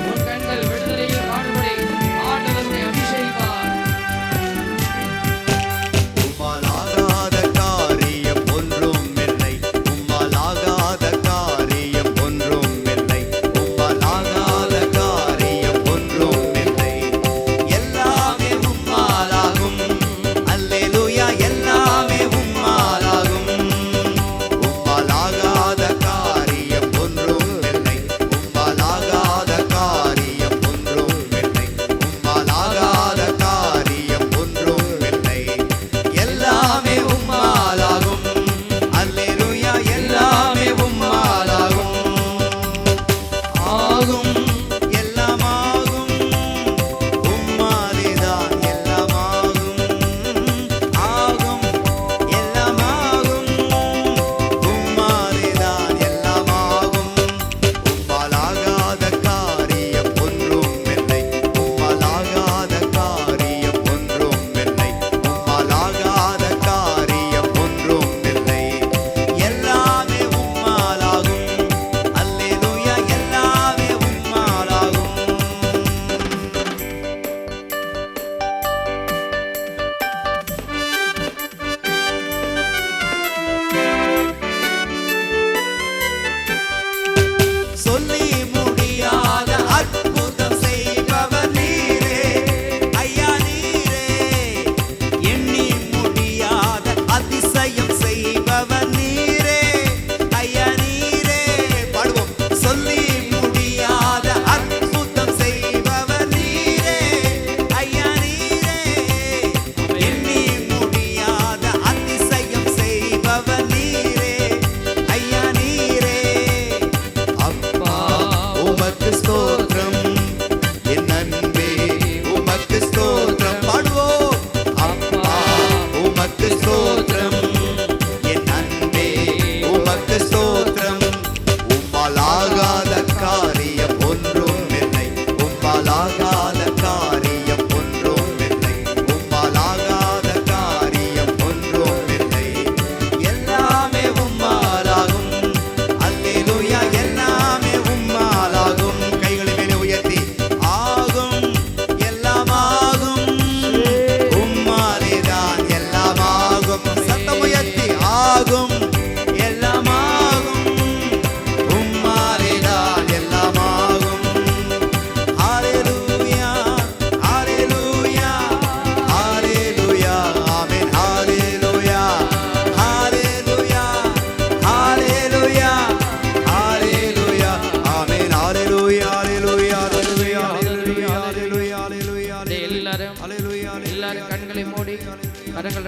உன் கண்கள் விடுதலையில் காணும்படி ஆண்டவரை அபிஷேகிப்பார்.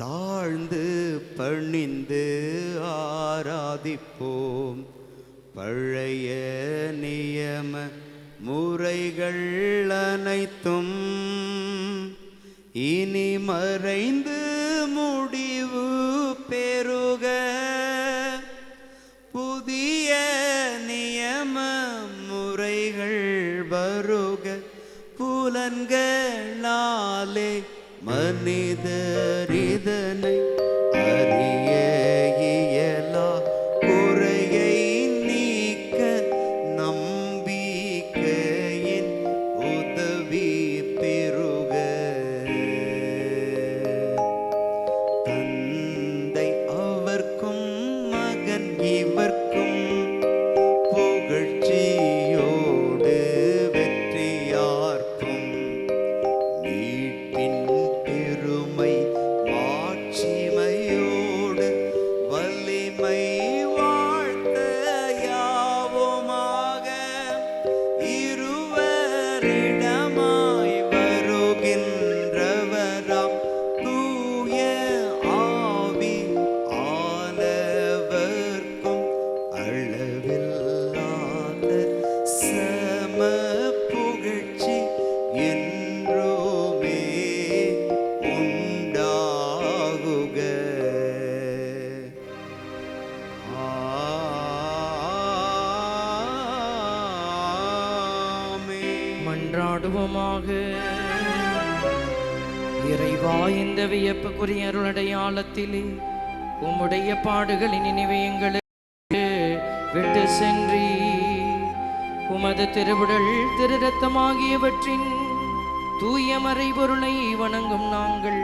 தாழ்ந்து பணிந்து ஆராதிப்போம். பழைய நியம முறைகள் அனைத்தும் இனி மறைந்து முடிவு பெறுக. புதிய நியம முறைகள் வருக. புலன்களாலே மனிதர் இதனை அறிய இயலா. குறையை நீக்க நம்பிக்கையின் உதவி பெறுக. தந்தை அவர்க்கும் மகன் இவர்க்கும் புகழ்ச்சியோடு வெற்றியார்க்கும். மீட்பின் பெருமை மாட்சிமையோடு வலிமை வாழ்த்த யாவுமாக. இருவரிடமாய் வருகின்றவராம் தூய ஆவி ஆனவர்க்கும் அளவில்லாத சம புகழ்ச்சி என்றுமே உண்டாகுக. ஆமென். மன்றாடுவோமாக. இறைவா, இந்த வியப்புக்குரிய அருளடையாளத்திலே உம்முடைய பாடுகளின் நினைவை எங்களுக்கு விட்டு சென்றி உமது திருவுடல் திரு இரத்தமாகியவற்றின் தூய மறைபொருளை வணங்கும் நாங்கள்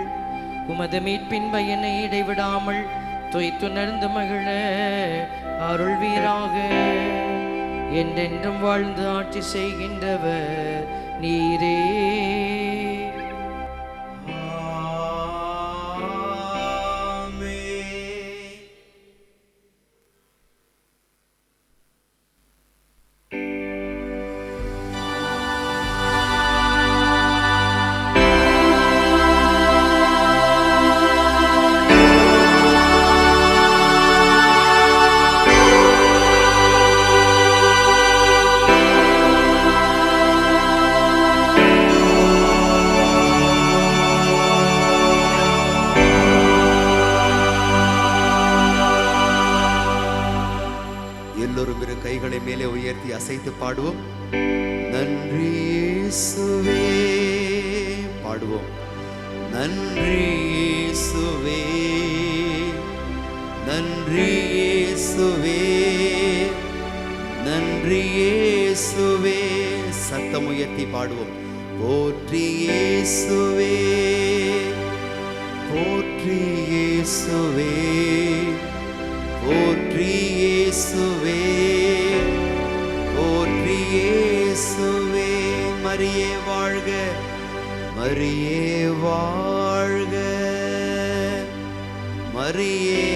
உமது மீட்பின் பயனை இடைவிடாமல் தொய்த்துணர்ந்து மகிழ அருள்வீராக. என்றென்றும் வாழ்ந்து ஆட்சி செய்கின்றவர் நீரே. ஆமென். எல்லோரும் இரு கைகளை மேலே உயர்த்தி அசைத்து பாடுவோம். நன்றி இயேசுவே. பாடுவோம். நன்றி இயேசுவே, நன்றி இயேசுவே, நன்றி இயேசுவே. சத்தம் உயர்த்தி பாடுவோம். போற்றி இயேசுவே, போற்றி இயேசுவே, போற்றி இயேசுவே, போற்றி இயேசுவே. மரியே வாழ்க, மரியே வாழ்க, மரியே